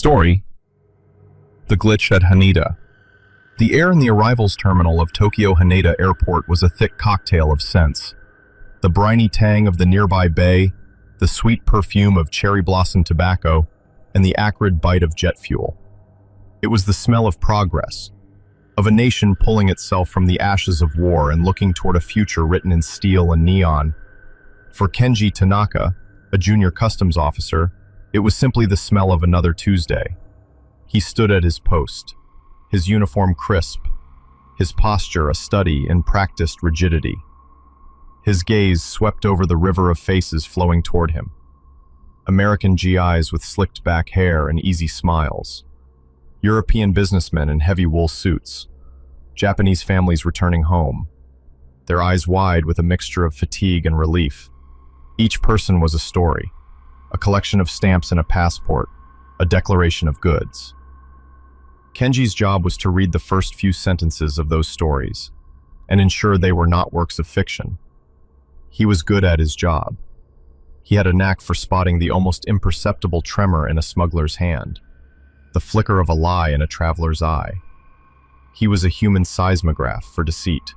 Story: The Glitch at Haneda. The air in the arrivals terminal of Tokyo Haneda Airport was a thick cocktail of scents. The briny tang of the nearby bay, the sweet perfume of cherry blossom tobacco, and the acrid bite of jet fuel. It was the smell of progress, of a nation pulling itself from the ashes of war and looking toward a future written in steel and neon. For Kenji Tanaka, a junior customs officer, it was simply the smell of another Tuesday. He stood at his post, his uniform crisp, his posture a study in practiced rigidity. His gaze swept over the river of faces flowing toward him. American GIs with slicked back hair and easy smiles. European businessmen in heavy wool suits. Japanese families returning home, their eyes wide with a mixture of fatigue and relief. Each person was a story, a collection of stamps and a passport, a declaration of goods. Kenji's job was to read the first few sentences of those stories and ensure they were not works of fiction. He was good at his job. He had a knack for spotting the almost imperceptible tremor in a smuggler's hand, the flicker of a lie in a traveler's eye. He was a human seismograph for deceit.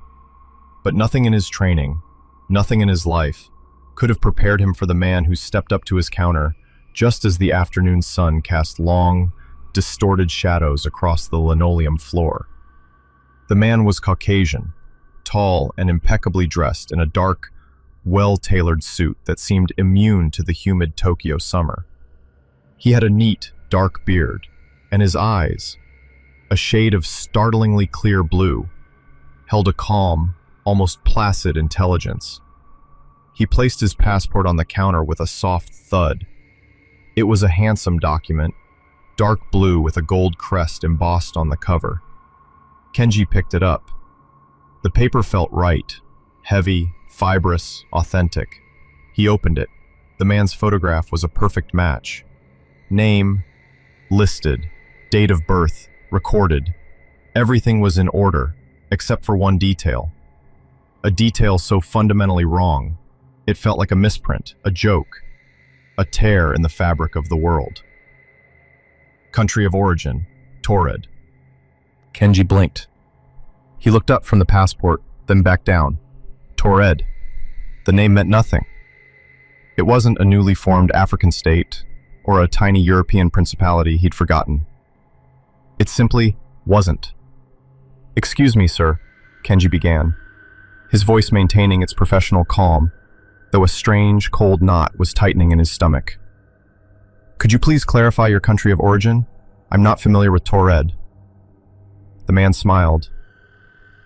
But nothing in his training, nothing in his life, could have prepared him for the man who stepped up to his counter just as the afternoon sun cast long, distorted shadows across the linoleum floor. The man was Caucasian, tall and impeccably dressed in a dark, well-tailored suit that seemed immune to the humid Tokyo summer. He had a neat, dark beard, and his eyes, a shade of startlingly clear blue, held a calm, almost placid intelligence. He placed his passport on the counter with a soft thud. It was a handsome document, dark blue with a gold crest embossed on the cover. Kenji picked it up. The paper felt right, heavy, fibrous, authentic. He opened it. The man's photograph was a perfect match. Name, listed, date of birth, recorded. Everything was in order, except for one detail. A detail so fundamentally wrong, it felt like a misprint, a joke, a tear in the fabric of the world. Country of origin, Torred. Kenji blinked. He looked up from the passport, then back down. Torred. The name meant nothing. It wasn't a newly formed African state or a tiny European principality he'd forgotten. It simply wasn't. "Excuse me, sir," Kenji began, his voice maintaining its professional calm, though a strange, cold knot was tightening in his stomach. "Could you please clarify your country of origin? I'm not familiar with Torred." The man smiled,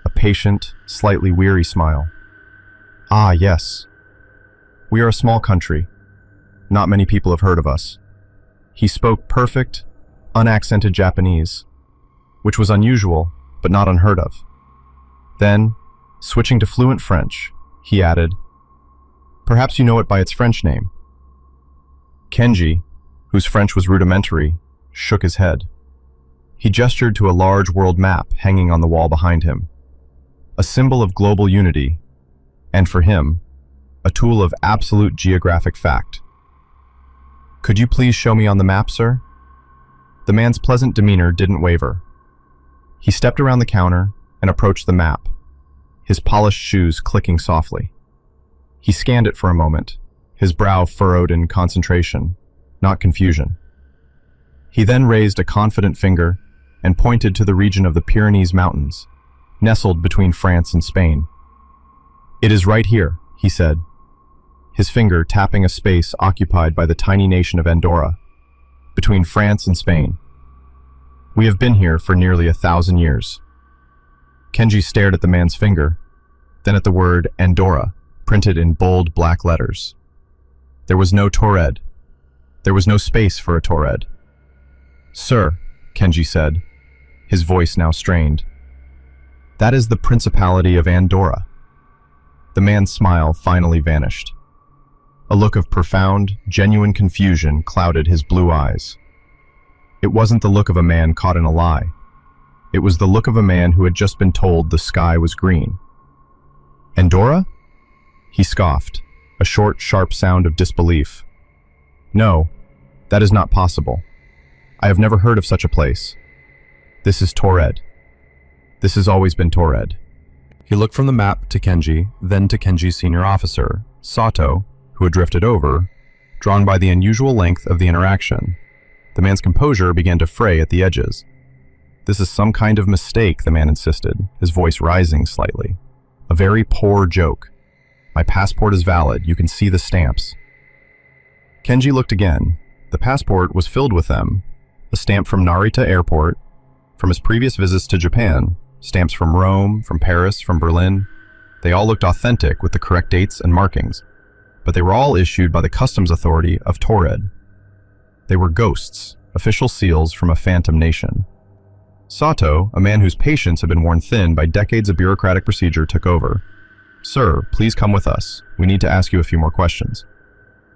a patient, slightly weary smile. "Ah, yes. We are a small country. Not many people have heard of us." He spoke perfect, unaccented Japanese, which was unusual, but not unheard of. Then, switching to fluent French, he added, "Perhaps you know it by its French name." Kenji, whose French was rudimentary, shook his head. He gestured to a large world map hanging on the wall behind him, a symbol of global unity, and for him, a tool of absolute geographic fact. "Could you please show me on the map, sir?" The man's pleasant demeanor didn't waver. He stepped around the counter and approached the map, his polished shoes clicking softly. He scanned it for a moment, his brow furrowed in concentration, not confusion. He then raised a confident finger and pointed to the region of the Pyrenees Mountains, nestled between France and Spain. "It is right here," he said, his finger tapping a space occupied by the tiny nation of Andorra, between France and Spain. "We have been here for nearly 1,000 years." Kenji stared at the man's finger, then at the word Andorra, printed in bold black letters. There was no Torred. There was no space for a Torred. "Sir," Kenji said, his voice now strained, "that is the Principality of Andorra." The man's smile finally vanished. A look of profound, genuine confusion clouded his blue eyes. It wasn't the look of a man caught in a lie. It was the look of a man who had just been told the sky was green. "Andorra?" He scoffed, a short, sharp sound of disbelief. "No, that is not possible. I have never heard of such a place. This is Taured. This has always been Taured. He looked from the map to Kenji, then to Kenji's senior officer, Sato, who had drifted over, drawn by the unusual length of the interaction. The man's composure began to fray at the edges. This is some kind of mistake, the man insisted, his voice rising slightly. A very poor joke. My passport is valid. You can see the stamps. Kenji looked again. The passport was filled with them. A stamp from Narita Airport, from his previous visits to Japan, stamps from Rome, from Paris, from Berlin. They all looked authentic with the correct dates and markings, but they were all issued by the customs authority of Taured. They were ghosts, official seals from a phantom nation. Sato, a man whose patience had been worn thin by decades of bureaucratic procedure, took over. Sir, please come with us. We need to ask you a few more questions.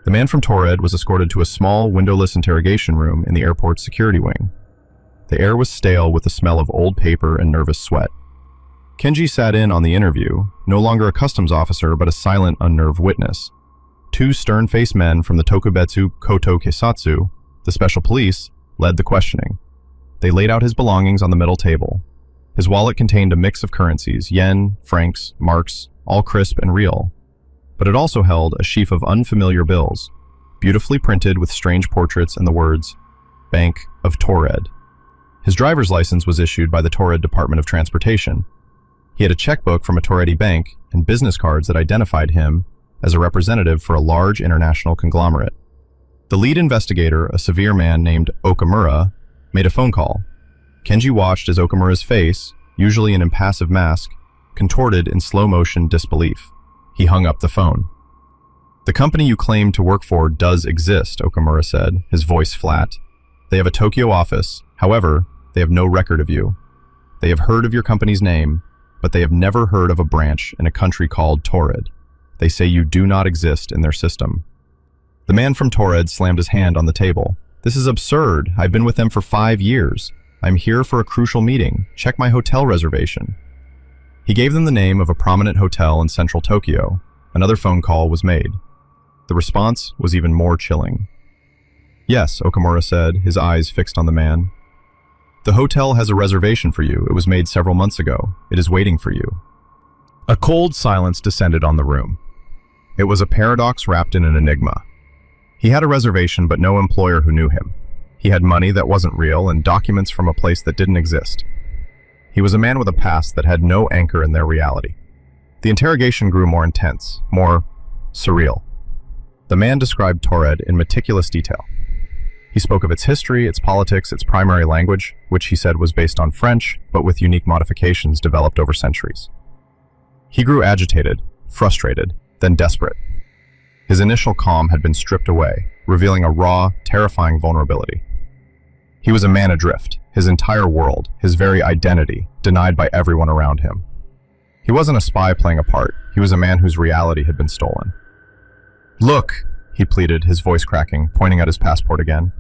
The man from Taured was escorted to a small, windowless interrogation room in the airport's security wing. The air was stale with the smell of old paper and nervous sweat. Kenji sat in on the interview, no longer a customs officer but a silent, unnerved witness. Two stern-faced men from the Tokubetsu Koto Keisatsu, the special police, led the questioning. They laid out his belongings on the middle table. His wallet contained a mix of currencies, yen, francs, marks, all crisp and real. But it also held a sheaf of unfamiliar bills, beautifully printed with strange portraits and the words, Bank of Taured. His driver's license was issued by the Taured Department of Transportation. He had a checkbook from a Tauredi bank and business cards that identified him as a representative for a large international conglomerate. The lead investigator, a severe man named Okamura, made a phone call. Kenji watched as Okamura's face, usually an impassive mask, contorted in slow-motion disbelief. He hung up the phone. The company you claim to work for does exist, Okamura said, his voice flat. They have a Tokyo office. However, they have no record of you. They have heard of your company's name, but they have never heard of a branch in a country called Taured. They say you do not exist in their system. The man from Taured slammed his hand on the table. This is absurd. I've been with them for 5 years. I'm here for a crucial meeting. Check my hotel reservation. He gave them the name of a prominent hotel in central Tokyo. Another phone call was made. The response was even more chilling. Yes, Okamura said, his eyes fixed on the man. The hotel has a reservation for you. It was made several months ago. It is waiting for you. A cold silence descended on the room. It was a paradox wrapped in an enigma. He had a reservation, but no employer who knew him. He had money that wasn't real and documents from a place that didn't exist. He was a man with a past that had no anchor in their reality. The interrogation grew more intense, more surreal. The man described Taured in meticulous detail. He spoke of its history, its politics, its primary language, which he said was based on French, but with unique modifications developed over centuries. He grew agitated, frustrated, then desperate. His initial calm had been stripped away, revealing a raw, terrifying vulnerability. He was a man adrift, his entire world, his very identity, denied by everyone around him. He wasn't a spy playing a part, he was a man whose reality had been stolen. Look, he pleaded, his voice cracking, pointing at his passport again.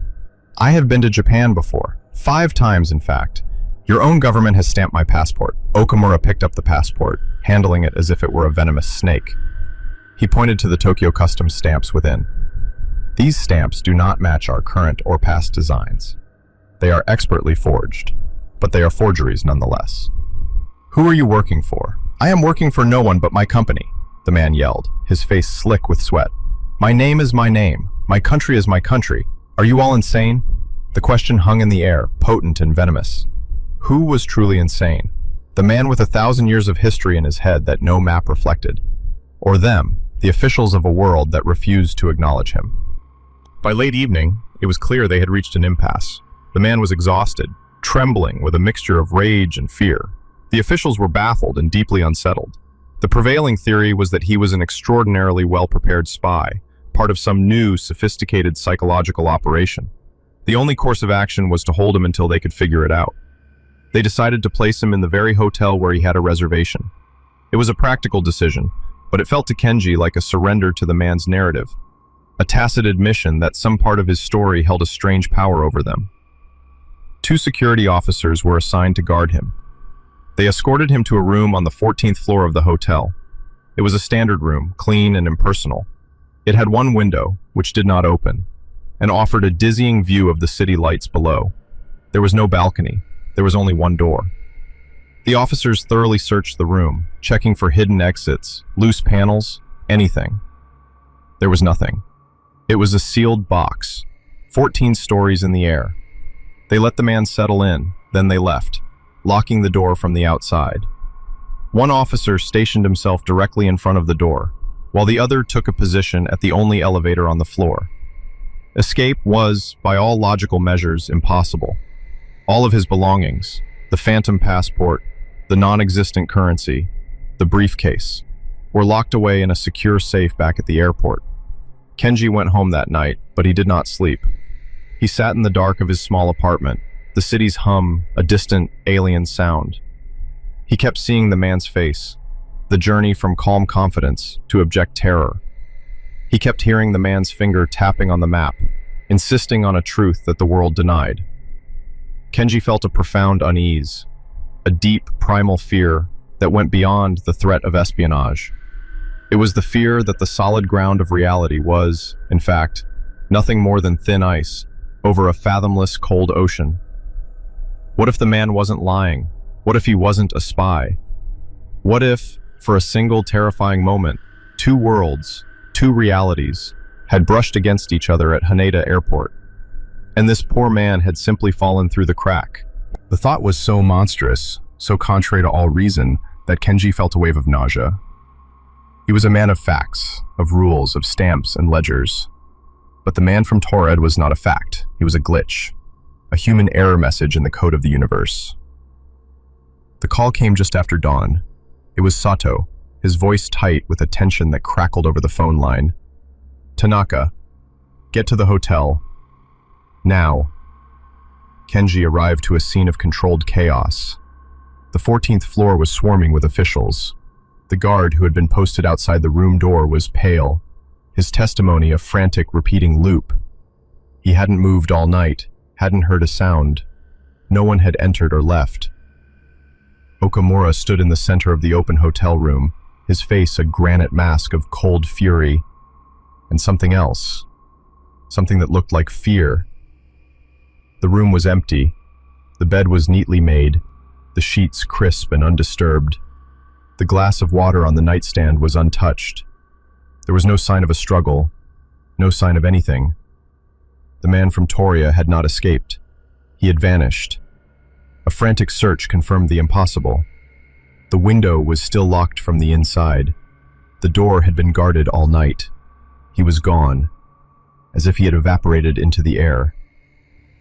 I have been to Japan before, 5 times in fact. Your own government has stamped my passport. Okamura picked up the passport, handling it as if it were a venomous snake. He pointed to the Tokyo customs stamps within. These stamps do not match our current or past designs. They are expertly forged, but they are forgeries nonetheless. Who are you working for? I am working for no one but my company, the man yelled, his face slick with sweat. My name is my name. My country is my country. Are you all insane? The question hung in the air, potent and venomous. Who was truly insane? The man with 1,000 years of history in his head that no map reflected? Or them, the officials of a world that refused to acknowledge him? By late evening, it was clear they had reached an impasse. The man was exhausted, trembling with a mixture of rage and fear. The officials were baffled and deeply unsettled. The prevailing theory was that he was an extraordinarily well-prepared spy, part of some new, sophisticated psychological operation. The only course of action was to hold him until they could figure it out. They decided to place him in the very hotel where he had a reservation. It was a practical decision, but it felt to Kenji like a surrender to the man's narrative, a tacit admission that some part of his story held a strange power over them. 2 security officers were assigned to guard him. They escorted him to a room on the 14th floor of the hotel. It was a standard room, clean and impersonal. It had one window, which did not open. and offered a dizzying view of the city lights below. There was no balcony. There was only one door. The officers thoroughly searched the room, checking for hidden exits, loose panels, anything. There was nothing. It was a sealed box, 14 stories in the air. They let the man settle in, then they left, locking the door from the outside. One officer stationed himself directly in front of the door, while the other took a position at the only elevator on the floor. Escape was, by all logical measures, impossible. All of his belongings, the phantom passport, the non-existent currency, the briefcase, were locked away in a secure safe back at the airport. Kenji went home that night, but he did not sleep. He sat in the dark of his small apartment, the city's hum, a distant, alien sound. He kept seeing the man's face, the journey from calm confidence to abject terror. He kept hearing the man's finger tapping on the map, insisting on a truth that the world denied. Kenji felt a profound unease, a deep, primal fear that went beyond the threat of espionage. It was the fear that the solid ground of reality was, in fact, nothing more than thin ice over a fathomless cold ocean. What if the man wasn't lying? What if he wasn't a spy? What if, for a single terrifying moment, two worlds, two realities, had brushed against each other at Haneda Airport, and this poor man had simply fallen through the crack? The thought was so monstrous, so contrary to all reason, that Kenji felt a wave of nausea. He was a man of facts, of rules, of stamps and ledgers. But the man from Torred was not a fact. He was a glitch, a human error message in the code of the universe. The call came just after dawn. It was Sato, his voice tight with a tension that crackled over the phone line. "Tanaka, get to the hotel. Now." Kenji arrived to a scene of controlled chaos. The 14th floor was swarming with officials. The guard who had been posted outside the room door was pale, his testimony a frantic, repeating loop. He hadn't moved all night, hadn't heard a sound. No one had entered or left. Okamura stood in the center of the open hotel room, his face a granite mask of cold fury, and something else, something that looked like fear. The room was empty. The bed was neatly made, the sheets crisp and undisturbed. The glass of water on the nightstand was untouched. There was no sign of a struggle, no sign of anything. The man from Toria had not escaped. He had vanished. A frantic search confirmed the impossible. The window was still locked from the inside. The door had been guarded all night. He was gone, as if he had evaporated into the air.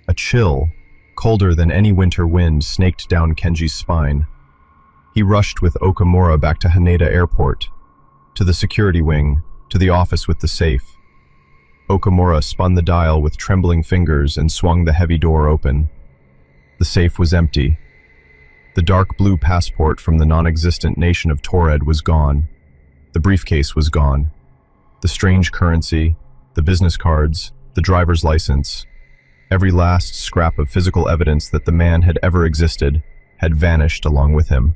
A chill, colder than any winter wind, snaked down Kenji's spine. He rushed with Okamura back to Haneda Airport, to the security wing, to the office with the safe. Okamura spun the dial with trembling fingers and swung the heavy door open. The safe was empty. The dark blue passport from the non-existent nation of Torred was gone. The briefcase was gone. The strange currency, the business cards, the driver's license, every last scrap of physical evidence that the man had ever existed had vanished along with him.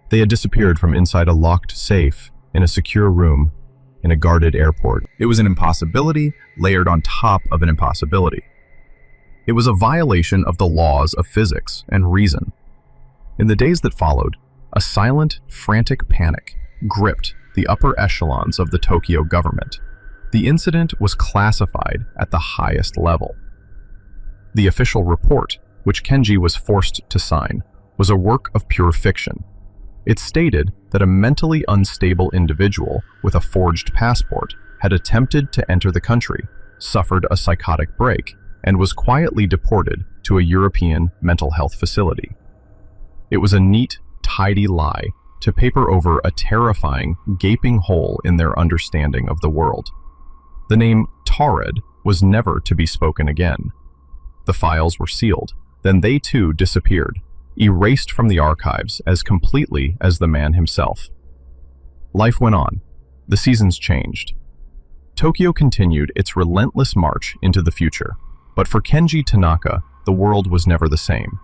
They had disappeared from inside a locked safe in a secure room in a guarded airport. It was an impossibility layered on top of an impossibility. It was a violation of the laws of physics and reason. In the days that followed, a silent, frantic panic gripped the upper echelons of the Tokyo government. The incident was classified at the highest level. The official report, which Kenji was forced to sign, was a work of pure fiction. It stated that a mentally unstable individual with a forged passport had attempted to enter the country, suffered a psychotic break, and was quietly deported to a European mental health facility. It was a neat, tidy lie to paper over a terrifying, gaping hole in their understanding of the world. The name Torred was never to be spoken again. The files were sealed, then they too disappeared, erased from the archives as completely as the man himself. Life went on. The seasons changed. Tokyo continued its relentless march into the future. But for Kenji Tanaka, the world was never the same.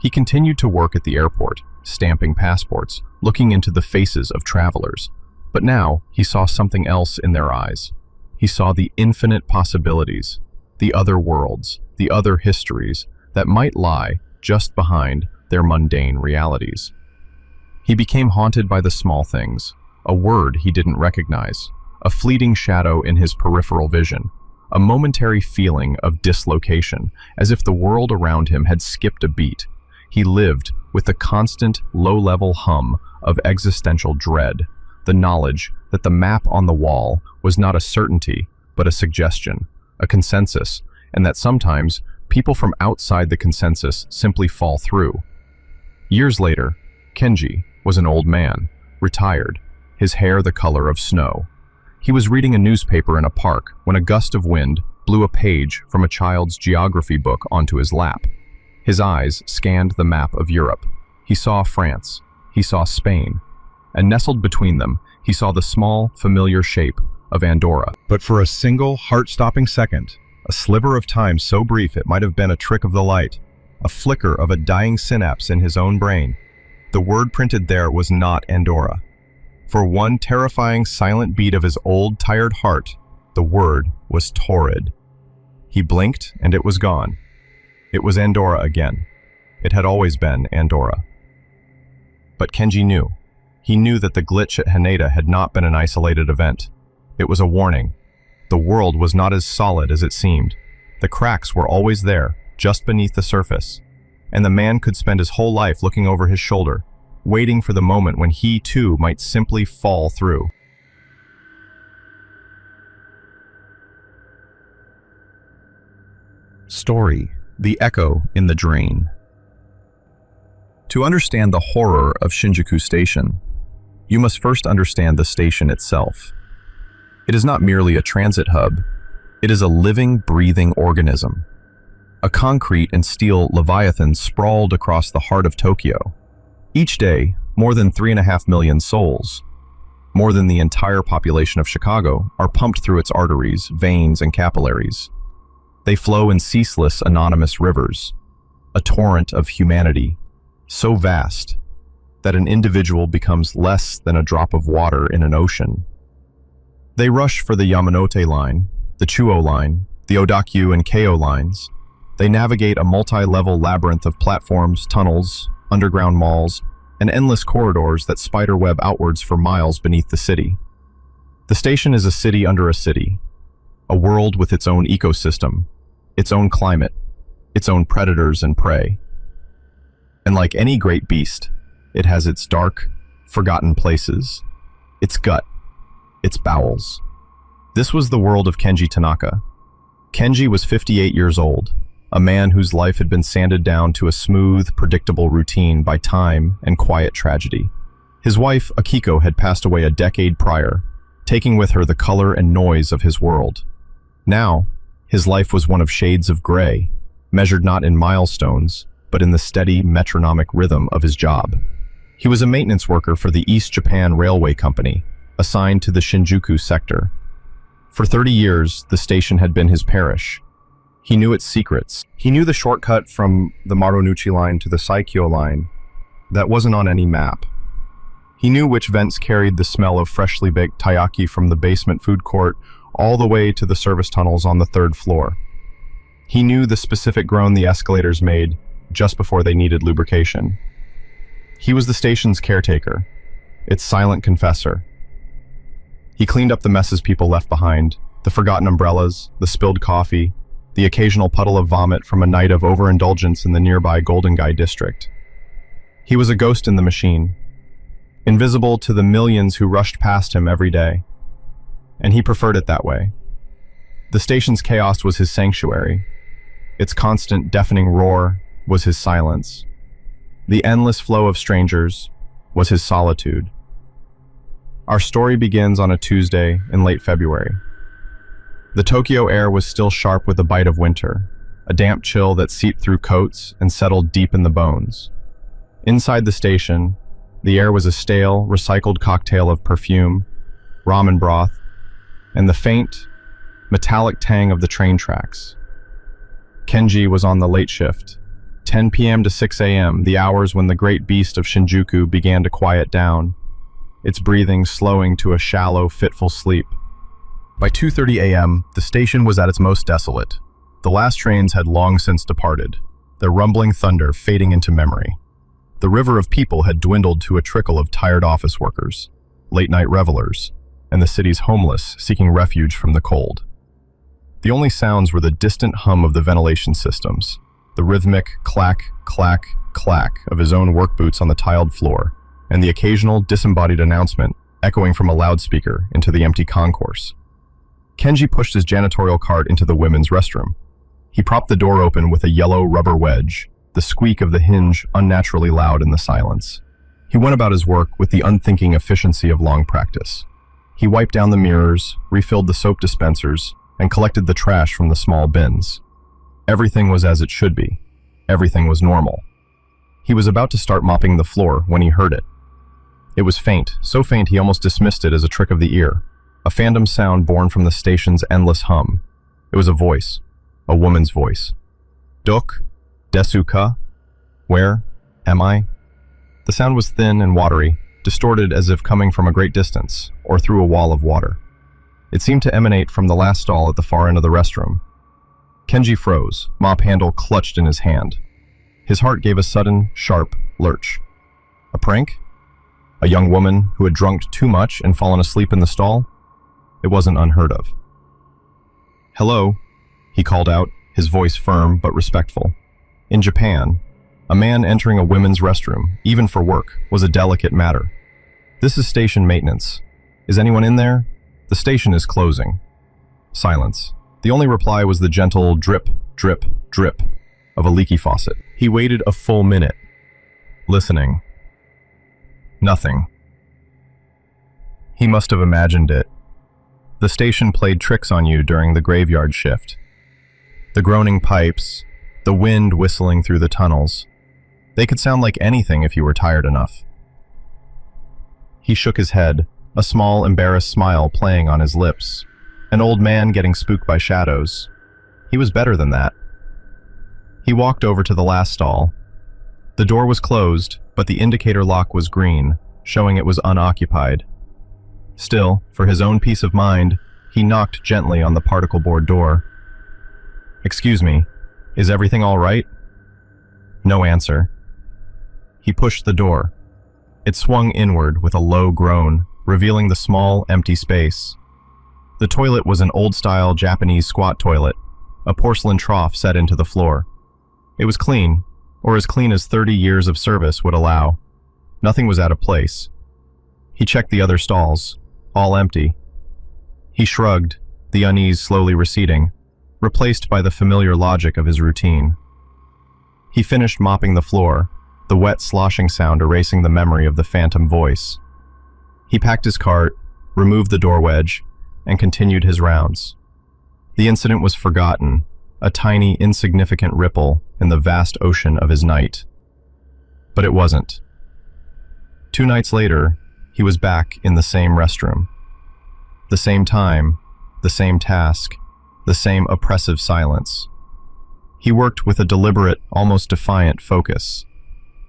He continued to work at the airport, stamping passports, looking into the faces of travelers. But now he saw something else in their eyes. He saw the infinite possibilities, the other worlds, the other histories that might lie just behind their mundane realities. He became haunted by the small things, a word he didn't recognize, a fleeting shadow in his peripheral vision, a momentary feeling of dislocation, as if the world around him had skipped a beat. He lived with the constant, low-level hum of existential dread, the knowledge that the map on the wall was not a certainty, but a suggestion, a consensus, and that sometimes people from outside the consensus simply fall through. Years later, Kenji was an old man, retired, his hair the color of snow. He was reading a newspaper in a park when a gust of wind blew a page from a child's geography book onto his lap. His eyes scanned the map of Europe. He saw France, he saw Spain, and nestled between them, he saw the small, familiar shape of Andorra. But for a single, heart-stopping second, a sliver of time so brief it might have been a trick of the light, a flicker of a dying synapse in his own brain, the word printed there was not Andorra. For one terrifying silent beat of his old, tired heart, the word was torrid. He blinked and it was gone. It was Andorra again. It had always been Andorra. But Kenji knew. He knew that the glitch at Haneda had not been an isolated event. It was a warning. The world was not as solid as it seemed. The cracks were always there, just beneath the surface. And the man could spend his whole life looking over his shoulder, waiting for the moment when he too might simply fall through. Story: The Echo in the Drain. To understand the horror of Shinjuku Station, you must first understand the station itself. It is not merely a transit hub, it is a living, breathing organism. A concrete and steel leviathan sprawled across the heart of Tokyo. Each day, more than 3.5 million souls, more than the entire population of Chicago, are pumped through its arteries, veins, and capillaries. They flow in ceaseless, anonymous rivers, a torrent of humanity, so vast that an individual becomes less than a drop of water in an ocean. They rush for the Yamanote line, the Chuo line, the Odakyu and Keio lines. They navigate a multi-level labyrinth of platforms, tunnels, underground malls, and endless corridors that spiderweb outwards for miles beneath the city. The station is a city under a city, a world with its own ecosystem, its own climate, its own predators and prey. And like any great beast, it has its dark, forgotten places, its gut, its bowels. This was the world of Kenji Tanaka. Kenji was 58 years old, a man whose life had been sanded down to a smooth, predictable routine by time and quiet tragedy. His wife, Akiko, had passed away a decade prior, taking with her the color and noise of his world. Now, his life was one of shades of gray, measured not in milestones, but in the steady, metronomic rhythm of his job. He was a maintenance worker for the East Japan Railway Company, assigned to the Shinjuku sector. For 30 years, the station had been his parish. He knew its secrets. He knew the shortcut from the Marunouchi line to the Saikyo line that wasn't on any map. He knew which vents carried the smell of freshly baked taiyaki from the basement food court all the way to the service tunnels on the 3rd floor. He knew the specific groan the escalators made just before they needed lubrication. He was the station's caretaker, its silent confessor. He cleaned up the messes people left behind, the forgotten umbrellas, the spilled coffee, the occasional puddle of vomit from a night of overindulgence in the nearby Golden Guy district. He was a ghost in the machine, invisible to the millions who rushed past him every day. And he preferred it that way. The station's chaos was his sanctuary. Its constant, deafening roar was his silence. The endless flow of strangers was his solitude. Our story begins on a Tuesday in late February. The Tokyo air was still sharp with a bite of winter, a damp chill that seeped through coats and settled deep in the bones. Inside the station, the air was a stale, recycled cocktail of perfume, ramen broth, and the faint, metallic tang of the train tracks. Kenji was on the late shift, 10 p.m. to 6 a.m., the hours when the great beast of Shinjuku began to quiet down, its breathing slowing to a shallow, fitful sleep. By 2:30 a.m., the station was at its most desolate. The last trains had long since departed, their rumbling thunder fading into memory. The river of people had dwindled to a trickle of tired office workers, late-night revelers, and the city's homeless seeking refuge from the cold. The only sounds were the distant hum of the ventilation systems, the rhythmic clack, clack, clack of his own work boots on the tiled floor, and the occasional disembodied announcement echoing from a loudspeaker into the empty concourse. Kenji pushed his janitorial cart into the women's restroom. He propped the door open with a yellow rubber wedge, the squeak of the hinge unnaturally loud in the silence. He went about his work with the unthinking efficiency of long practice. He wiped down the mirrors, refilled the soap dispensers, and collected the trash from the small bins. Everything was as it should be. Everything was normal. He was about to start mopping the floor when he heard it. It was faint, so faint he almost dismissed it as a trick of the ear, a phantom sound born from the station's endless hum. It was a voice, a woman's voice. Dok, desu ka? Where am I? The sound was thin and watery, distorted as if coming from a great distance, or through a wall of water. It seemed to emanate from the last stall at the far end of the restroom. Kenji froze, mop handle clutched in his hand. His heart gave a sudden, sharp lurch. A prank? A young woman who had drunk too much and fallen asleep in the stall? It wasn't unheard of. "Hello," he called out, his voice firm but respectful. In Japan, a man entering a women's restroom, even for work, was a delicate matter. "This is station maintenance. Is anyone in there? The station is closing." Silence. The only reply was the gentle drip, drip, drip of a leaky faucet. He waited a full minute, listening. Nothing. He must have imagined it. The station played tricks on you during the graveyard shift. The groaning pipes, the wind whistling through the tunnels. They could sound like anything if you were tired enough. He shook his head, a small, embarrassed smile playing on his lips. An old man getting spooked by shadows. He was better than that. He walked over to the last stall. The door was closed, but the indicator lock was green, showing it was unoccupied. Still, for his own peace of mind, he knocked gently on the particle board door. "Excuse me, is everything all right?" No answer. He pushed the door. It swung inward with a low groan, revealing the small, empty space. The toilet was an old-style Japanese squat toilet, a porcelain trough set into the floor. It was clean, or as clean as 30 years of service would allow. Nothing was out of place. He checked the other stalls, all empty. He shrugged, the unease slowly receding, replaced by the familiar logic of his routine. He finished mopping the floor, the wet sloshing sound erasing the memory of the phantom voice. He packed his cart, removed the door wedge, and continued his rounds. The incident was forgotten, a tiny, insignificant ripple in the vast ocean of his night. But it wasn't. 2 nights later, he was back in the same restroom. The same time, the same task, the same oppressive silence. He worked with a deliberate, almost defiant focus,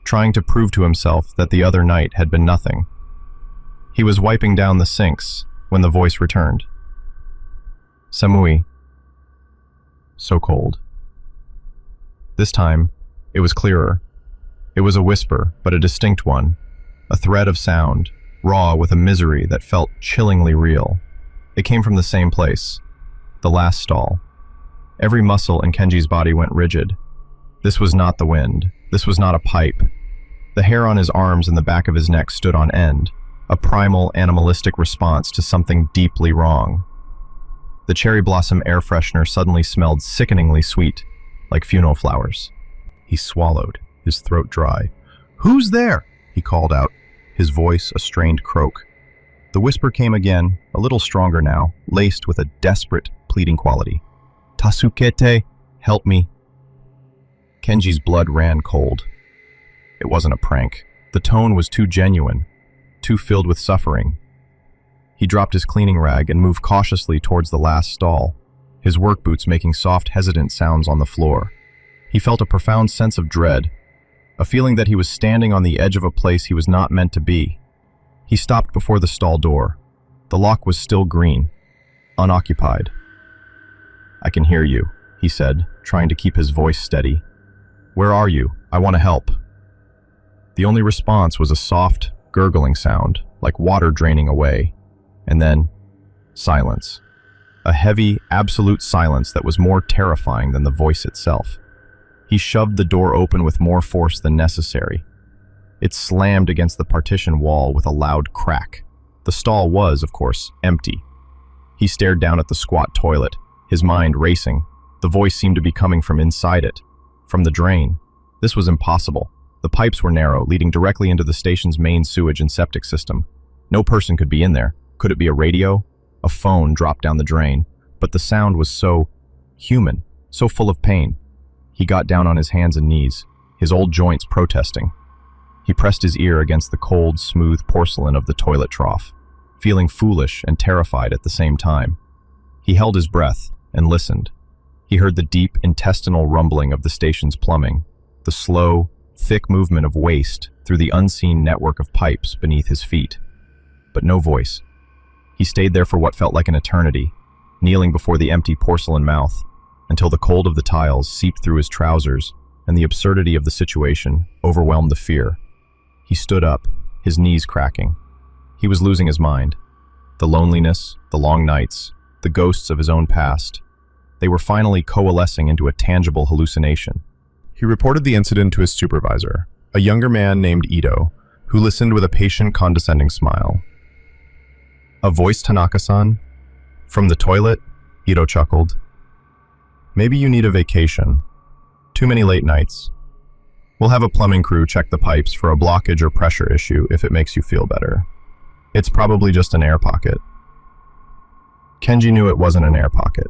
trying to prove to himself that the other night had been nothing. He was wiping down the sinks when the voice returned. "Samui." So cold. This time, it was clearer. It was a whisper, but a distinct one, a thread of sound, raw with a misery that felt chillingly real. It came from the same place, the last stall. Every muscle in Kenji's body went rigid. This was not the wind. This was not a pipe. The hair on his arms and the back of his neck stood on end, a primal, animalistic response to something deeply wrong. The cherry blossom air freshener suddenly smelled sickeningly sweet, like funeral flowers. He swallowed, his throat dry. "Who's there?" he called out, his voice a strained croak. The whisper came again, a little stronger now, laced with a desperate, pleading quality. "Tasukete, help me." Kenji's blood ran cold. It wasn't a prank. The tone was too genuine, too filled with suffering. He dropped his cleaning rag and moved cautiously towards the last stall, his work boots making soft, hesitant sounds on the floor. He felt a profound sense of dread, a feeling that he was standing on the edge of a place he was not meant to be. He stopped before the stall door. The lock was still green. unoccupied. "I can hear you," he said, trying to keep his voice steady. "Where are you? I want to help." The only response was a soft, gurgling sound, like water draining away, and then silence. A heavy, absolute silence that was more terrifying than the voice itself. He shoved the door open with more force than necessary. It slammed against the partition wall with a loud crack. The stall was, of course, empty. He stared down at the squat toilet, his mind racing. The voice seemed to be coming from inside it, from the drain. This was impossible. The pipes were narrow, leading directly into the station's main sewage and septic system. No person could be in there. Could it be a radio? A phone dropped down the drain. But the sound was so human, so full of pain. He got down on his hands and knees, his old joints protesting. He pressed his ear against the cold, smooth porcelain of the toilet trough, feeling foolish and terrified at the same time. He held his breath and listened. He heard the deep intestinal rumbling of the station's plumbing, the slow, thick movement of waste through the unseen network of pipes beneath his feet. But no voice. He stayed there for what felt like an eternity, kneeling before the empty porcelain mouth, until the cold of the tiles seeped through his trousers and the absurdity of the situation overwhelmed the fear. He stood up, his knees cracking. He was losing his mind. The loneliness, the long nights, the ghosts of his own past, they were finally coalescing into a tangible hallucination. He reported the incident to his supervisor, a younger man named Ito, who listened with a patient, condescending smile. "A voice, Tanaka-san?" "From the toilet?" Ito chuckled. "Maybe you need a vacation. Too many late nights. We'll have a plumbing crew check the pipes for a blockage or pressure issue if it makes you feel better. It's probably just an air pocket." Kenji knew it wasn't an air pocket.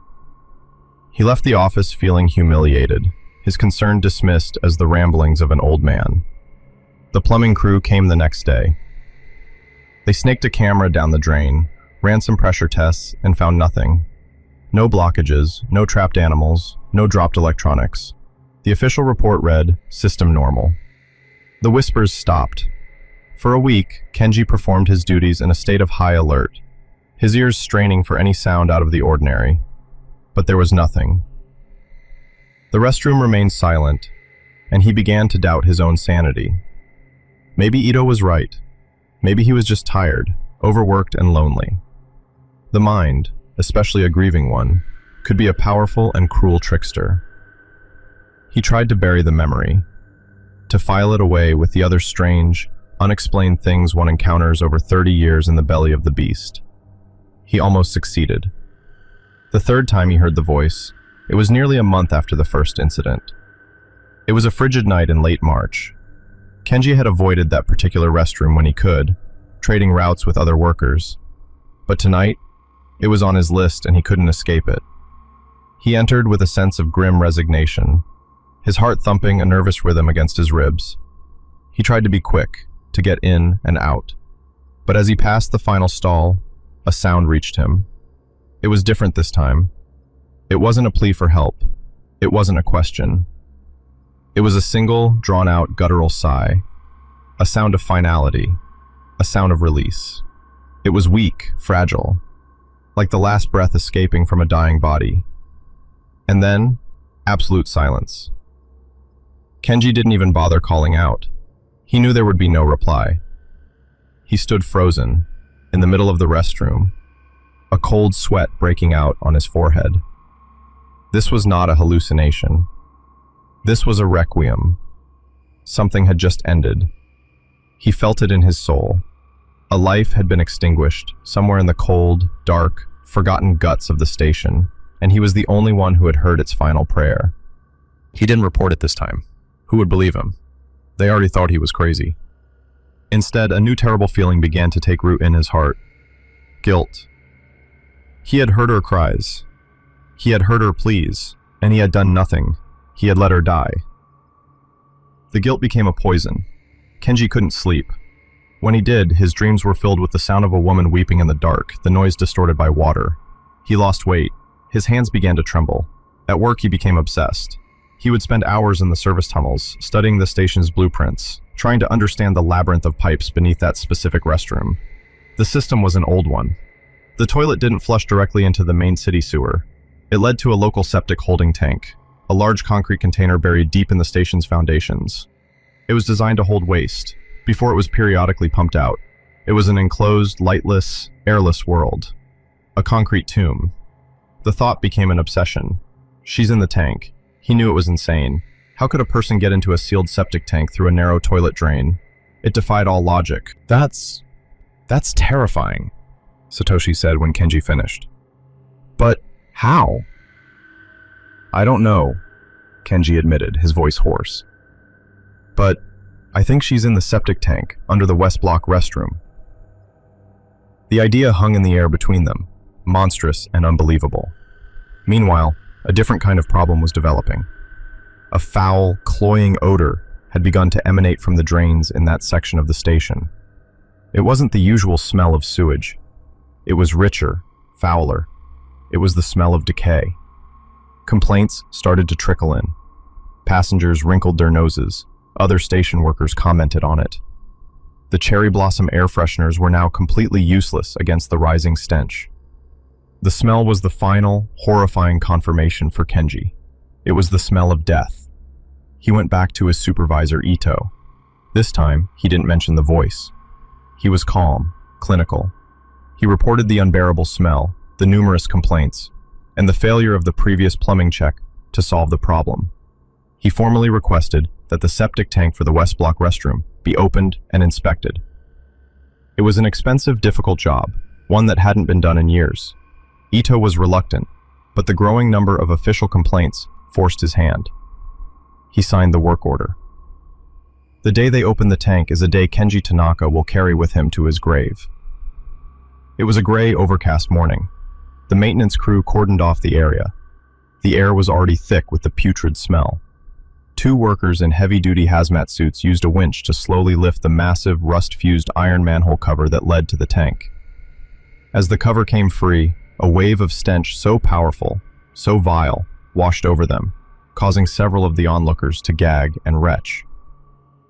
He left the office feeling humiliated, his concern dismissed as the ramblings of an old man. The plumbing crew came the next day. They snaked a camera down the drain, ran some pressure tests, and found nothing. No blockages, no trapped animals, no dropped electronics. The official report read, "System normal." The whispers stopped. For a week, Kenji performed his duties in a state of high alert, his ears straining for any sound out of the ordinary. But there was nothing. The restroom remained silent, and he began to doubt his own sanity. Maybe Ito was right. Maybe he was just tired, overworked, and lonely. The mind, especially a grieving one, could be a powerful and cruel trickster. He tried to bury the memory, to file it away with the other strange, unexplained things one encounters over 30 years in the belly of the beast. He almost succeeded. The third time he heard the voice, it was nearly a month after the first incident. It was a frigid night in late March. Kenji had avoided that particular restroom when he could, trading routes with other workers. But tonight, it was on his list and he couldn't escape it. He entered with a sense of grim resignation, his heart thumping a nervous rhythm against his ribs. He tried to be quick, to get in and out. But as he passed the final stall, a sound reached him. It was different this time. It wasn't a plea for help. It wasn't a question. It was a single, drawn-out, guttural sigh, a sound of finality, a sound of release. It was weak, fragile, like the last breath escaping from a dying body. And then, absolute silence. Kenji didn't even bother calling out. He knew there would be no reply. He stood frozen, in the middle of the restroom, a cold sweat breaking out on his forehead. This was not a hallucination. This was a requiem. Something had just ended. He felt it in his soul. A life had been extinguished, somewhere in the cold, dark, forgotten guts of the station, and he was the only one who had heard its final prayer. He didn't report it this time. Who would believe him? They already thought he was crazy. Instead, a new terrible feeling began to take root in his heart. Guilt. He had heard her cries. He had heard her pleas, and he had done nothing. He had let her die. The guilt became a poison. Kenji couldn't sleep. When he did, his dreams were filled with the sound of a woman weeping in the dark, the noise distorted by water. He lost weight. His hands began to tremble. At work, he became obsessed. He would spend hours in the service tunnels, studying the station's blueprints, trying to understand the labyrinth of pipes beneath that specific restroom. The system was an old one. The toilet didn't flush directly into the main city sewer. It led to a local septic holding tank, a large concrete container buried deep in the station's foundations. It was designed to hold waste, before it was periodically pumped out. It was an enclosed, lightless, airless world. A concrete tomb. The thought became an obsession. She's in the tank. He knew it was insane. How could a person get into a sealed septic tank through a narrow toilet drain? It defied all logic. That's terrifying, Satoshi said when Kenji finished. But how? I don't know, Kenji admitted, his voice hoarse. But I think she's in the septic tank, under the West Block restroom. The idea hung in the air between them, monstrous and unbelievable. Meanwhile, a different kind of problem was developing. A foul, cloying odor had begun to emanate from the drains in that section of the station. It wasn't the usual smell of sewage. It was richer, fouler. It was the smell of decay. Complaints started to trickle in. Passengers wrinkled their noses. Other station workers commented on it. The cherry blossom air fresheners were now completely useless against the rising stench. The smell was the final, horrifying confirmation for Kenji. It was the smell of death. He went back to his supervisor, Ito. This time, he didn't mention the voice. He was calm, clinical. He reported the unbearable smell, the numerous complaints, and the failure of the previous plumbing check to solve the problem. He formally requested that the septic tank for the West Block restroom be opened and inspected. It was an expensive, difficult job, one that hadn't been done in years. Ito was reluctant, but the growing number of official complaints forced his hand. He signed the work order. The day they opened the tank is a day Kenji Tanaka will carry with him to his grave. It was a gray, overcast morning. The maintenance crew cordoned off the area. The air was already thick with the putrid smell. 2 workers in heavy-duty hazmat suits used a winch to slowly lift the massive, rust-fused iron manhole cover that led to the tank. As the cover came free, a wave of stench so powerful, so vile, washed over them, causing several of the onlookers to gag and retch.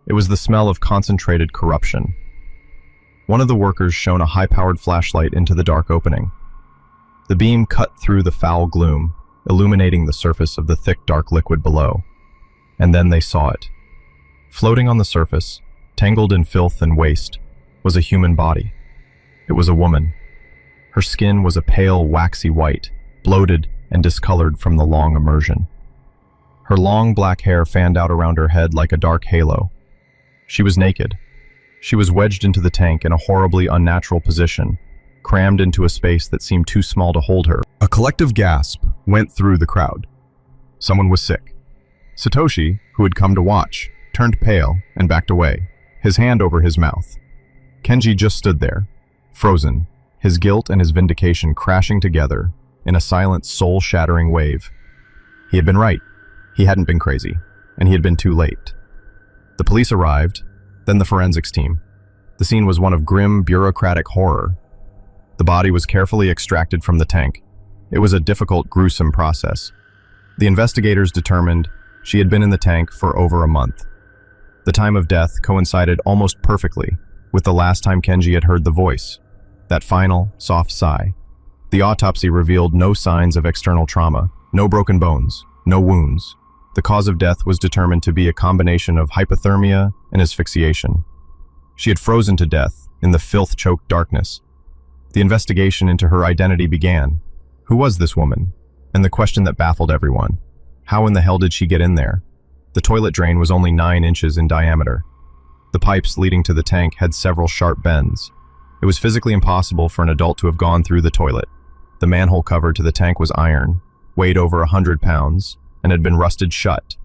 It was the smell of concentrated corruption. One of the workers shone a high-powered flashlight into the dark opening. The beam cut through the foul gloom, illuminating the surface of the thick, dark liquid below. And then they saw it. Floating on the surface, tangled in filth and waste, was a human body. It was a woman. Her skin was a pale, waxy white, bloated and discolored from the long immersion. Her long black hair fanned out around her head like a dark halo. She was naked. She was wedged into the tank in a horribly unnatural position, crammed into a space that seemed too small to hold her. A collective gasp went through the crowd. Someone was sick. Satoshi, who had come to watch, turned pale and backed away, his hand over his mouth. Kenji just stood there, frozen, his guilt and his vindication crashing together in a silent, soul-shattering wave. He had been right. He hadn't been crazy, and he had been too late. The police arrived, then the forensics team. The scene was one of grim, bureaucratic horror. The body was carefully extracted from the tank. It was a difficult, gruesome process. The investigators determined she had been in the tank for over a month. The time of death coincided almost perfectly with the last time Kenji had heard the voice, that final, soft sigh. The autopsy revealed no signs of external trauma, no broken bones, no wounds. The cause of death was determined to be a combination of hypothermia and asphyxiation. She had frozen to death in the filth-choked darkness. The investigation into her identity began. Who was this woman? And the question that baffled everyone: how in the hell did she get in there? The toilet drain was only 9 inches in diameter. The pipes leading to the tank had several sharp bends. It was physically impossible for an adult to have gone through the toilet. The manhole cover to the tank was iron, weighed over 100 pounds, and had been rusted shut.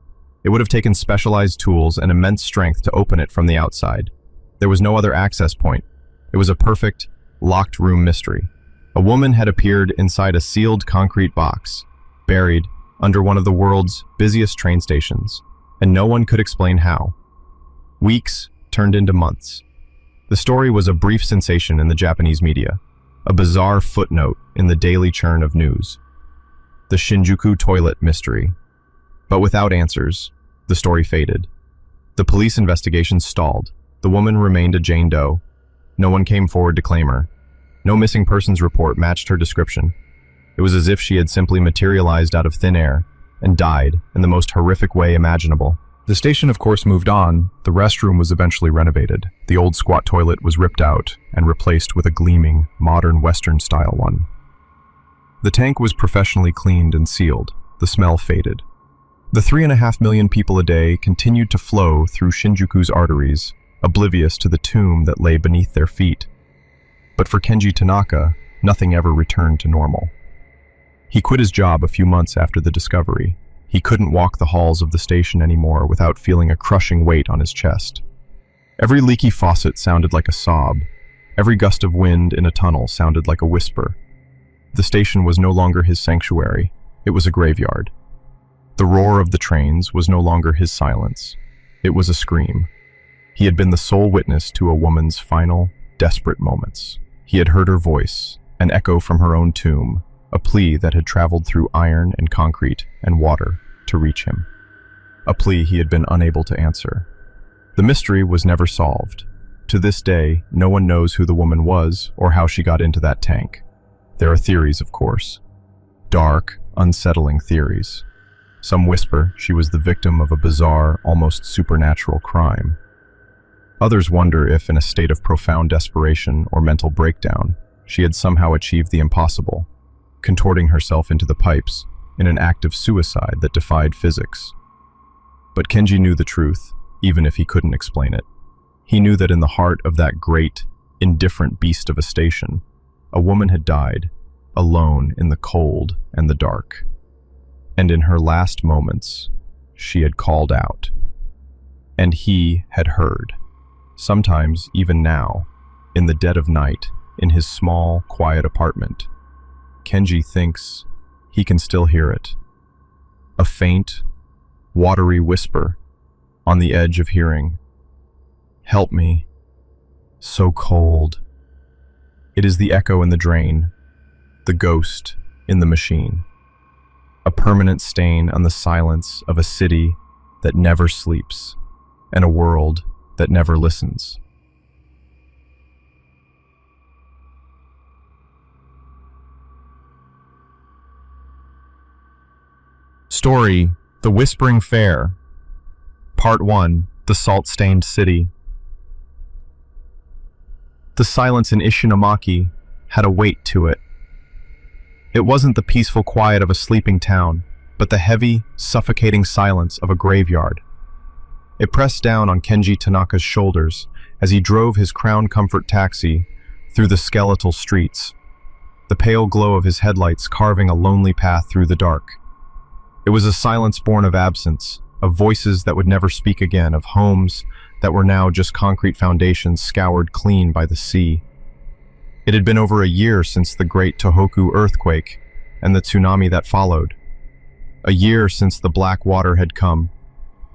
It would have taken specialized tools and immense strength to open it from the outside. There was no other access point. It was a perfect, locked room mystery. A woman had appeared inside a sealed concrete box, buried under one of the world's busiest train stations, and no one could explain how. Weeks turned into months. The story was a brief sensation in the Japanese media, a bizarre footnote in the daily churn of news. The Shinjuku toilet mystery. But without answers, the story faded. The police investigation stalled. The woman remained a Jane Doe. No one came forward to claim her. No missing persons report matched her description. It was as if she had simply materialized out of thin air and died in the most horrific way imaginable. The station, of course, moved on. The restroom was eventually renovated. The old squat toilet was ripped out and replaced with a gleaming, modern Western-style one. The tank was professionally cleaned and sealed. The smell faded. The 3.5 million people a day continued to flow through Shinjuku's arteries, oblivious to the tomb that lay beneath their feet. But for Kenji Tanaka, nothing ever returned to normal. He quit his job a few months after the discovery. He couldn't walk the halls of the station anymore without feeling a crushing weight on his chest. Every leaky faucet sounded like a sob. Every gust of wind in a tunnel sounded like a whisper. The station was no longer his sanctuary. It was a graveyard. The roar of the trains was no longer his silence. It was a scream. He had been the sole witness to a woman's final, desperate moments. He had heard her voice, an echo from her own tomb, a plea that had traveled through iron and concrete and water to reach him. A plea he had been unable to answer. The mystery was never solved. To this day, no one knows who the woman was or how she got into that tank. There are theories, of course. Dark, unsettling theories. Some whisper she was the victim of a bizarre, almost supernatural crime. Others wonder if, in a state of profound desperation or mental breakdown, she had somehow achieved the impossible, contorting herself into the pipes in an act of suicide that defied physics. But Kenji knew the truth, even if he couldn't explain it. He knew that in the heart of that great, indifferent beast of a station, a woman had died, alone in the cold and the dark. And in her last moments, she had called out. And he had heard. Sometimes, even now, in the dead of night, in his small, quiet apartment, Kenji thinks he can still hear it. A faint, watery whisper on the edge of hearing. Help me. So cold. It is the echo in the drain, the ghost in the machine. A permanent stain on the silence of a city that never sleeps, and a world that never listens. Story: The Whispering Fair. Part 1: The Salt-Stained City. The silence in Ishinomaki had a weight to it. It wasn't the peaceful quiet of a sleeping town, but the heavy, suffocating silence of a graveyard. It pressed down on Kenji Tanaka's shoulders as he drove his Crown Comfort taxi through the skeletal streets, the pale glow of his headlights carving a lonely path through the dark. It was a silence born of absence, of voices that would never speak again, of homes that were now just concrete foundations scoured clean by the sea. It had been over a year since the great Tohoku earthquake and the tsunami that followed. A year since the black water had come,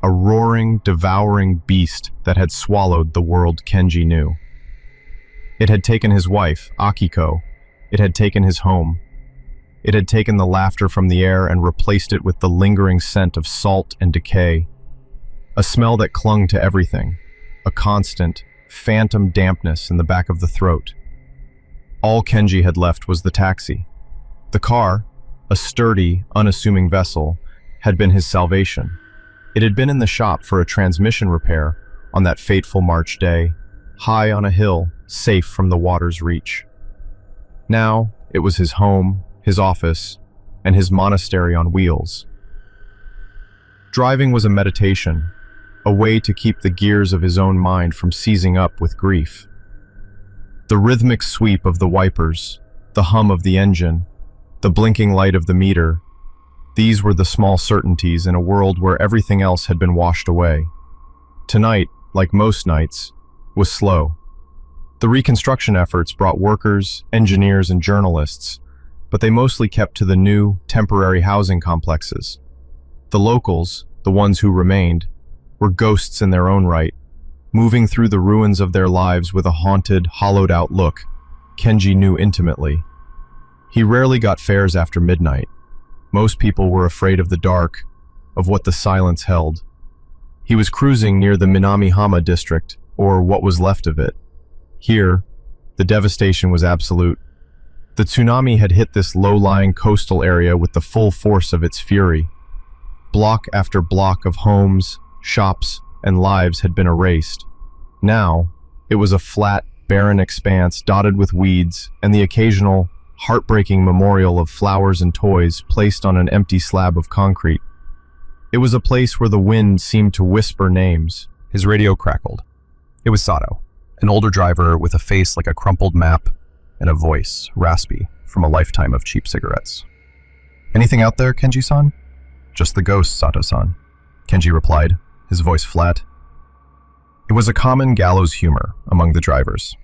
a roaring, devouring beast that had swallowed the world Kenji knew. It had taken his wife, Akiko. It had taken his home. It had taken the laughter from the air and replaced it with the lingering scent of salt and decay. A smell that clung to everything, a constant, phantom dampness in the back of the throat. All Kenji had left was the taxi. The car, a sturdy, unassuming vessel, had been his salvation. It had been in the shop for a transmission repair on that fateful March day, high on a hill, safe from the water's reach. Now, it was his home, his office, and his monastery on wheels. Driving was a meditation, a way to keep the gears of his own mind from seizing up with grief. The rhythmic sweep of the wipers, the hum of the engine, the blinking light of the meter, these were the small certainties in a world where everything else had been washed away. Tonight, like most nights, was slow. The reconstruction efforts brought workers, engineers, and journalists, but they mostly kept to the new, temporary housing complexes. The locals, the ones who remained, were ghosts in their own right, moving through the ruins of their lives with a haunted, hollowed-out look Kenji knew intimately. He rarely got fares after midnight. Most people were afraid of the dark, of what the silence held. He was cruising near the Minamihama district, or what was left of it. Here, The devastation was absolute. The tsunami had hit this low-lying coastal area with the full force of its fury. Block after block of homes, shops, and lives had been erased. Now, it was a flat, barren expanse dotted with weeds and the occasional, heartbreaking memorial of flowers and toys placed on an empty slab of concrete. It was a place where the wind seemed to whisper names. His radio crackled. It was Sato, an older driver with a face like a crumpled map and a voice, raspy, from a lifetime of cheap cigarettes. "Anything out there, Kenji-san?" "Just the ghost, Sato-san," Kenji replied, his voice flat. It was a common gallows humor among the drivers.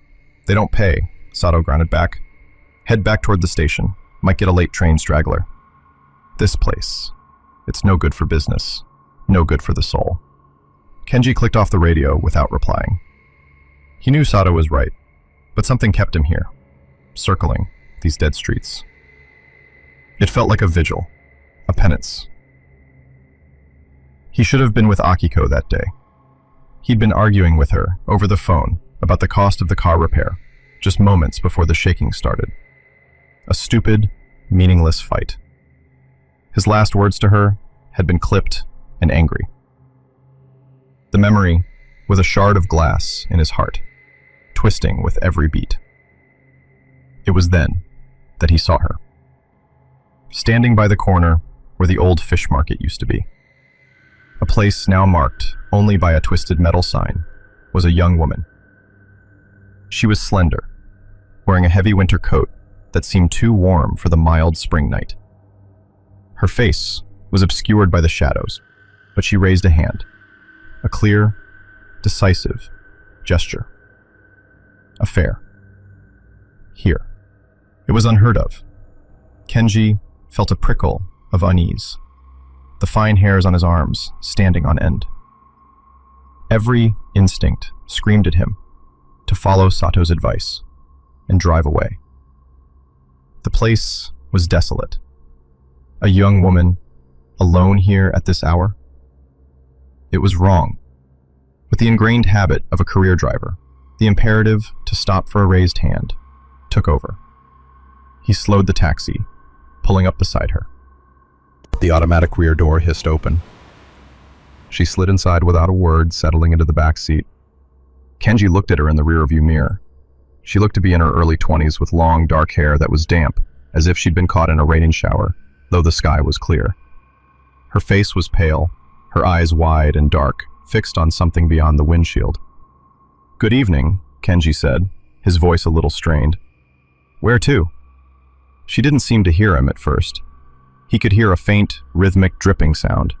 "They don't pay," Sato grunted back. "Head back toward the station. Might get a late train straggler." This place. It's no good for business. No good for the soul. Kenji clicked off the radio without replying. He knew Sato was right, but something kept him here, circling these dead streets. It felt like a vigil, a penance. He should have been with Akiko that day. He'd been arguing with her over the phone about the cost of the car repair, just moments before the shaking started. A stupid, meaningless fight. His last words to her had been clipped and angry. The memory was a shard of glass in his heart, twisting with every beat. It was then that he saw her, standing by the corner where the old fish market used to be. A place now marked only by a twisted metal sign was a young woman. She was slender, wearing a heavy winter coat that seemed too warm for the mild spring night. Her face was obscured by the shadows, but she raised a hand, a clear, decisive gesture. A fare. Here. It was unheard of. Kenji felt a prickle of unease, the fine hairs on his arms standing on end. Every instinct screamed at him to follow Sato's advice and drive away. The place was desolate. A young woman, alone here at this hour? It was wrong. With the ingrained habit of a career driver, the imperative to stop for a raised hand took over. He slowed the taxi, pulling up beside her. The automatic rear door hissed open. She slid inside without a word, settling into the back seat. Kenji looked at her in the rearview mirror. She looked to be in her early 20s with long, dark hair that was damp, as if she'd been caught in a rain shower, though the sky was clear. Her face was pale, her eyes wide and dark, fixed on something beyond the windshield. "Good evening," Kenji said, his voice a little strained. "Where to?" She didn't seem to hear him at first. He could hear a faint, rhythmic dripping sound.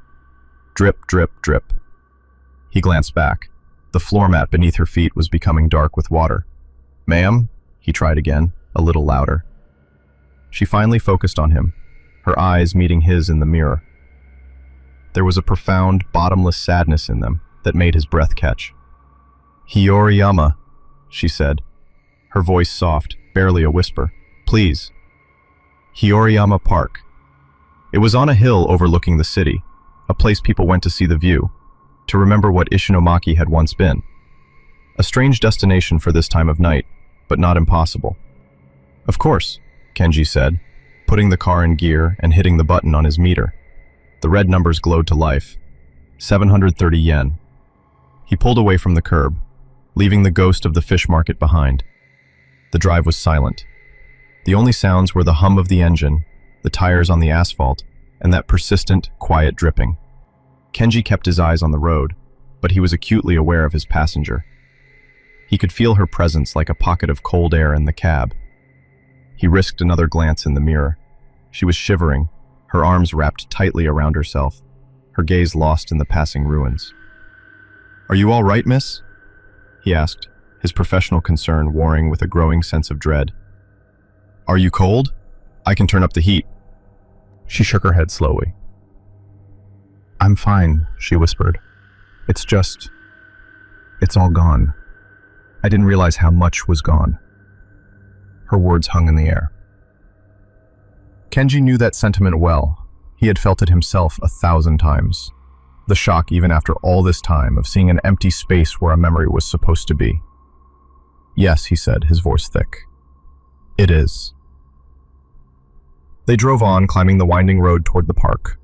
Drip, drip, drip. He glanced back. The floor mat beneath her feet was becoming dark with water. "Ma'am?" he tried again, a little louder. She finally focused on him, her eyes meeting his in the mirror. There was a profound, bottomless sadness in them that made his breath catch. "Hioriyama," she said, her voice soft, barely a whisper. "Please." Hioriyama Park. It was on a hill overlooking the city, a place people went to see the view, to remember what Ishinomaki had once been. A strange destination for this time of night, but not impossible. "Of course," Kenji said, putting the car in gear and hitting the button on his meter. The red numbers glowed to life. 730 yen. He pulled away from the curb, leaving the ghost of the fish market behind. The drive was silent. The only sounds were the hum of the engine, the tires on the asphalt, and that persistent, quiet dripping. Kenji kept his eyes on the road, but he was acutely aware of his passenger. He could feel her presence like a pocket of cold air in the cab. He risked another glance in the mirror. She was shivering, her arms wrapped tightly around herself, her gaze lost in the passing ruins. "Are you all right, miss?" he asked, his professional concern warring with a growing sense of dread. "Are you cold? I can turn up the heat." She shook her head slowly. "I'm fine," she whispered. It's all gone. I didn't realize how much was gone." Her words hung in the air. Kenji knew that sentiment well. He had felt it himself 1,000 times. The shock, even after all this time, of seeing an empty space where a memory was supposed to be. Yes, he said, his voice thick. It is. They drove on, climbing the winding road toward the park.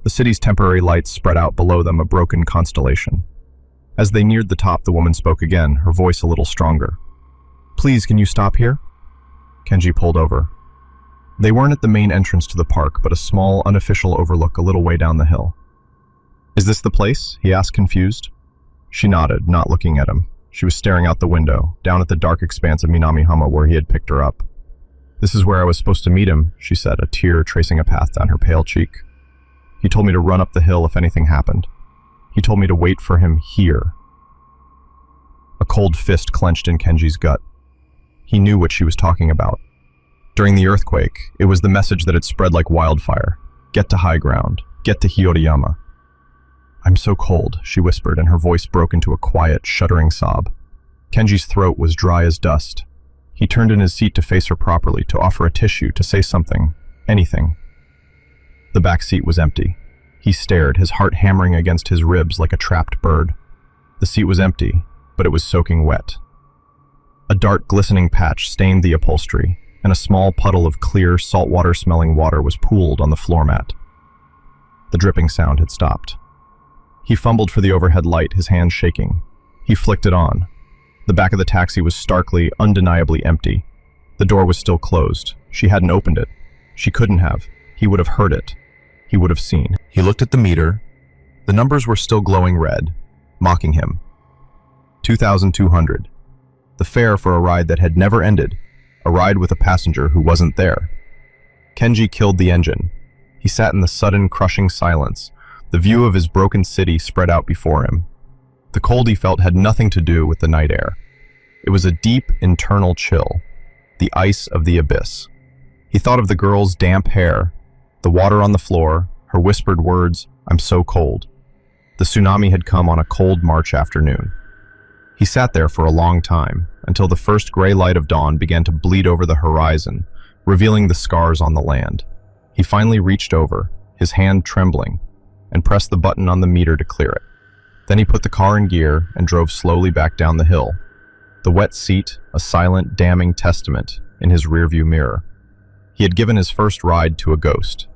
The city's temporary lights spread out below them, a broken constellation. As they neared the top, the woman spoke again, her voice a little stronger. Please, can you stop here? Kenji pulled over. They weren't at the main entrance to the park, but a small, unofficial overlook a little way down the hill. Is this the place? He asked, confused. She nodded, not looking at him. She was staring out the window, down at the dark expanse of Minamihama where he had picked her up. This is where I was supposed to meet him, she said, a tear tracing a path down her pale cheek. He told me to run up the hill if anything happened. He told me to wait for him here. A cold fist clenched in Kenji's gut. He knew what she was talking about. During the earthquake, it was the message that had spread like wildfire. Get to high ground. Get to Hiyoriyama. I'm so cold, she whispered, and her voice broke into a quiet, shuddering sob. Kenji's throat was dry as dust. He turned in his seat to face her properly, to offer a tissue, to say something. Anything. The back seat was empty. He stared, his heart hammering against his ribs like a trapped bird. The seat was empty, but it was soaking wet. A dark, glistening patch stained the upholstery, and a small puddle of clear, saltwater-smelling water was pooled on the floor mat. The dripping sound had stopped. He fumbled for the overhead light, his hands shaking. He flicked it on. The back of the taxi was starkly, undeniably empty. The door was still closed. She hadn't opened it. She couldn't have. He would have heard it. He would have seen. He looked at the meter. The numbers were still glowing red, mocking him. 2,200. The fare for a ride that had never ended. A ride with a passenger who wasn't there. Kenji killed the engine. He sat in the sudden, crushing silence. The view of his broken city spread out before him. The cold he felt had nothing to do with the night air. It was a deep, internal chill. The ice of the abyss. He thought of the girl's damp hair, the water on the floor, her whispered words, I'm so cold. The tsunami had come on a cold March afternoon. He sat there for a long time, until the first gray light of dawn began to bleed over the horizon, revealing the scars on the land. He finally reached over, his hand trembling, and pressed the button on the meter to clear it. Then he put the car in gear and drove slowly back down the hill, the wet seat a silent, damning testament in his rearview mirror. He had given his first ride to a ghost,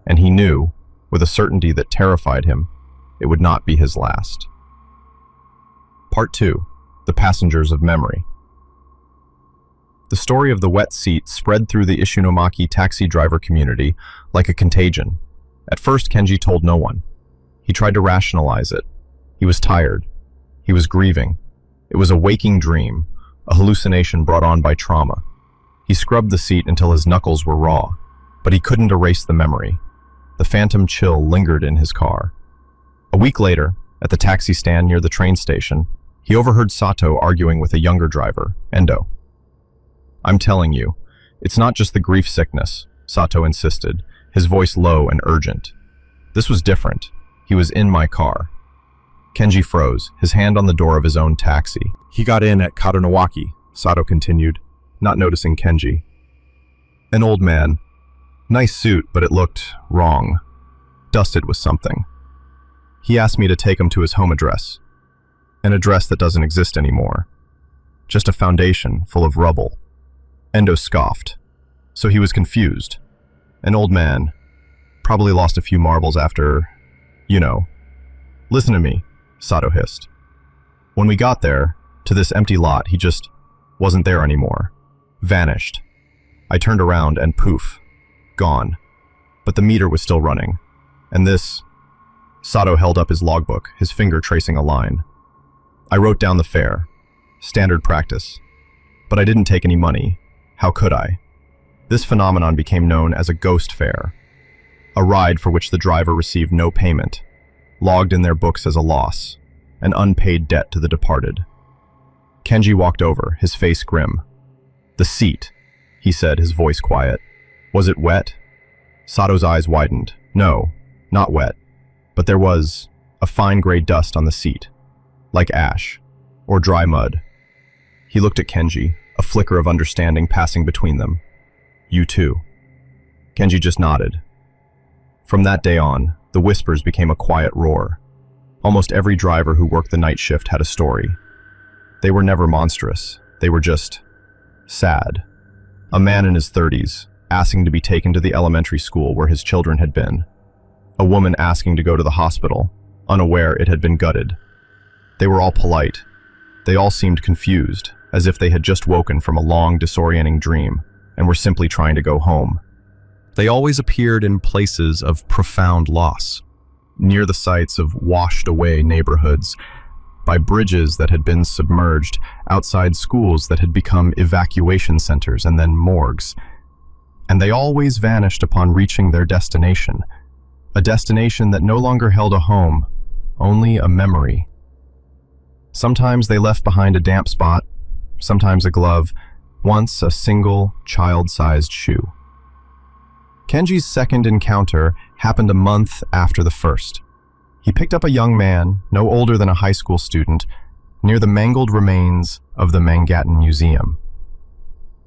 and he knew, with a certainty that terrified him, it would not be his last. Part 2. The Passengers of Memory. The story of the wet seat spread through the Ishinomaki taxi driver community like a contagion. At first, Kenji told no one. He tried to rationalize it. He was tired. He was grieving. It was a waking dream, a hallucination brought on by trauma. He scrubbed the seat until his knuckles were raw, but he couldn't erase the memory. The phantom chill lingered in his car. A week later, at the taxi stand near the train station, he overheard Sato arguing with a younger driver, Endo. I'm telling you, it's not just the grief sickness, Sato insisted, his voice low and urgent. This was different. He was in my car. Kenji froze, his hand on the door of his own taxi. He got in at Karonowaki, Sato continued, not noticing Kenji. An old man. Nice suit, but it looked wrong. Dusted with something. He asked me to take him to his home address. An address that doesn't exist anymore. Just a foundation full of rubble. Endo scoffed. So he was confused. An old man. Probably lost a few marbles after, you know. Listen to me, Sato hissed. When we got there, to this empty lot, he just wasn't there anymore. Vanished. I turned around and poof. Gone. But the meter was still running. And this... Sato held up his logbook, his finger tracing a line. I wrote down the fare. Standard practice. But I didn't take any money. How could I? This phenomenon became known as a ghost fare. A ride for which the driver received no payment. Logged in their books as a loss. An unpaid debt to the departed. Kenji walked over, his face grim. The seat, he said, his voice quiet. Was it wet? Sato's eyes widened. No, not wet. But there was a fine gray dust on the seat. Like ash. Or dry mud. He looked at Kenji, a flicker of understanding passing between them. You too. Kenji just nodded. From that day on, the whispers became a quiet roar. Almost every driver who worked the night shift had a story. They were never monstrous. They were just sad. A man in his 30s, asking to be taken to the elementary school where his children had been. A woman asking to go to the hospital, unaware it had been gutted. They were all polite. They all seemed confused, as if they had just woken from a long, disorienting dream and were simply trying to go home. They always appeared in places of profound loss, near the sites of washed-away neighborhoods, by bridges that had been submerged, outside schools that had become evacuation centers and then morgues. And they always vanished upon reaching their destination, a destination that no longer held a home, only a memory. Sometimes they left behind a damp spot, sometimes a glove, once a single child-sized shoe. Kenji's second encounter happened a month after the first. He picked up a young man, no older than a high school student, near the mangled remains of the Mangattan Museum.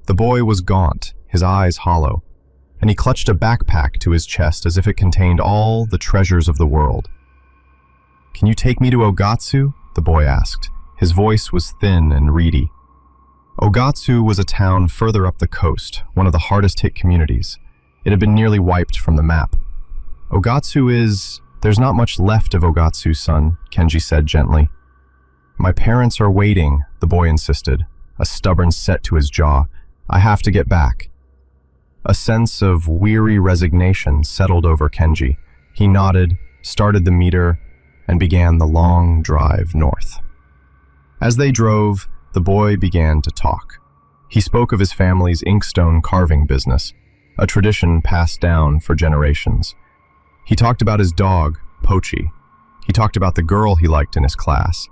The boy was gaunt, his eyes hollow, and he clutched a backpack to his chest as if it contained all the treasures of the world. "Can you take me to Ogatsu?" the boy asked. His voice was thin and reedy. Ogatsu was a town further up the coast, one of the hardest-hit communities. It had been nearly wiped from the map. There's not much left of Ogatsu, son," Kenji said gently. "My parents are waiting," the boy insisted, a stubborn set to his jaw. "I have to get back." A sense of weary resignation settled over Kenji. He nodded, started the meter, and began the long drive north. As they drove, the boy began to talk. He spoke of his family's inkstone carving business, a tradition passed down for generations. He talked about his dog, Pochi. He talked about the girl he liked in his class.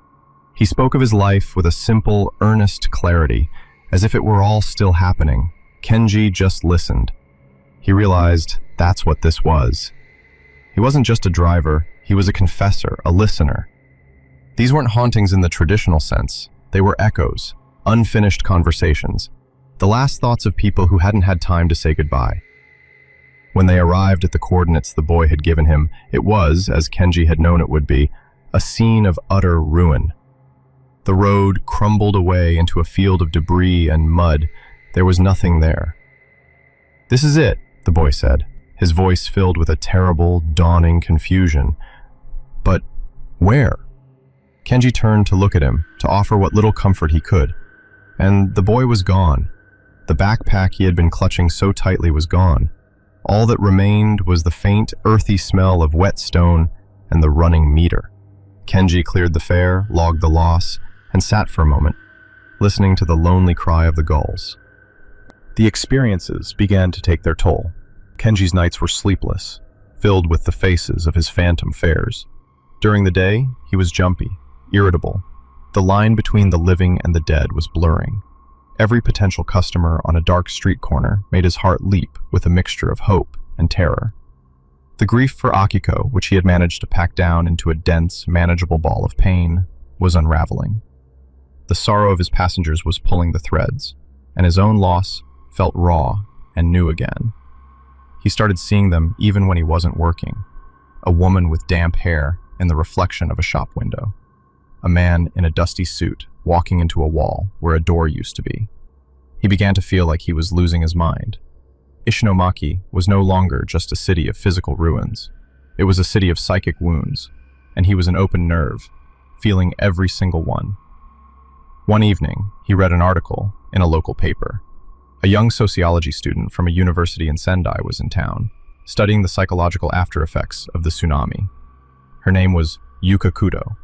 He spoke of his life with a simple, earnest clarity, as if it were all still happening. Kenji just listened. He realized that's what this was. He wasn't just a driver, he was a confessor, a listener. These weren't hauntings in the traditional sense. They were echoes, unfinished conversations, the last thoughts of people who hadn't had time to say goodbye. When they arrived at the coordinates the boy had given him, it was, as Kenji had known it would be, a scene of utter ruin. The road crumbled away into a field of debris and mud. There was nothing there. "This is it," the boy said, his voice filled with a terrible, dawning confusion. But where? Kenji turned to look at him, to offer what little comfort he could. And the boy was gone. The backpack he had been clutching so tightly was gone. All that remained was the faint, earthy smell of wet stone and the running meter. Kenji cleared the fare, logged the loss, and sat for a moment, listening to the lonely cry of the gulls. The experiences began to take their toll. Kenji's nights were sleepless, filled with the faces of his phantom fares. During the day, he was jumpy, irritable. The line between the living and the dead was blurring. Every potential customer on a dark street corner made his heart leap with a mixture of hope and terror. The grief for Akiko, which he had managed to pack down into a dense, manageable ball of pain, was unraveling. The sorrow of his passengers was pulling the threads, and his own loss felt raw and new again. He started seeing them even when he wasn't working. A woman with damp hair in the reflection of a shop window. A man in a dusty suit walking into a wall where a door used to be. He began to feel like he was losing his mind. Ishinomaki was no longer just a city of physical ruins. It was a city of psychic wounds, and he was an open nerve, feeling every single one. One evening, he read an article in a local paper. A young sociology student from a university in Sendai was in town, studying the psychological after-effects of the tsunami. Her name was Yuka Kudo.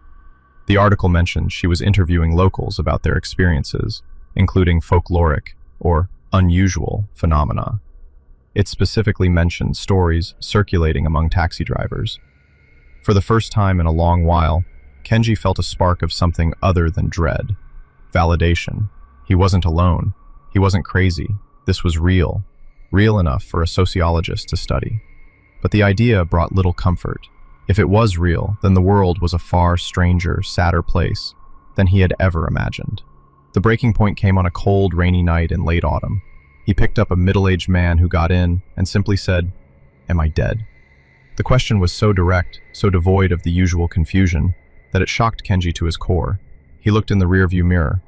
The article mentioned she was interviewing locals about their experiences, including folkloric or unusual phenomena. It specifically mentioned stories circulating among taxi drivers. For the first time in a long while, Kenji felt a spark of something other than dread. Validation. He wasn't alone. He wasn't crazy. This was real. Real enough for a sociologist to study. But the idea brought little comfort. If it was real, then the world was a far stranger, sadder place than he had ever imagined. The breaking point came on a cold, rainy night in late autumn. He picked up a middle-aged man who got in and simply said, "Am I dead?" The question was so direct, so devoid of the usual confusion, that it shocked Kenji to his core. He looked in the rearview mirror.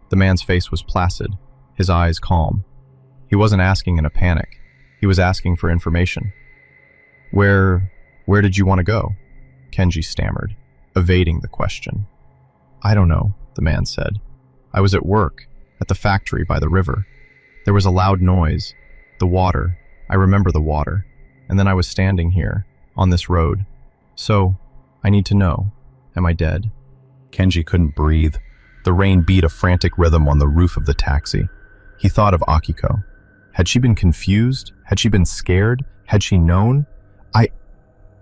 The man's face was placid, his eyes calm. He wasn't asking in a panic. He was asking for information. Where did you want to go? Kenji stammered, evading the question. I don't know, the man said. I was at work, at the factory by the river. There was a loud noise. The water. I remember the water. And then I was standing here, on this road. So, I need to know. Am I dead? Kenji couldn't breathe. The rain beat a frantic rhythm on the roof of the taxi. He thought of Akiko. Had she been confused? Had she been scared? Had she known?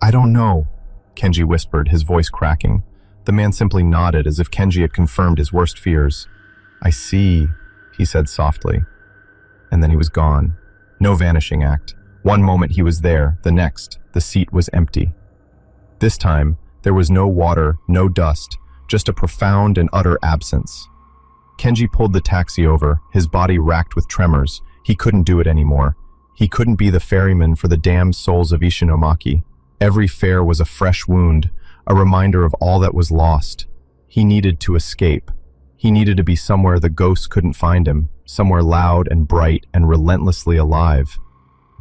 I don't know, Kenji whispered, his voice cracking. The man simply nodded as if Kenji had confirmed his worst fears. I see, he said softly. And then he was gone. No vanishing act. One moment he was there, the next, the seat was empty. This time, there was no water, no dust, just a profound and utter absence. Kenji pulled the taxi over, his body racked with tremors. He couldn't do it anymore. He couldn't be the ferryman for the damned souls of Ishinomaki. Every fare was a fresh wound, a reminder of all that was lost. He needed to escape. He needed to be somewhere the ghosts couldn't find him, somewhere loud and bright and relentlessly alive.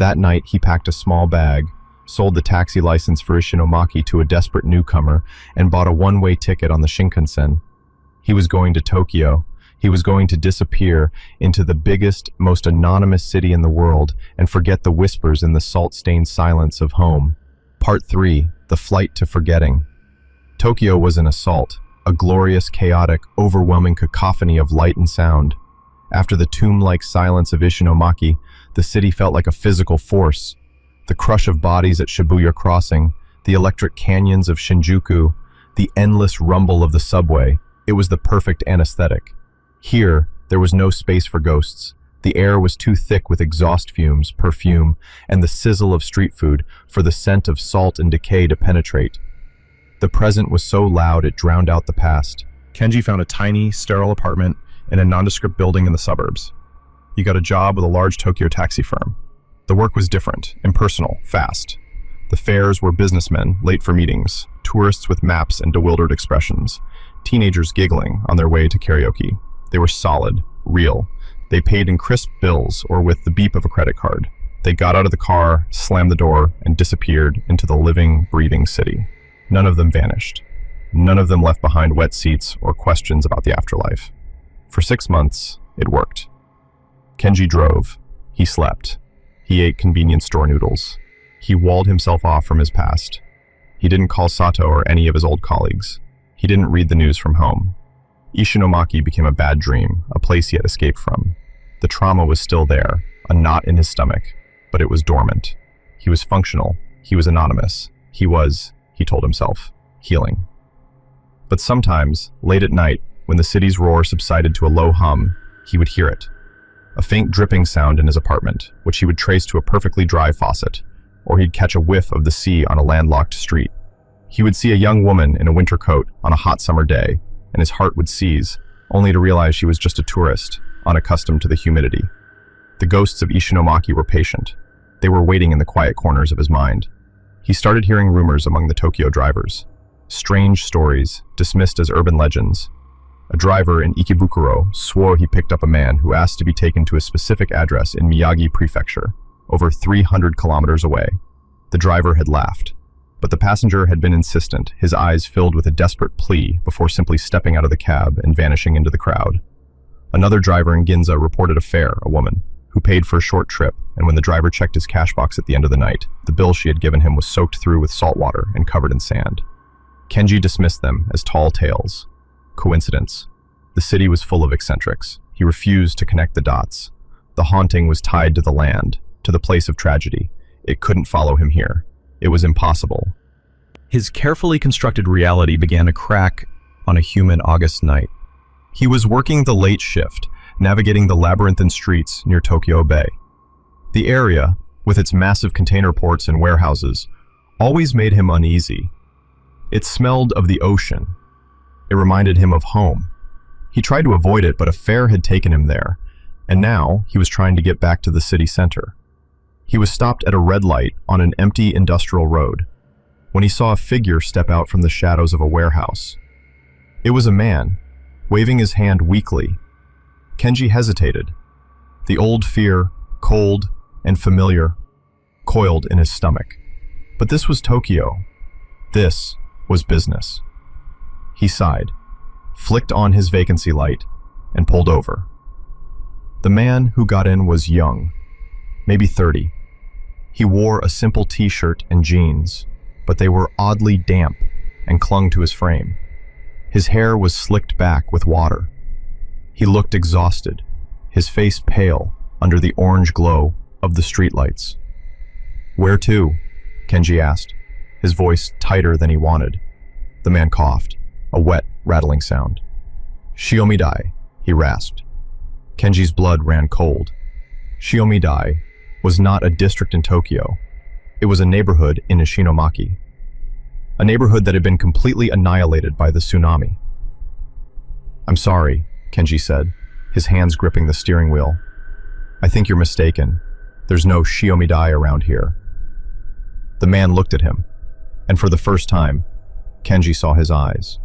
That night, he packed a small bag, sold the taxi license for Ishinomaki to a desperate newcomer, and bought a one-way ticket on the Shinkansen. He was going to Tokyo. He was going to disappear into the biggest, most anonymous city in the world and forget the whispers in the salt-stained silence of home. Part 3, The Flight to Forgetting. Tokyo was an assault, a glorious, chaotic, overwhelming cacophony of light and sound. After the tomb-like silence of Ishinomaki, the city felt like a physical force. The crush of bodies at Shibuya Crossing, the electric canyons of Shinjuku, the endless rumble of the subway. It was the perfect anesthetic. Here, there was no space for ghosts. The air was too thick with exhaust fumes, perfume, and the sizzle of street food for the scent of salt and decay to penetrate. The present was so loud it drowned out the past. Kenji found a tiny, sterile apartment in a nondescript building in the suburbs. He got a job with a large Tokyo taxi firm. The work was different, impersonal, fast. The fares were businessmen, late for meetings, tourists with maps and bewildered expressions, teenagers giggling on their way to karaoke. They were solid, real. They paid in crisp bills or with the beep of a credit card. They got out of the car, slammed the door, and disappeared into the living, breathing city. None of them vanished. None of them left behind wet seats or questions about the afterlife. For 6 months, it worked. Kenji drove. He slept. He ate convenience store noodles. He walled himself off from his past. He didn't call Sato or any of his old colleagues. He didn't read the news from home. Ishinomaki became a bad dream, a place he had escaped from. The trauma was still there, a knot in his stomach, but it was dormant. He was functional. He was anonymous. He was, he told himself, healing. But sometimes, late at night, when the city's roar subsided to a low hum, he would hear it. A faint dripping sound in his apartment, which he would trace to a perfectly dry faucet, or he'd catch a whiff of the sea on a landlocked street. He would see a young woman in a winter coat on a hot summer day, and his heart would seize, only to realize she was just a tourist, unaccustomed to the humidity. The ghosts of Ishinomaki were patient. They were waiting in the quiet corners of his mind. He started hearing rumors among the Tokyo drivers. Strange stories, dismissed as urban legends. A driver in Ikebukuro swore he picked up a man who asked to be taken to a specific address in Miyagi Prefecture, over 300 kilometers away. The driver had laughed, but the passenger had been insistent, his eyes filled with a desperate plea before simply stepping out of the cab and vanishing into the crowd. Another driver in Ginza reported a fare, a woman, who paid for a short trip, and when the driver checked his cash box at the end of the night, the bill she had given him was soaked through with salt water and covered in sand. Kenji dismissed them as tall tales. Coincidence. The city was full of eccentrics. He refused to connect the dots. The haunting was tied to the land, to the place of tragedy. It couldn't follow him here. It was impossible. His carefully constructed reality began to crack on a humid August night. He was working the late shift, navigating the labyrinthine streets near Tokyo Bay. The area, with its massive container ports and warehouses, always made him uneasy. It smelled of the ocean. It reminded him of home. He tried to avoid it, but a fare had taken him there, and now he was trying to get back to the city center. He was stopped at a red light on an empty industrial road when he saw a figure step out from the shadows of a warehouse. It was a man, waving his hand weakly. Kenji hesitated. The old fear, cold and familiar, coiled in his stomach. But this was Tokyo. This was business. He sighed, flicked on his vacancy light, and pulled over. The man who got in was young, maybe 30. He wore a simple t-shirt and jeans, but they were oddly damp and clung to his frame. His hair was slicked back with water. He looked exhausted, his face pale under the orange glow of the streetlights. "Where to?" Kenji asked, his voice tighter than he wanted. The man coughed, a wet, rattling sound. "Shiomidai," he rasped. Kenji's blood ran cold. Shiomidai was not a district in Tokyo. It was a neighborhood in Ishinomaki. A neighborhood that had been completely annihilated by the tsunami. "I'm sorry," Kenji said, his hands gripping the steering wheel. "I think you're mistaken. There's no Shiomidai around here." The man looked at him, and for the first time, Kenji saw his eyes.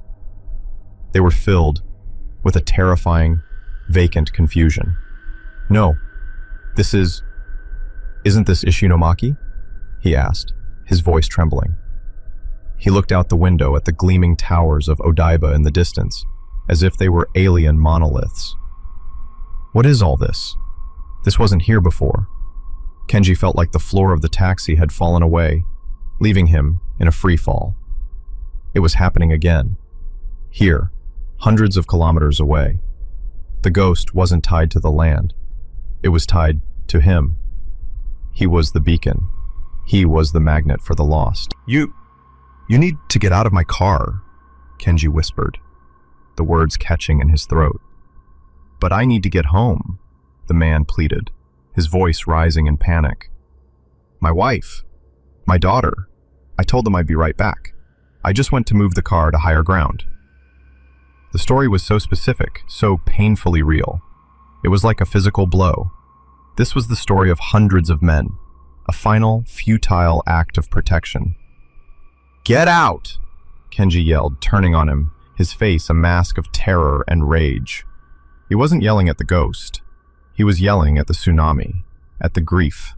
They were filled with a terrifying, vacant confusion. "No, isn't this Ishinomaki?" he asked, his voice trembling. He looked out the window at the gleaming towers of Odaiba in the distance, as if they were alien monoliths. "What is all this? This wasn't here before." Kenji felt like the floor of the taxi had fallen away, leaving him in a free fall. It was happening again. Here, hundreds of kilometers away. The ghost wasn't tied to the land. It was tied to him. He was the beacon. He was the magnet for the lost. You need to get out of my car," Kenji whispered, the words catching in his throat. "But I need to get home," the man pleaded, his voice rising in panic. "My wife, my daughter, I told them I'd be right back. I just went to move the car to higher ground." The story was so specific, so painfully real. It was like a physical blow. This was the story of hundreds of men, a final, futile act of protection. "Get out!" Kenji yelled, turning on him, his face a mask of terror and rage. He wasn't yelling at the ghost. He was yelling at the tsunami, at the grief,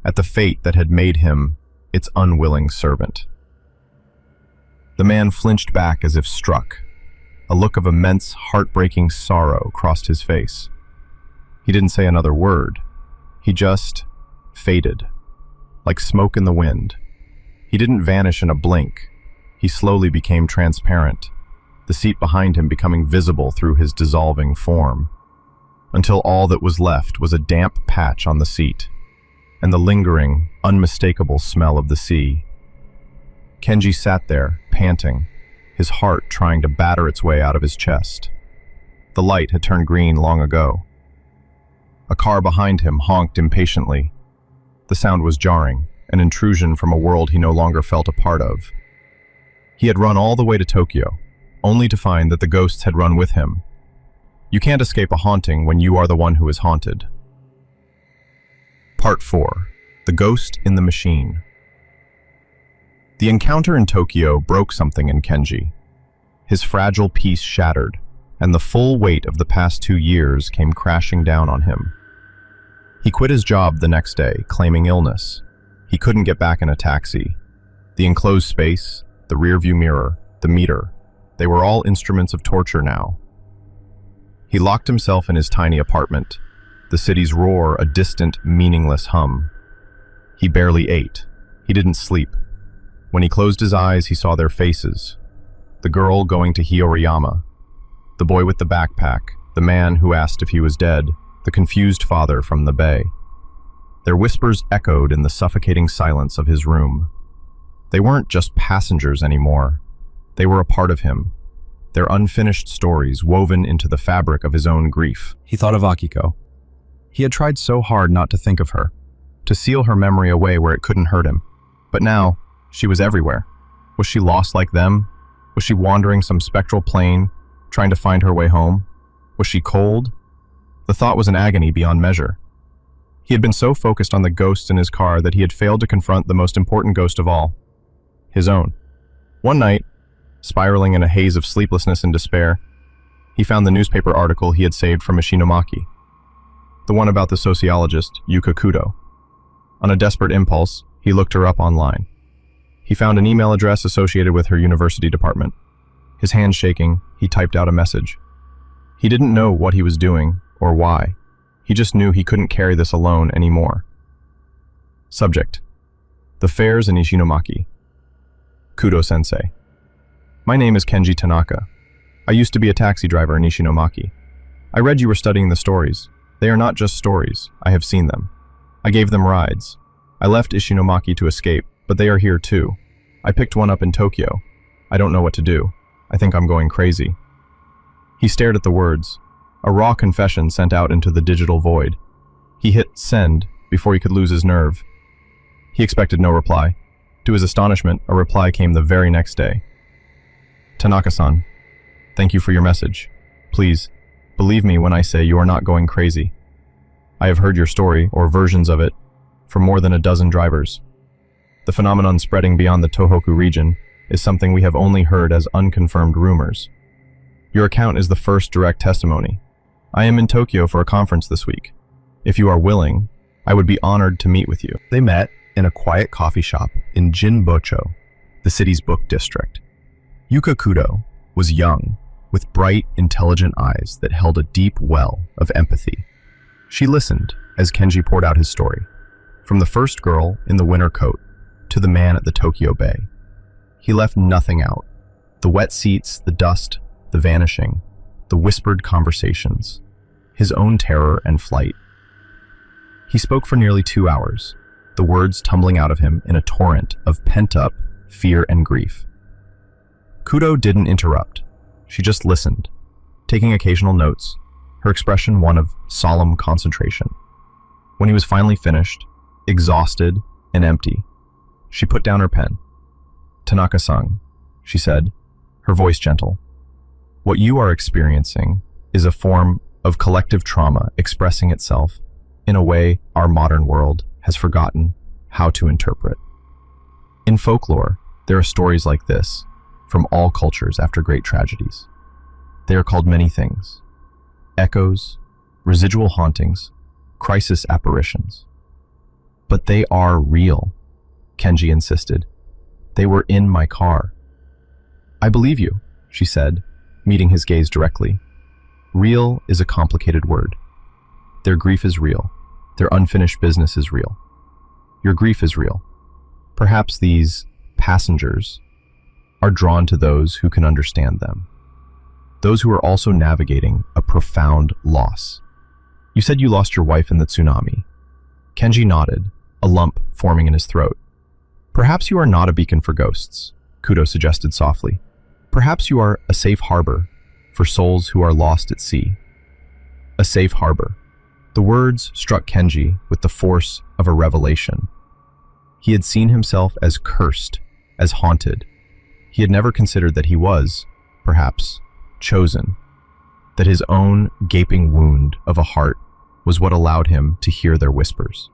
at the fate that had made him its unwilling servant. The man flinched back as if struck. A look of immense, heartbreaking sorrow crossed his face. He didn't say another word. He just faded, like smoke in the wind. He didn't vanish in a blink. He slowly became transparent, the seat behind him becoming visible through his dissolving form, until all that was left was a damp patch on the seat, and the lingering, unmistakable smell of the sea. Kenji sat there, panting, his heart trying to batter its way out of his chest. The light had turned green long ago. A car behind him honked impatiently. The sound was jarring, an intrusion from a world he no longer felt a part of. He had run all the way to Tokyo, only to find that the ghosts had run with him. You can't escape a haunting when you are the one who is haunted. Part 4. The Ghost in the Machine. The encounter in Tokyo broke something in Kenji. His fragile peace shattered, and the full weight of the past 2 years came crashing down on him. He quit his job the next day, claiming illness. He couldn't get back in a taxi. The enclosed space, the rearview mirror, the meter, they were all instruments of torture now. He locked himself in his tiny apartment, the city's roar a distant, meaningless hum. He barely ate. He didn't sleep. When he closed his eyes, he saw their faces. The girl going to Hioriyama, the boy with the backpack, the man who asked if he was dead, the confused father from the bay. Their whispers echoed in the suffocating silence of his room. They weren't just passengers anymore. They were a part of him, their unfinished stories woven into the fabric of his own grief. He thought of Akiko. He had tried so hard not to think of her, to seal her memory away where it couldn't hurt him. But now, she was everywhere. Was she lost like them? Was she wandering some spectral plane, trying to find her way home? Was she cold? The thought was an agony beyond measure. He had been so focused on the ghost in his car that he had failed to confront the most important ghost of all, his own. One night, spiraling in a haze of sleeplessness and despair, He found the newspaper article he had saved from Ishinomaki, the one about the sociologist Yuka Kudo. On a desperate impulse, he looked her up online. He found an email address associated with her university department. His hand shaking, he typed out a message. He didn't know what he was doing or why. He just knew he couldn't carry this alone anymore. Subject: the fairs in Ishinomaki. Kudo-sensei. My name is Kenji Tanaka. I used to be a taxi driver in Ishinomaki. I read you were studying the stories. They are not just stories. I have seen them. I gave them rides. I left Ishinomaki to escape, but they are here too. I picked one up in Tokyo. I don't know what to do. I think I'm going crazy. He stared at the words, a raw confession sent out into the digital void. He hit send before he could lose his nerve. He expected no reply. To his astonishment, a reply came the very next day. Tanaka-san, thank you for your message. Please, believe me when I say you are not going crazy. I have heard your story, or versions of it, from more than a dozen drivers. The phenomenon spreading beyond the Tohoku region is something we have only heard as unconfirmed rumors. Your account is the first direct testimony. I am in Tokyo for a conference this week. If you are willing, I would be honored to meet with you. They met in a quiet coffee shop in Jinbocho, the city's book district. Yuka Kudo was young, with bright, intelligent eyes that held a deep well of empathy. She listened as Kenji poured out his story, from the first girl in the winter coat to the man at the Tokyo Bay. He left nothing out. The wet seats, the dust, the vanishing, the whispered conversations, his own terror and flight. He spoke for nearly 2 hours, the words tumbling out of him in a torrent of pent-up fear and grief. Kudo didn't interrupt. She just listened, taking occasional notes, her expression one of solemn concentration. When he was finally finished, exhausted and empty, she put down her pen. Tanaka-san, she said, her voice gentle. What you are experiencing is a form of collective trauma expressing itself in a way our modern world has forgotten how to interpret. In folklore, there are stories like this from all cultures after great tragedies. They are called many things: echoes, residual hauntings, crisis apparitions. But they are real, Kenji insisted. They were in my car. I believe you, she said, meeting his gaze directly. Real is a complicated word. Their grief is real. Their unfinished business is real. Your grief is real. Perhaps these passengers are drawn to those who can understand them. Those who are also navigating a profound loss. You said you lost your wife in the tsunami. Kenji nodded, a lump forming in his throat. Perhaps you are not a beacon for ghosts, Kudo suggested softly. Perhaps you are a safe harbor for souls who are lost at sea. A safe harbor. The words struck Kenji with the force of a revelation. He had seen himself as cursed, as haunted. He had never considered that he was, perhaps, chosen, that his own gaping wound of a heart was what allowed him to hear their whispers.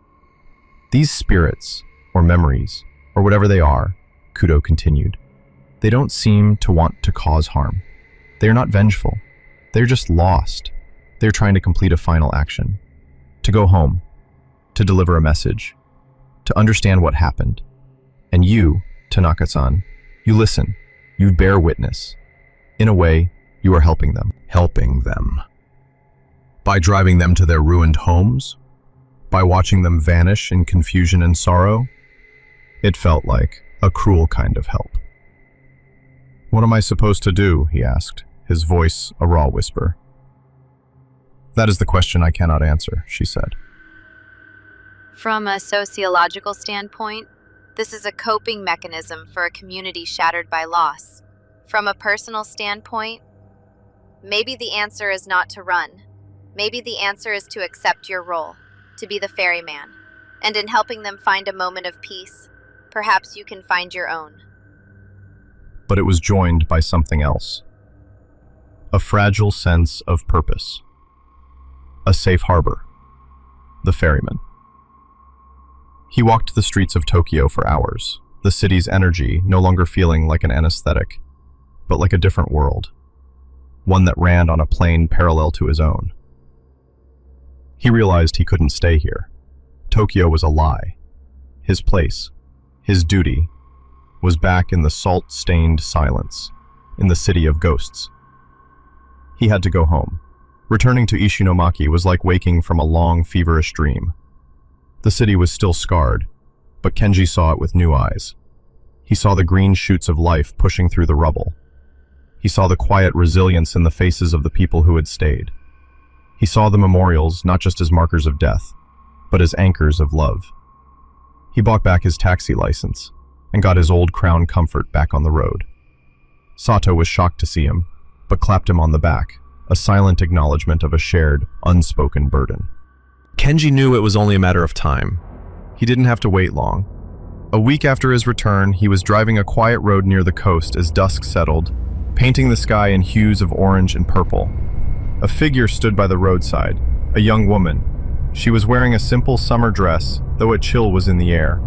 These spirits, or memories, or whatever they are, Kudo continued, they don't seem to want to cause harm. They are not vengeful. They're just lost. They're trying to complete a final action. To go home. To deliver a message. To understand what happened. And you, Tanaka-san, you listen. You bear witness. In a way, you are helping them. Helping them. By driving them to their ruined homes? By watching them vanish in confusion and sorrow? It felt like a cruel kind of help. What am I supposed to do? He asked, his voice a raw whisper. That is the question I cannot answer, she said. From a sociological standpoint, this is a coping mechanism for a community shattered by loss. From a personal standpoint, maybe the answer is not to run. Maybe the answer is to accept your role, to be the ferryman. And in helping them find a moment of peace, perhaps you can find your own. But it was joined by something else. A fragile sense of purpose. A safe harbor. The ferryman. He walked the streets of Tokyo for hours, the city's energy no longer feeling like an anesthetic, but like a different world. one that ran on a plane parallel to his own. He realized he couldn't stay here. Tokyo was a lie. His place, his duty, was back in the salt-stained silence, in the city of ghosts. He had to go home. Returning to Ishinomaki was like waking from a long, feverish dream. The city was still scarred, but Kenji saw it with new eyes. He saw the green shoots of life pushing through the rubble. He saw the quiet resilience in the faces of the people who had stayed. He saw the memorials not just as markers of death, but as anchors of love. He bought back his taxi license and got his old Crown Comfort back on the road. Sato was shocked to see him, but clapped him on the back, a silent acknowledgement of a shared, unspoken burden. Kenji knew it was only a matter of time. He didn't have to wait long. A week after his return, he was driving a quiet road near the coast as dusk settled, painting the sky in hues of orange and purple. A figure stood by the roadside, a young woman. She was wearing a simple summer dress, though a chill was in the air.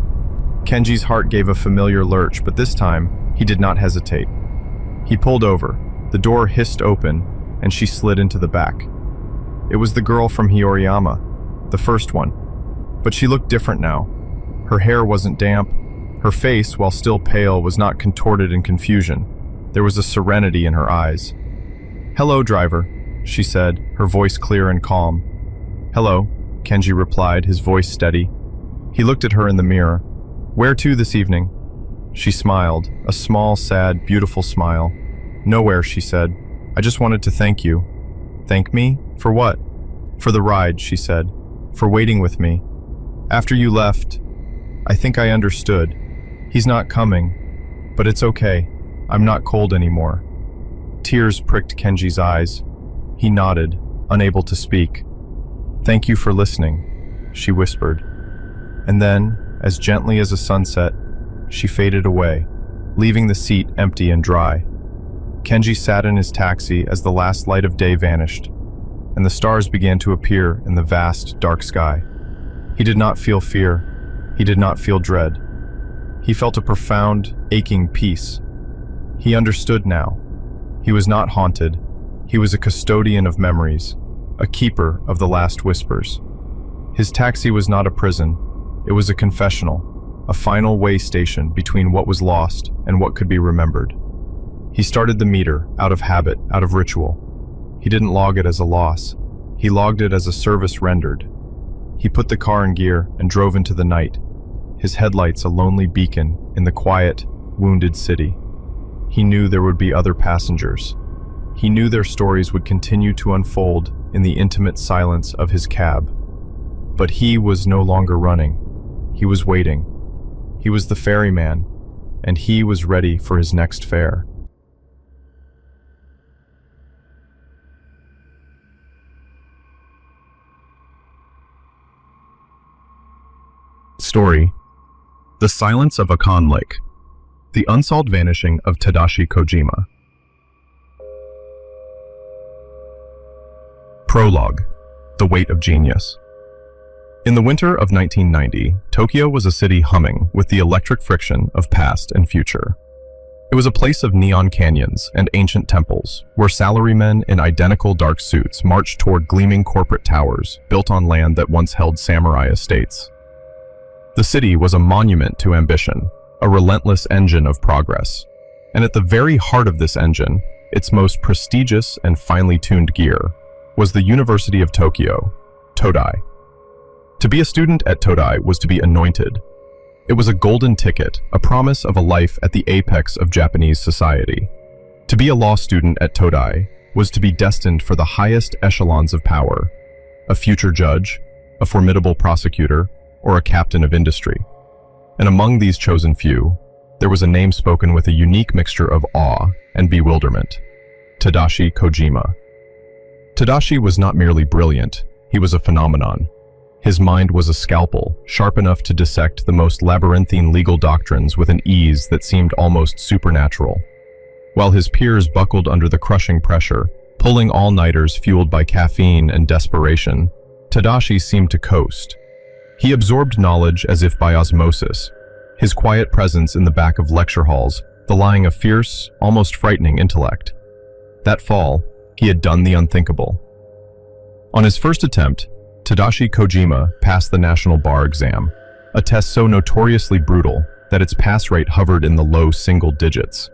Kenji's heart gave a familiar lurch, but this time, he did not hesitate. He pulled over, the door hissed open, and she slid into the back. It was the girl from Hioriyama, the first one. But she looked different now. Her hair wasn't damp. Her face, while still pale, was not contorted in confusion. There was a serenity in her eyes. "Hello, driver," she said, her voice clear and calm. "Hello," Kenji replied, his voice steady. He looked at her in the mirror. "Where to this evening?" She smiled, a small, sad, beautiful smile. "Nowhere," she said. "I just wanted to thank you." "Thank me? For what?" "For the ride," she said. "For waiting with me. After you left, I think I understood. He's not coming, but it's okay. I'm not cold anymore." Tears pricked Kenji's eyes. He nodded, unable to speak. "Thank you for listening," she whispered. And then, as gently as a sunset, she faded away, leaving the seat empty and dry. Kenji sat in his taxi as the last light of day vanished, and the stars began to appear in the vast, dark sky. He did not feel fear. He did not feel dread. He felt a profound, aching peace. He understood now. He was not haunted. He was a custodian of memories, a keeper of the last whispers. His taxi was not a prison. It was a confessional, a final way station between what was lost and what could be remembered. He started the meter, out of habit, out of ritual. He didn't log it as a loss. He logged it as a service rendered. He put the car in gear and drove into the night, his headlights a lonely beacon in the quiet, wounded city. He knew there would be other passengers. He knew their stories would continue to unfold in the intimate silence of his cab. But he was no longer running. He was waiting. He was the ferryman, and he was ready for his next fare. Story: The Silence of Akan Lake. The Unsolved Vanishing of Tadashi Kojima. Prologue: The Weight of Genius. In the winter of 1990, Tokyo was a city humming with the electric friction of past and future. It was a place of neon canyons and ancient temples, where salarymen in identical dark suits marched toward gleaming corporate towers built on land that once held samurai estates. The city was a monument to ambition, a relentless engine of progress. And at the very heart of this engine, its most prestigious and finely tuned gear, was the University of Tokyo, Todai. To be a student at Todai was to be anointed. It was a golden ticket, a promise of a life at the apex of Japanese society. To be a law student at Todai was to be destined for the highest echelons of power, a future judge, a formidable prosecutor, or a captain of industry. And among these chosen few, there was a name spoken with a unique mixture of awe and bewilderment: Tadashi Kojima. Tadashi was not merely brilliant, he was a phenomenon. His mind was a scalpel, sharp enough to dissect the most labyrinthine legal doctrines with an ease that seemed almost supernatural. While his peers buckled under the crushing pressure, pulling all-nighters fueled by caffeine and desperation, Tadashi seemed to coast. He absorbed knowledge as if by osmosis, his quiet presence in the back of lecture halls belying a fierce, almost frightening intellect. That fall, He had done the unthinkable. On his first attempt, Tadashi Kojima passed the National Bar exam, a test so notoriously brutal that its pass rate hovered in the low single digits.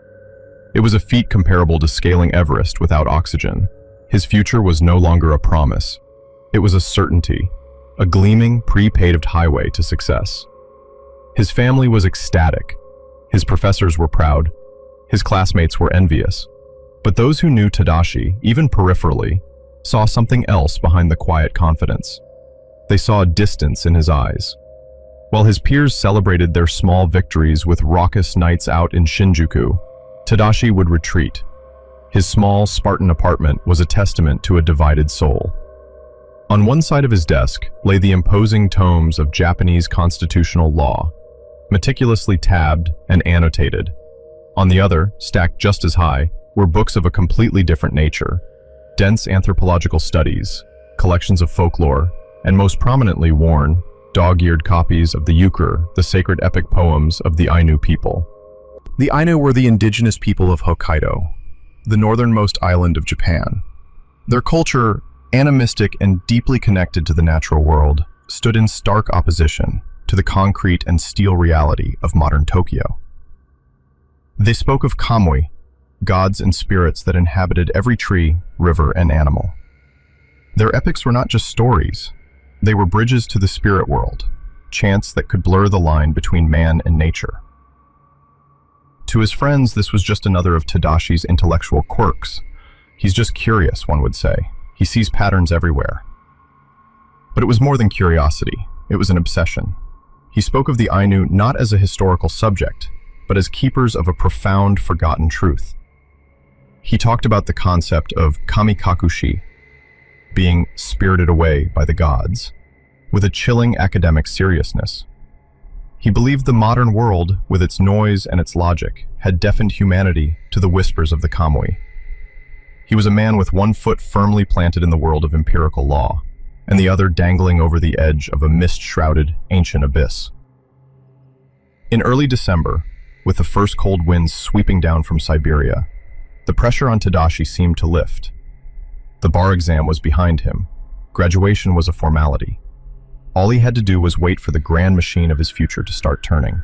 It was a feat comparable to scaling Everest without oxygen. His future was no longer a promise. It was a certainty, a gleaming, pre-paved highway to success. His family was ecstatic. His professors were proud. His classmates were envious. But those who knew Tadashi, even peripherally, saw something else behind the quiet confidence. They saw a distance in his eyes. While his peers celebrated their small victories with raucous nights out in Shinjuku, Tadashi would retreat. His small, Spartan apartment was a testament to a divided soul. On one side of his desk lay the imposing tomes of Japanese constitutional law, meticulously tabbed and annotated. On the other, stacked just as high, were books of a completely different nature, dense anthropological studies, collections of folklore, and most prominently worn, dog-eared copies of the Euchre, the sacred epic poems of the Ainu people. The Ainu were the indigenous people of Hokkaido, the northernmost island of Japan. Their culture, animistic and deeply connected to the natural world, stood in stark opposition to the concrete and steel reality of modern Tokyo. They spoke of kamui, gods and spirits that inhabited every tree, river, and animal. Their epics were not just stories. They were bridges to the spirit world, chants that could blur the line between man and nature. To his friends, this was just another of Tadashi's intellectual quirks. He's just curious, one would say. He sees patterns everywhere. But it was more than curiosity. It was an obsession. He spoke of the Ainu not as a historical subject, but as keepers of a profound, forgotten truth. He talked about the concept of kamikakushi, being spirited away by the gods, with a chilling academic seriousness. He believed the modern world, with its noise and its logic, had deafened humanity to the whispers of the kamui. He was a man with one foot firmly planted in the world of empirical law, and the other dangling over the edge of a mist-shrouded, ancient abyss. In early December, with the first cold winds sweeping down from Siberia, the pressure on Tadashi seemed to lift. The bar exam was behind him. Graduation was a formality. All he had to do was wait for the grand machine of his future to start turning.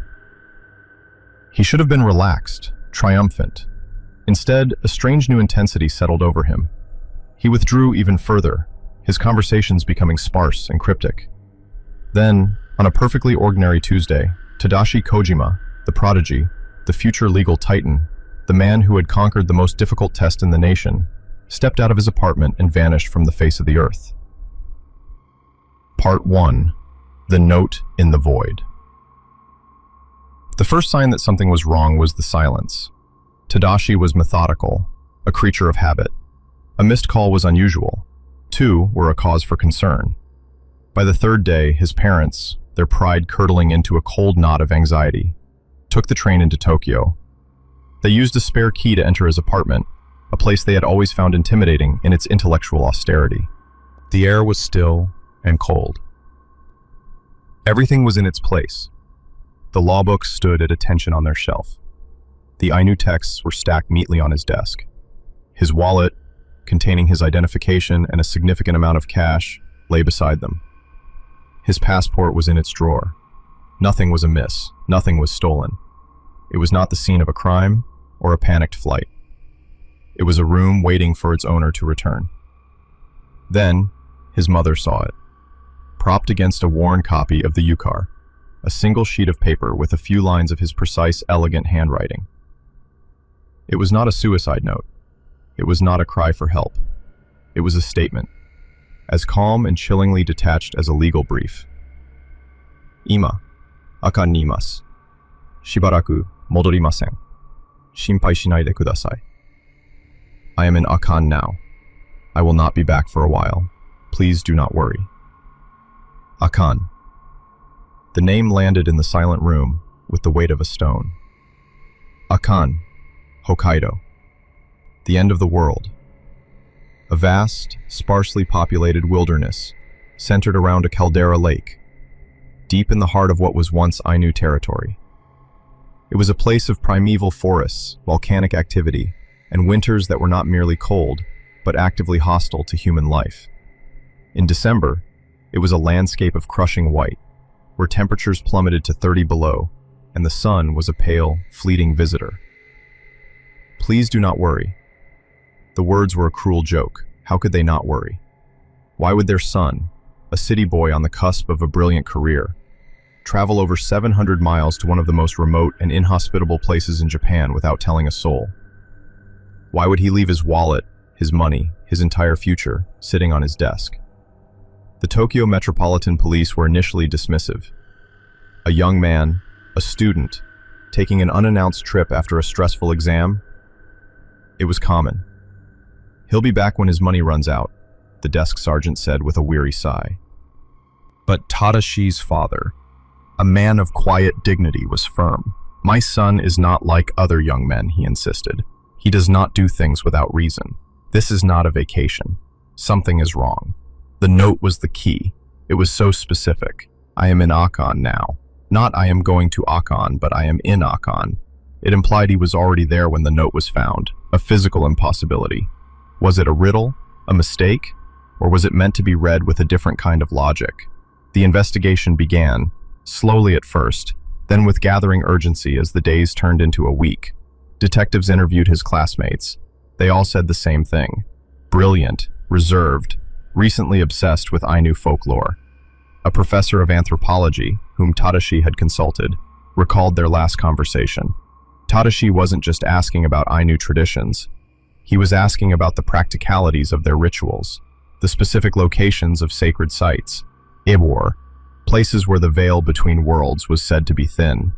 He should have been relaxed, triumphant. Instead, a strange new intensity settled over him. He withdrew even further, his conversations becoming sparse and cryptic. Then, on a perfectly ordinary Tuesday, Tadashi Kojima, the prodigy, the future legal titan, the man who had conquered the most difficult test in the nation, stepped out of his apartment and vanished from the face of the earth. Part 1. The Note in the Void. The first sign that something was wrong was the silence. Tadashi was methodical, a creature of habit. A missed call was unusual. 2 were a cause for concern. By the third day, his parents, their pride curdling into a cold knot of anxiety, took the train into Tokyo. They used a spare key to enter his apartment, a place they had always found intimidating in its intellectual austerity. The air was still and cold. Everything was in its place. The law books stood at attention on their shelf. The Ainu texts were stacked neatly on his desk. His wallet, containing his identification and a significant amount of cash, lay beside them. His passport was in its drawer. Nothing was amiss. Nothing was stolen. It was not the scene of a crime or a panicked flight. It was a room waiting for its owner to return. Then, his mother saw it. Propped against a worn copy of the Euchre, a single sheet of paper with a few lines of his precise, elegant handwriting. It was not a suicide note. It was not a cry for help. It was a statement, as calm and chillingly detached as a legal brief. Ima, akan nimasu. Shibaraku modorimasen. Shinpai shinaide kudasai. I am in Akan now. I will not be back for a while. Please do not worry. Akan. The name landed in the silent room with the weight of a stone. Akan, Hokkaido. The end of the world. A vast, sparsely populated wilderness centered around a caldera lake, deep in the heart of what was once Ainu territory. It was a place of primeval forests, volcanic activity, and winters that were not merely cold, but actively hostile to human life. In December, it was a landscape of crushing white, where temperatures plummeted to 30 below, and the sun was a pale, fleeting visitor. Please do not worry. The words were a cruel joke. How could they not worry? Why would their son, a city boy on the cusp of a brilliant career, travel over 700 miles to one of the most remote and inhospitable places in Japan without telling a soul? Why would he leave his wallet, his money, his entire future, sitting on his desk? The Tokyo Metropolitan Police were initially dismissive. A young man, a student, taking an unannounced trip after a stressful exam? It was common. He'll be back when his money runs out, the desk sergeant said with a weary sigh. But Tadashi's father, a man of quiet dignity, was firm. My son is not like other young men, he insisted. He does not do things without reason. This is not a vacation. Something is wrong. The note was the key. It was so specific. I am in Akon now. Not I am going to Akon, but I am in Akon. It implied he was already there when the note was found, a physical impossibility. Was it a riddle, a mistake, or was it meant to be read with a different kind of logic? The investigation began, slowly at first, then with gathering urgency as the days turned into a week. Detectives interviewed his classmates. They all said the same thing. Brilliant, reserved, recently obsessed with Ainu folklore. A professor of anthropology, whom Tadashi had consulted, recalled their last conversation. Tadashi wasn't just asking about Ainu traditions. He was asking about the practicalities of their rituals, the specific locations of sacred sites, Ibor, places where the veil between worlds was said to be thin.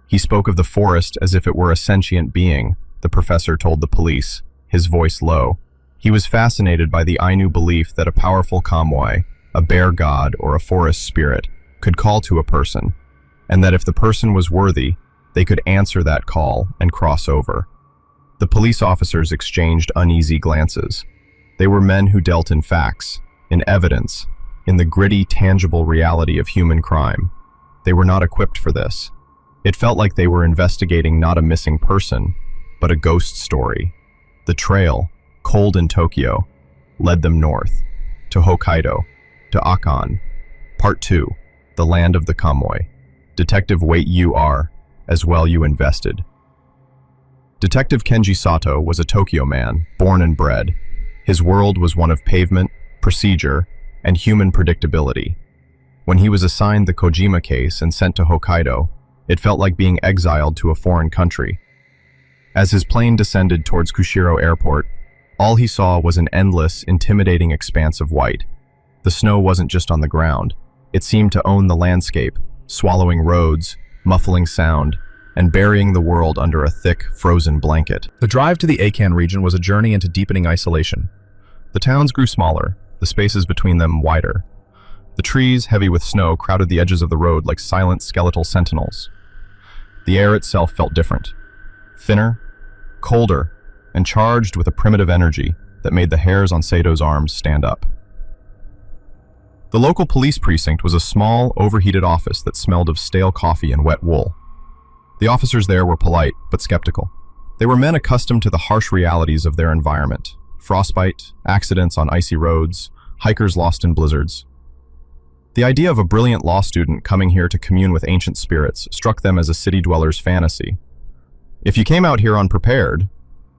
He spoke of the forest as if it were a sentient being, the professor told the police, his voice low. He was fascinated by the Ainu belief that a powerful kamui, a bear god or a forest spirit, could call to a person, and that if the person was worthy, they could answer that call and cross over. The police officers exchanged uneasy glances. They were men who dealt in facts, in evidence, in the gritty, tangible reality of human crime. They were not equipped for this. It felt like they were investigating not a missing person, but a ghost story. The trail, cold in Tokyo, led them north, to Hokkaido, to Akon. Part 2, the land of the kamui. Detective Wait you are, as well you invested. Detective Kenji Sato was a Tokyo man, born and bred. His world was one of pavement, procedure, and human predictability. When he was assigned the Kojima case and sent to Hokkaido, it felt like being exiled to a foreign country. As his plane descended towards Kushiro Airport, all he saw was an endless, intimidating expanse of white. The snow wasn't just on the ground. It seemed to own the landscape, swallowing roads, muffling sound, and burying the world under a thick, frozen blanket. The drive to the Akan region was a journey into deepening isolation. The towns grew smaller, the spaces between them wider. The trees, heavy with snow, crowded the edges of the road like silent skeletal sentinels. The air itself felt different. Thinner, colder, and charged with a primitive energy that made the hairs on Sato's arms stand up. The local police precinct was a small, overheated office that smelled of stale coffee and wet wool. The officers there were polite, but skeptical. They were men accustomed to the harsh realities of their environment: frostbite, accidents on icy roads, hikers lost in blizzards. The idea of a brilliant law student coming here to commune with ancient spirits struck them as a city dweller's fantasy. If you came out here unprepared,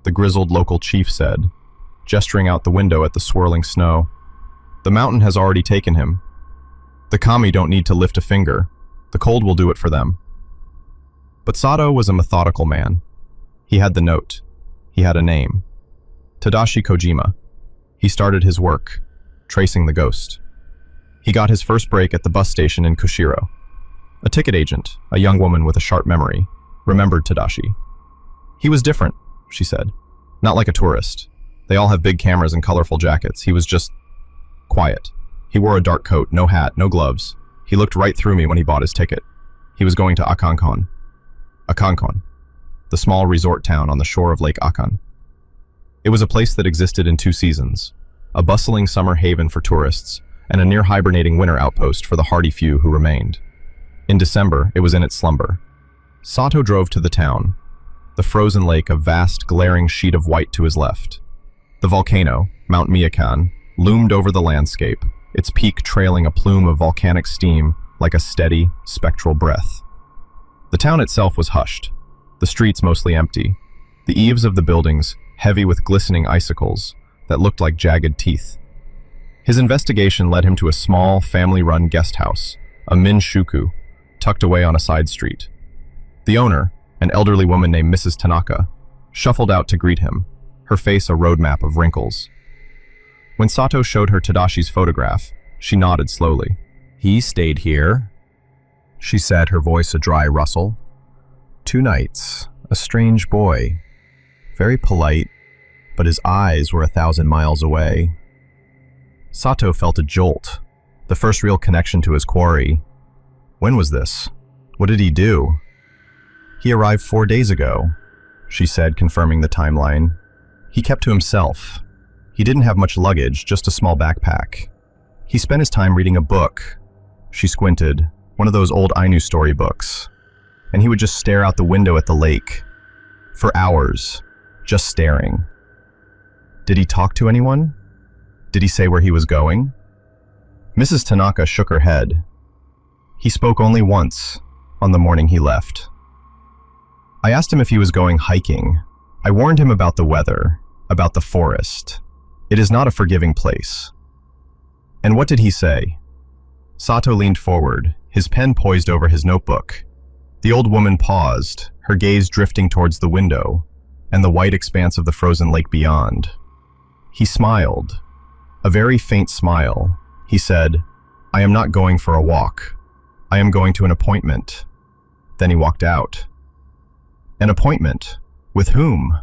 the grizzled local chief said, gesturing out the window at the swirling snow, the mountain has already taken him. The kami don't need to lift a finger. The cold will do it for them. But Sato was a methodical man. He had the note. He had a name. Tadashi Kojima. He started his work, tracing the ghost. He got his first break at the bus station in Kushiro. A ticket agent, a young woman with a sharp memory, remembered Tadashi. He was different, she said. Not like a tourist. They all have big cameras and colorful jackets. He was just quiet. He wore a dark coat, no hat, no gloves. He looked right through me when he bought his ticket. He was going to Akankon. Akankon, the small resort town on the shore of Lake Akan. It was a place that existed in 2 seasons, a bustling summer haven for tourists and a near-hibernating winter outpost for the hardy few who remained. In December, it was in its slumber. Sato drove to the town, the frozen lake a vast, glaring sheet of white to his left. The volcano, Mount Miyakan, loomed over the landscape, its peak trailing a plume of volcanic steam like a steady, spectral breath. The town itself was hushed, the streets mostly empty, the eaves of the buildings heavy with glistening icicles that looked like jagged teeth. His investigation led him to a small, family-run guest house, a minshuku, tucked away on a side street. The owner, an elderly woman named Mrs. Tanaka, shuffled out to greet him, her face a roadmap of wrinkles. When Sato showed her Tadashi's photograph, she nodded slowly. He stayed here, She said, her voice a dry rustle. 2 nights, a strange boy. Very polite, but his eyes were 1,000 miles away. Sato felt a jolt, the first real connection to his quarry. When was this? What did he do? He arrived 4 days ago, she said, confirming the timeline. He kept to himself. He didn't have much luggage, just a small backpack. He spent his time reading a book. She squinted, one of those old Ainu storybooks. And he would just stare out the window at the lake. For hours, just staring. Did he talk to anyone? Did he say where he was going? Mrs. Tanaka shook her head. He spoke only once, on the morning he left. I asked him if he was going hiking. I warned him about the weather, about the forest. It is not a forgiving place. And what did he say? Sato leaned forward, his pen poised over his notebook. The old woman paused, her gaze drifting towards the window and the white expanse of the frozen lake beyond. He smiled, a very faint smile. He said, "I am not going for a walk. I am going to an appointment." Then he walked out. An appointment? With whom?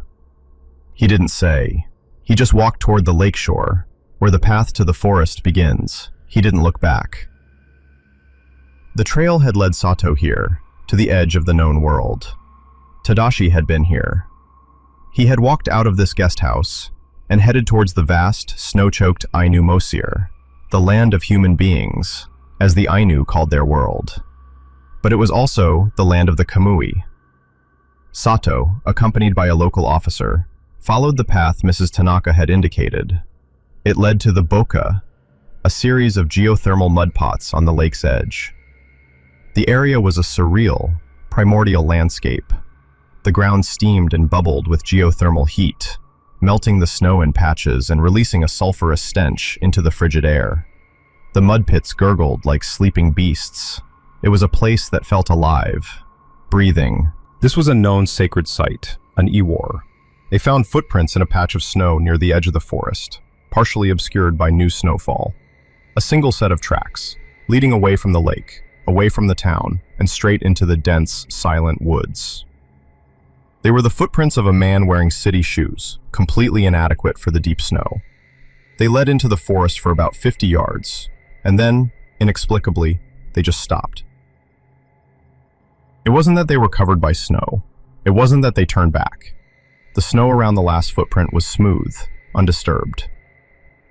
He didn't say. He just walked toward the lakeshore, where the path to the forest begins. He didn't look back. The trail had led Sato here, to the edge of the known world. Tadashi had been here. He had walked out of this guest house and headed towards the vast, snow-choked Ainu Mosir, the land of human beings, as the Ainu called their world. But it was also the land of the Kamui. Sato, accompanied by a local officer, followed the path Mrs. Tanaka had indicated. It led to the Boka, a series of geothermal mud pots on the lake's edge. The area was a surreal, primordial landscape. The ground steamed and bubbled with geothermal heat, melting the snow in patches and releasing a sulfurous stench into the frigid air. The mud pits gurgled like sleeping beasts. It was a place that felt alive, breathing. This was a known sacred site, an Iwar. They found footprints in a patch of snow near the edge of the forest, partially obscured by new snowfall. A single set of tracks, leading away from the lake, away from the town, and straight into the dense, silent woods. They were the footprints of a man wearing city shoes, completely inadequate for the deep snow. They led into the forest for about 50 yards, and then, inexplicably, they just stopped. It wasn't that they were covered by snow. It wasn't that they turned back. The snow around the last footprint was smooth, undisturbed.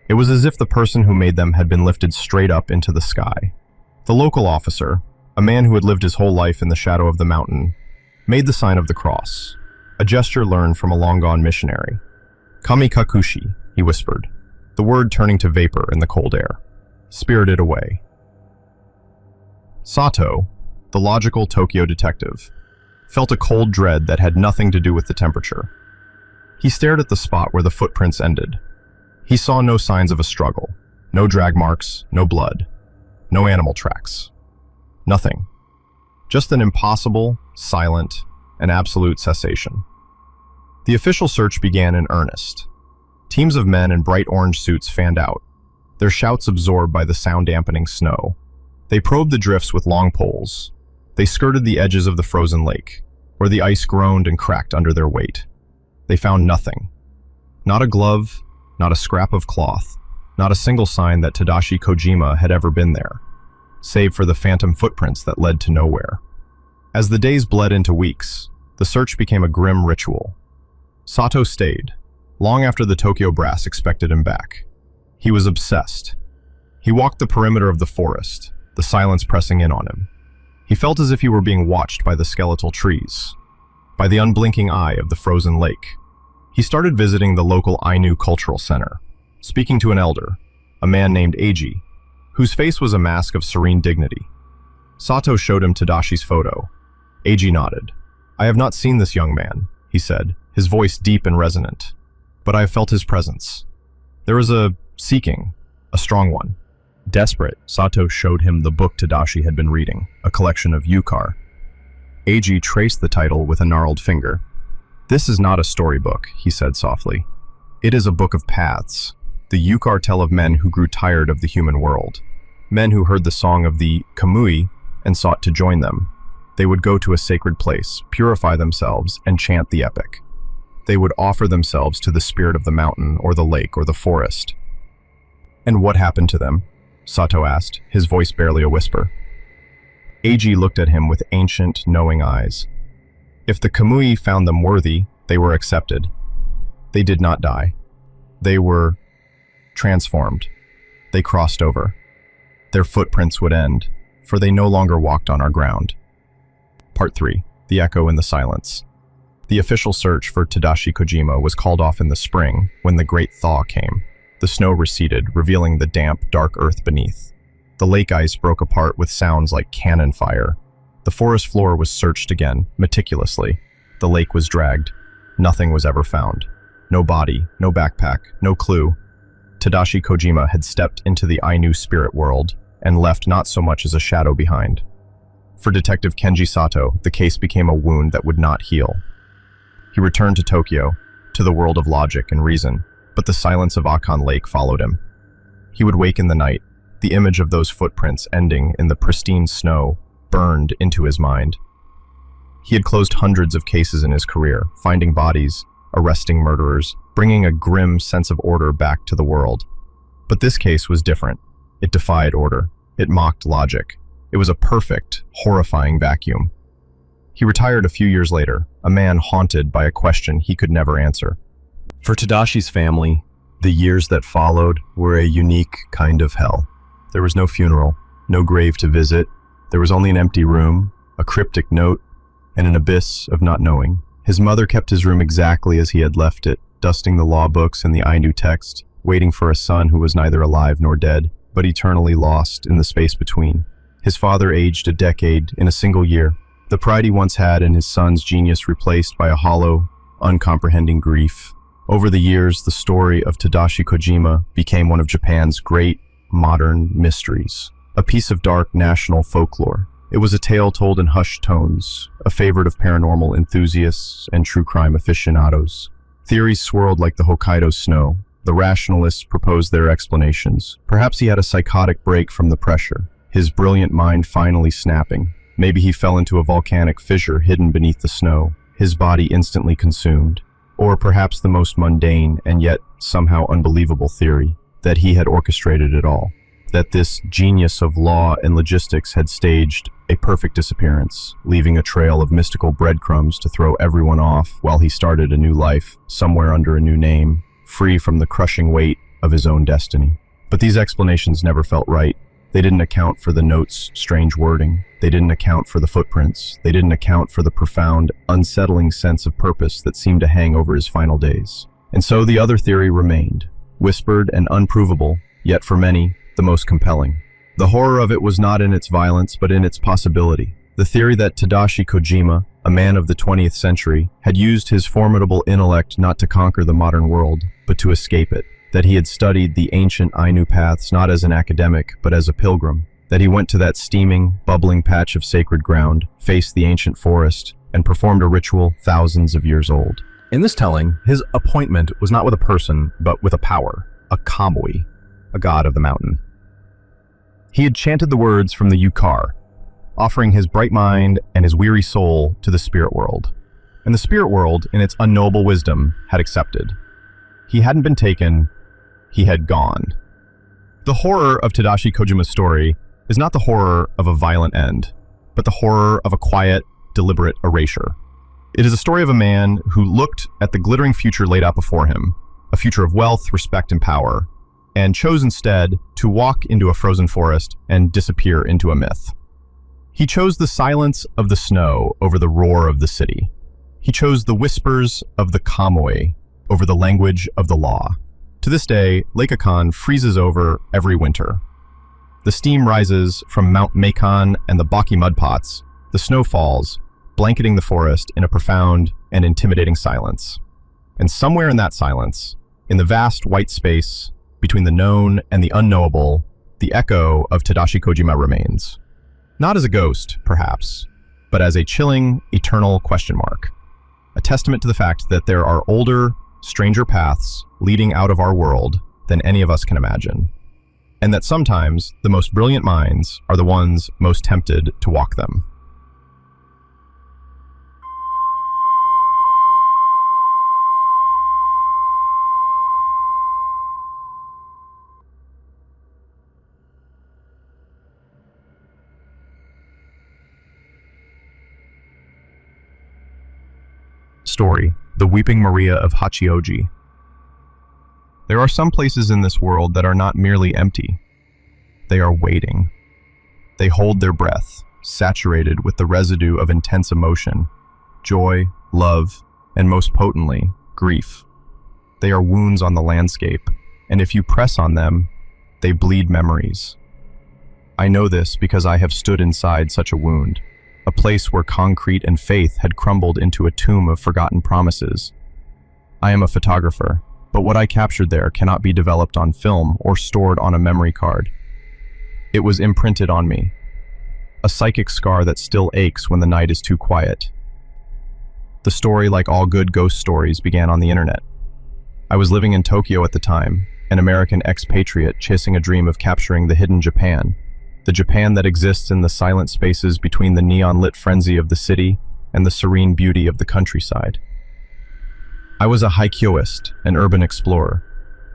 It was as if the person who made them had been lifted straight up into the sky. The local officer, a man who had lived his whole life in the shadow of the mountain, made the sign of the cross, a gesture learned from a long-gone missionary. "Kamikakushi," he whispered, the word turning to vapor in the cold air. "Spirited away." Sato, the logical Tokyo detective, felt a cold dread that had nothing to do with the temperature. He stared at the spot where the footprints ended. He saw no signs of a struggle, no drag marks, no blood, no animal tracks. Nothing. Just an impossible, silent, and absolute cessation. The official search began in earnest. Teams of men in bright orange suits fanned out, their shouts absorbed by the sound-dampening snow. They probed the drifts with long poles. They skirted the edges of the frozen lake, where the ice groaned and cracked under their weight. They found nothing. Not a glove, not a scrap of cloth, not a single sign that Tadashi Kojima had ever been there, save for the phantom footprints that led to nowhere. As the days bled into weeks, the search became a grim ritual. Sato stayed, long after the Tokyo brass expected him back. He was obsessed. He walked the perimeter of the forest, the silence pressing in on him. He felt as if he were being watched by the skeletal trees, by the unblinking eye of the frozen lake. He started visiting the local Ainu Cultural Center, speaking to an elder, a man named Eiji, whose face was a mask of serene dignity. Sato showed him Tadashi's photo. Eiji nodded. "I have not seen this young man," he said, his voice deep and resonant, "but I have felt his presence. There is a seeking, a strong one." Desperate, Sato showed him the book Tadashi had been reading, a collection of yukar. Eiji traced the title with a gnarled finger. "This is not a storybook," he said softly. "It is a book of paths. The yukar tell of men who grew tired of the human world, men who heard the song of the kamui and sought to join them. They would go to a sacred place, purify themselves, and chant the epic. They would offer themselves to the spirit of the mountain or the lake or the forest." "And what happened to them?" Sato asked, his voice barely a whisper. Eiji looked at him with ancient, knowing eyes. If the kamui found them worthy, they were accepted. They did not die. They were transformed. They crossed over. Their footprints would end, for they no longer walked on our ground. Part 3. The Echo in the Silence. The official search for Tadashi Kojima was called off in the spring when the great thaw came. The snow receded, revealing the damp, dark earth beneath. The lake ice broke apart with sounds like cannon fire. The forest floor was searched again, meticulously. The lake was dragged. Nothing was ever found. No body, no backpack, no clue. Tadashi Kojima had stepped into the Ainu spirit world and left not so much as a shadow behind. For Detective Kenji Sato, the case became a wound that would not heal. He returned to Tokyo, to the world of logic and reason, but the silence of Akan Lake followed him. He would wake in the night, the image of those footprints ending in the pristine snow burned into his mind. He had closed hundreds of cases in his career, finding bodies, arresting murderers, bringing a grim sense of order back to the world. But this case was different. It defied order. It mocked logic. It was a perfect, horrifying vacuum. He retired a few years later, a man haunted by a question he could never answer. For Tadashi's family, the years that followed were a unique kind of hell. There was no funeral, no grave to visit. There was only an empty room, a cryptic note, and an abyss of not knowing. His mother kept his room exactly as he had left it, dusting the law books and the Ainu text, waiting for a son who was neither alive nor dead, but eternally lost in the space between. His father aged a decade in a single year, the pride he once had in his son's genius replaced by a hollow, uncomprehending grief. Over the years, the story of Tadashi Kojima became one of Japan's great, modern mysteries, a piece of dark national folklore. It was a tale told in hushed tones, a favorite of paranormal enthusiasts and true crime aficionados. Theories swirled like the Hokkaido snow. The rationalists proposed their explanations. Perhaps he had a psychotic break from the pressure, his brilliant mind finally snapping. Maybe he fell into a volcanic fissure hidden beneath the snow, his body instantly consumed. Or perhaps the most mundane and yet somehow unbelievable theory, that he had orchestrated it all. That this genius of law and logistics had staged a perfect disappearance, leaving a trail of mystical breadcrumbs to throw everyone off while he started a new life, somewhere under a new name, free from the crushing weight of his own destiny. But these explanations never felt right. They didn't account for the note's strange wording. They didn't account for the footprints. They didn't account for the profound, unsettling sense of purpose that seemed to hang over his final days. And so the other theory remained, whispered and unprovable, yet for many, the most compelling. The horror of it was not in its violence, but in its possibility. The theory that Tadashi Kojima, a man of the 20th century, had used his formidable intellect not to conquer the modern world, but to escape it. That he had studied the ancient Ainu paths not as an academic, but as a pilgrim. That he went to that steaming, bubbling patch of sacred ground, faced the ancient forest, and performed a ritual thousands of years old. In this telling, his appointment was not with a person, but with a power, a kamui, a god of the mountain. He had chanted the words from the yukar, offering his bright mind and his weary soul to the spirit world. And the spirit world, in its unknowable wisdom, had accepted. He hadn't been taken, he had gone. The horror of Tadashi Kojima's story is not the horror of a violent end, but the horror of a quiet, deliberate erasure. It is a story of a man who looked at the glittering future laid out before him, a future of wealth, respect, and power, and chose instead to walk into a frozen forest and disappear into a myth. He chose the silence of the snow over the roar of the city. He chose the whispers of the kamui over the language of the law. To this day, Lake Akan freezes over every winter. The steam rises from Mount Macon and the Baki mudpots. The snow falls, blanketing the forest in a profound and intimidating silence. And somewhere in that silence, in the vast white space between the known and the unknowable, the echo of Tadashi Kojima remains. Not as a ghost, perhaps, but as a chilling, eternal question mark. A testament to the fact that there are older, stranger paths leading out of our world than any of us can imagine. And that sometimes the most brilliant minds are the ones most tempted to walk them. Story: The Weeping Maria of Hachioji. There are some places in this world that are not merely empty. They are waiting. They hold their breath, saturated with the residue of intense emotion, joy, love, and most potently, grief. They are wounds on the landscape, and if you press on them, they bleed memories. I know this because I have stood inside such a wound, a place where concrete and faith had crumbled into a tomb of forgotten promises. I am a photographer, but what I captured there cannot be developed on film or stored on a memory card. It was imprinted on me, a psychic scar that still aches when the night is too quiet. The story, like all good ghost stories, began on the internet. I was living in Tokyo at the time, an American expatriate chasing a dream of capturing the hidden Japan, the Japan that exists in the silent spaces between the neon-lit frenzy of the city and the serene beauty of the countryside. I was a haikyoist, an urban explorer.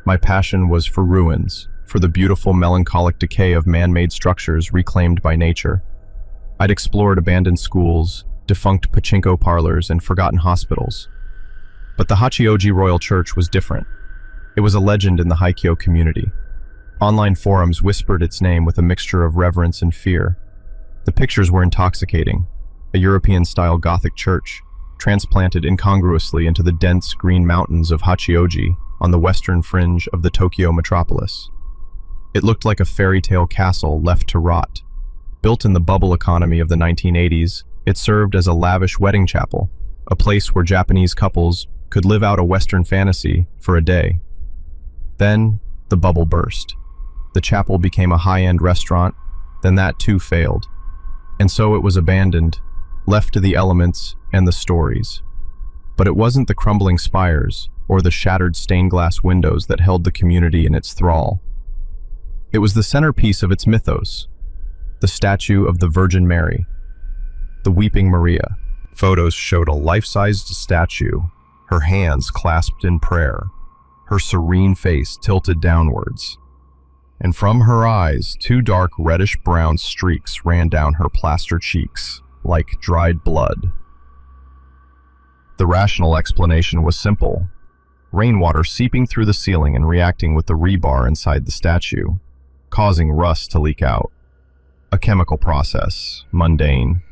My passion was for ruins, for the beautiful melancholic decay of man-made structures reclaimed by nature. I'd explored abandoned schools, defunct pachinko parlors, and forgotten hospitals. But the Hachioji Royal Church was different. It was a legend in the Haikyo community. Online forums whispered its name with a mixture of reverence and fear. The pictures were intoxicating. A European-style Gothic church, transplanted incongruously into the dense green mountains of Hachioji on the western fringe of the Tokyo metropolis. It looked like a fairy tale castle left to rot. Built in the bubble economy of the 1980s, it served as a lavish wedding chapel, a place where Japanese couples could live out a Western fantasy for a day. Then, the bubble burst. The chapel became a high-end restaurant, then that too failed. And so it was abandoned, left to the elements and the stories. But it wasn't the crumbling spires or the shattered stained glass windows that held the community in its thrall. It was the centerpiece of its mythos, the statue of the Virgin Mary, the Weeping Maria. Photos showed a life-sized statue, her hands clasped in prayer, her serene face tilted downwards. And from her eyes, two dark reddish-brown streaks ran down her plaster cheeks, like dried blood. The rational explanation was simple: rainwater seeping through the ceiling and reacting with the rebar inside the statue, causing rust to leak out. A chemical process, mundane.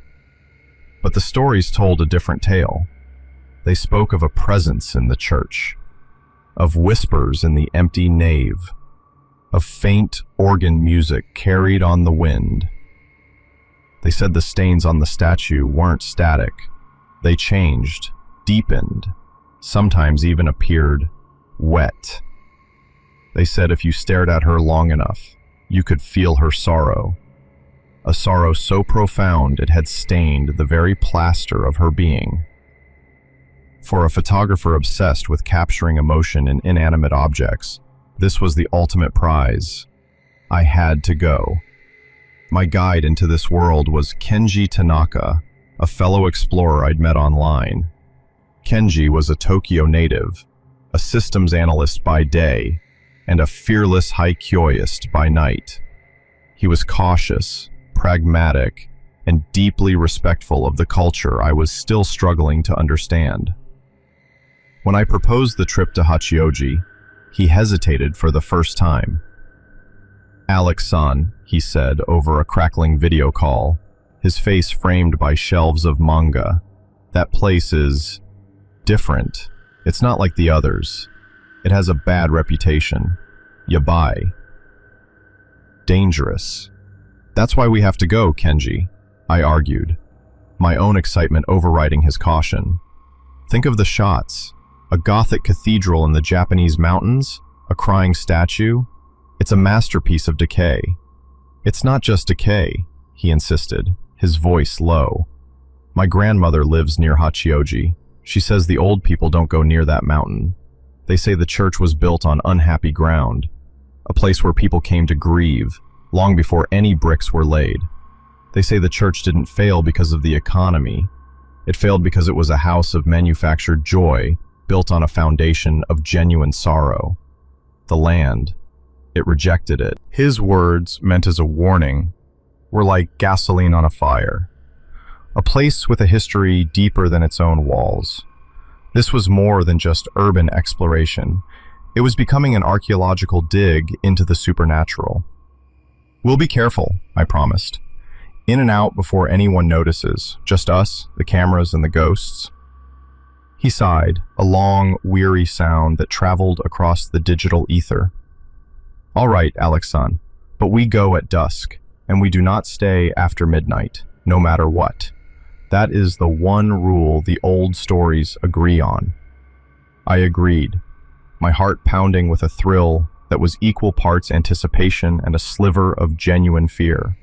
But the stories told a different tale. They spoke of a presence in the church, of whispers in the empty nave, of faint organ music carried on the wind. They said the stains on the statue weren't static. They changed, deepened, sometimes even appeared wet. They said if you stared at her long enough, you could feel her sorrow. A sorrow so profound it had stained the very plaster of her being. For a photographer obsessed with capturing emotion in inanimate objects, this was the ultimate prize. I had to go. My guide into this world was Kenji Tanaka, a fellow explorer I'd met online. Kenji was a Tokyo native, a systems analyst by day, and a fearless haikyoist by night. He was cautious, pragmatic, and deeply respectful of the culture I was still struggling to understand. When I proposed the trip to Hachioji, he hesitated for the first time. "Alex-san," he said over a crackling video call, his face framed by shelves of manga, "that place is different. It's not like the others. It has a bad reputation. Yabai. Dangerous. That's why we have to go, Kenji, I argued, my own excitement overriding his caution. Think of the shots. A Gothic cathedral in the Japanese mountains, a crying statue. It's a masterpiece of decay. It's not just decay, he insisted, his voice low. My grandmother lives near Hachioji. She says the old people don't go near that mountain. They say the church was built on unhappy ground, a place where people came to grieve, long before any bricks were laid. They say the church didn't fail because of the economy. It failed because it was a house of manufactured joy, built on a foundation of genuine sorrow. The land, it rejected it. His words, meant as a warning, were like gasoline on a fire. A place with a history deeper than its own walls. This was more than just urban exploration. It was becoming an archaeological dig into the supernatural. We'll be careful, I promised. In and out before anyone notices, just us, the cameras, and the ghosts. He sighed, a long, weary sound that traveled across the digital ether. All right, Alex-san, but we go at dusk, and we do not stay after midnight, no matter what. That is the one rule the old stories agree on. I agreed, my heart pounding with a thrill that was equal parts anticipation and a sliver of genuine fear.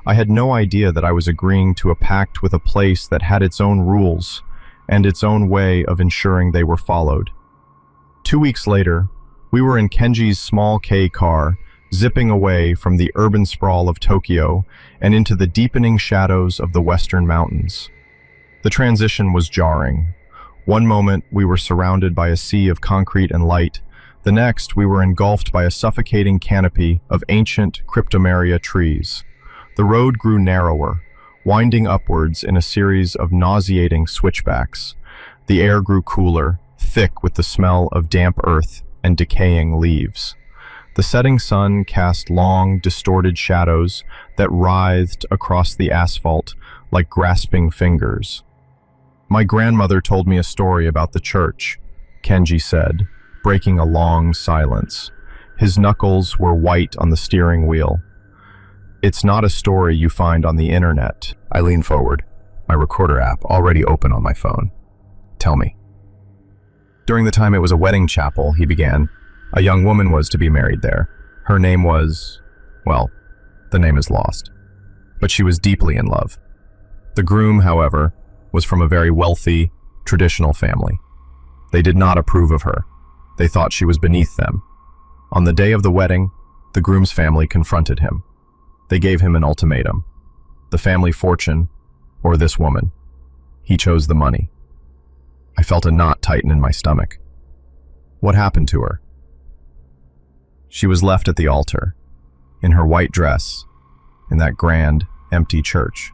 I had no idea that I was agreeing to a pact with a place that had its own rules and its own way of ensuring they were followed. 2 weeks later, we were in Kenji's small K car, zipping away from the urban sprawl of Tokyo and into the deepening shadows of the western mountains. The transition was jarring. One moment, we were surrounded by a sea of concrete and light. The next, we were engulfed by a suffocating canopy of ancient cryptomeria trees. The road grew narrower, winding upwards in a series of nauseating switchbacks. The air grew cooler, thick with the smell of damp earth and decaying leaves. The setting sun cast long, distorted shadows that writhed across the asphalt like grasping fingers. My grandmother told me a story about the church, Kenji said, breaking a long silence. His knuckles were white on the steering wheel. It's not a story you find on the internet. I leaned forward, my recorder app already open on my phone. Tell me. During the time it was a wedding chapel, he began, a young woman was to be married there. Her name was, well, the name is lost. But she was deeply in love. The groom, however, was from a very wealthy, traditional family. They did not approve of her. They thought she was beneath them. On the day of the wedding, the groom's family confronted him. They gave him an ultimatum. The family fortune, or this woman. He chose the money. I felt a knot tighten in my stomach. What happened to her? She was left at the altar, in her white dress, in that grand, empty church.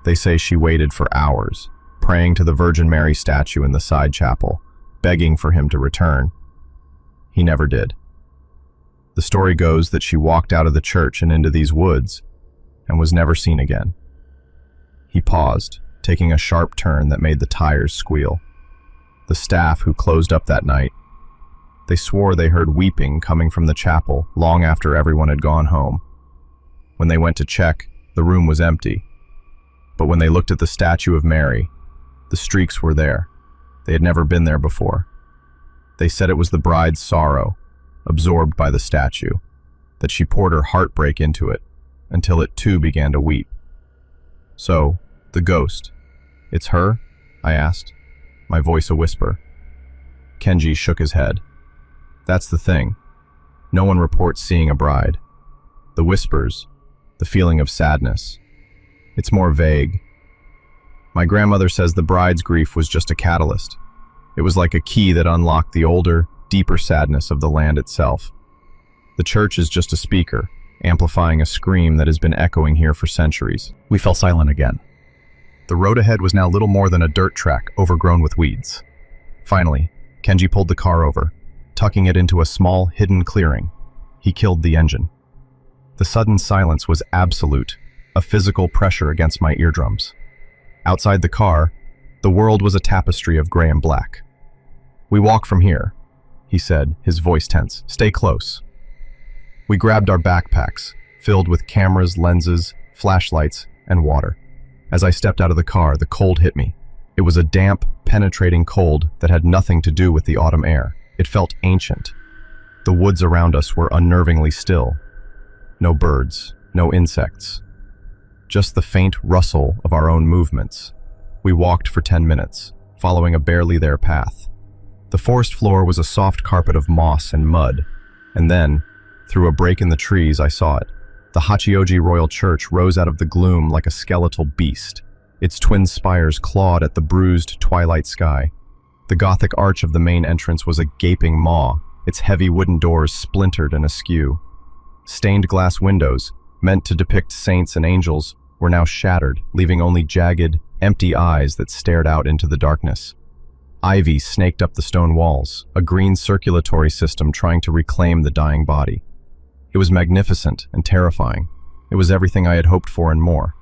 They say she waited for hours, praying to the Virgin Mary statue in the side chapel, begging for him to return. He never did. The story goes that she walked out of the church and into these woods, and was never seen again. He paused, taking a sharp turn that made the tires squeal. The staff who closed up that night, they swore they heard weeping coming from the chapel long after everyone had gone home. When they went to check, the room was empty. But when they looked at the statue of Mary, the streaks were there. They had never been there before. They said it was the bride's sorrow, absorbed by the statue, that she poured her heartbreak into it, until it too began to weep. So, the ghost, it's her? I asked, my voice a whisper. Kenji shook his head. That's the thing. No one reports seeing a bride. The whispers, the feeling of sadness. It's more vague. My grandmother says the bride's grief was just a catalyst. It was like a key that unlocked the older, deeper sadness of the land itself. The church is just a speaker, amplifying a scream that has been echoing here for centuries. We fell silent again. The road ahead was now little more than a dirt track overgrown with weeds. Finally, Kenji pulled the car over, tucking it into a small, hidden clearing. He killed the engine. The sudden silence was absolute, a physical pressure against my eardrums. Outside the car, the world was a tapestry of gray and black. "We walk from here," he said, his voice tense. "Stay close." We grabbed our backpacks, filled with cameras, lenses, flashlights, and water. As I stepped out of the car, the cold hit me. It was a damp, penetrating cold that had nothing to do with the autumn air. It felt ancient. The woods around us were unnervingly still. No birds, no insects. Just the faint rustle of our own movements. We walked for 10 minutes, following a barely there path. The forest floor was a soft carpet of moss and mud, and then, through a break in the trees, I saw it. The Hachioji Royal Church rose out of the gloom like a skeletal beast. Its twin spires clawed at the bruised twilight sky. The Gothic arch of the main entrance was a gaping maw, its heavy wooden doors splintered and askew. Stained glass windows, meant to depict saints and angels, were now shattered, leaving only jagged, empty eyes that stared out into the darkness. Ivy snaked up the stone walls, a green circulatory system trying to reclaim the dying body. It was magnificent and terrifying. It was everything I had hoped for and more.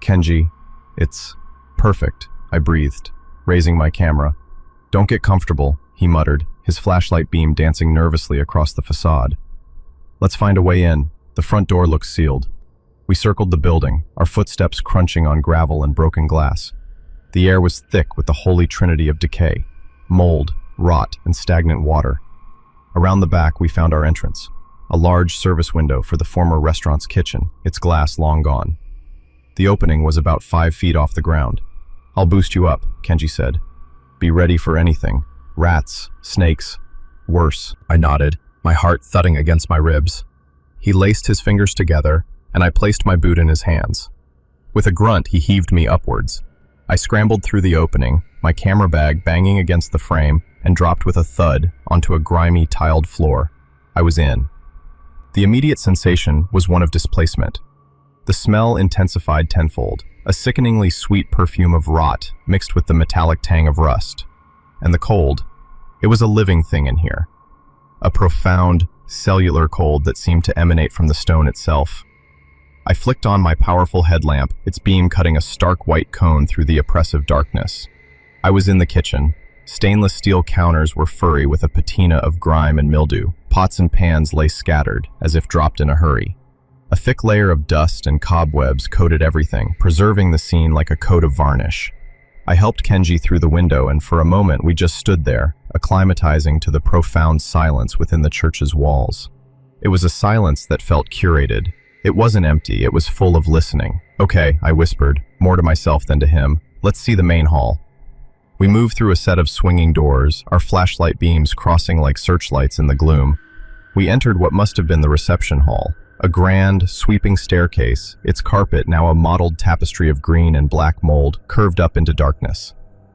"Kenji, it's perfect," I breathed, raising my camera. "Don't get comfortable," he muttered, his flashlight beam dancing nervously across the facade. "Let's find a way in." The front door looked sealed. We circled the building, our footsteps crunching on gravel and broken glass. The air was thick with the holy trinity of decay: mold, rot, and stagnant water. Around the back, we found our entrance. A large service window for the former restaurant's kitchen, its glass long gone. The opening was about 5 feet off the ground. "I'll boost you up," Kenji said. "Be ready for anything. Rats, snakes, worse." I nodded, my heart thudding against my ribs. He laced his fingers together, and I placed my boot in his hands. With a grunt, he heaved me upwards. I scrambled through the opening, my camera bag banging against the frame, and dropped with a thud onto a grimy, tiled floor. I was in. The immediate sensation was one of displacement. The smell intensified tenfold, a sickeningly sweet perfume of rot mixed with the metallic tang of rust. And the cold, it was a living thing in here. A profound, cellular cold that seemed to emanate from the stone itself. I flicked on my powerful headlamp, its beam cutting a stark white cone through the oppressive darkness. I was in the kitchen. Stainless steel counters were furry with a patina of grime and mildew. Pots and pans lay scattered, as if dropped in a hurry. A thick layer of dust and cobwebs coated everything, preserving the scene like a coat of varnish. I helped Kenji through the window, and for a moment we just stood there, acclimatizing to the profound silence within the church's walls. It was a silence that felt curated. It wasn't empty, it was full of listening. "Okay," I whispered, more to myself than to him. "Let's see the main hall." We moved through a set of swinging doors, our flashlight beams crossing like searchlights in the gloom. We entered what must have been the reception hall, a grand, sweeping staircase, its carpet now a mottled tapestry of green and black mold, curved up into darkness.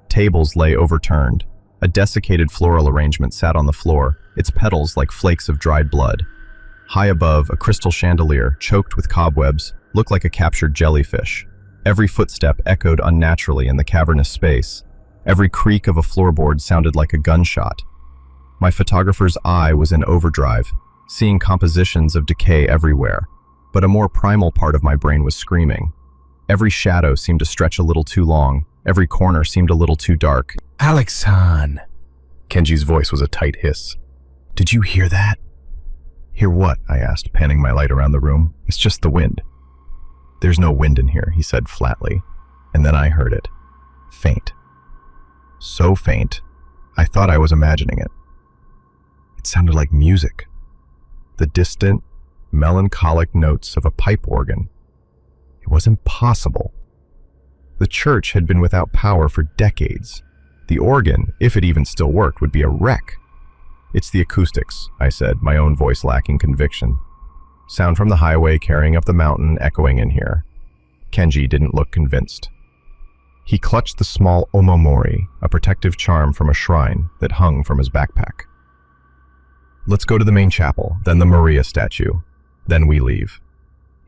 Tables lay overturned. A desiccated floral arrangement sat on the floor, its petals like flakes of dried blood. High above, a crystal chandelier, choked with cobwebs, looked like a captured jellyfish. Every footstep echoed unnaturally in the cavernous space. Every creak of a floorboard sounded like a gunshot. My photographer's eye was in overdrive, seeing compositions of decay everywhere, but a more primal part of my brain was screaming. Every shadow seemed to stretch a little too long, every corner seemed a little too dark. "Alex-san." Kenji's voice was a tight hiss. "Did you hear that?" "Hear what?" I asked, panning my light around the room. "It's just the wind." "There's no wind in here," he said flatly, and then I heard it. Faint. So faint, I thought I was imagining it. It sounded like music. The distant, melancholic notes of a pipe organ. It was impossible. The church had been without power for decades. The organ, if it even still worked, would be a wreck. "It's the acoustics," I said, my own voice lacking conviction. "Sound from the highway carrying up the mountain, echoing in here." Kenji didn't look convinced. He clutched the small omomori, a protective charm from a shrine that hung from his backpack. "Let's go to the main chapel, then the Maria statue. Then we leave."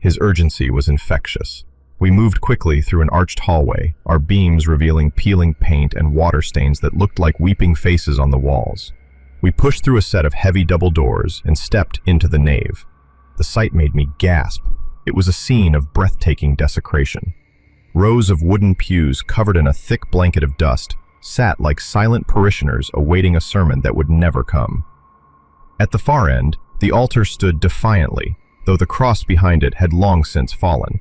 His urgency was infectious. We moved quickly through an arched hallway, our beams revealing peeling paint and water stains that looked like weeping faces on the walls. We pushed through a set of heavy double doors and stepped into the nave. The sight made me gasp. It was a scene of breathtaking desecration. Rows of wooden pews covered in a thick blanket of dust, sat like silent parishioners awaiting a sermon that would never come. At the far end, the altar stood defiantly, though the cross behind it had long since fallen.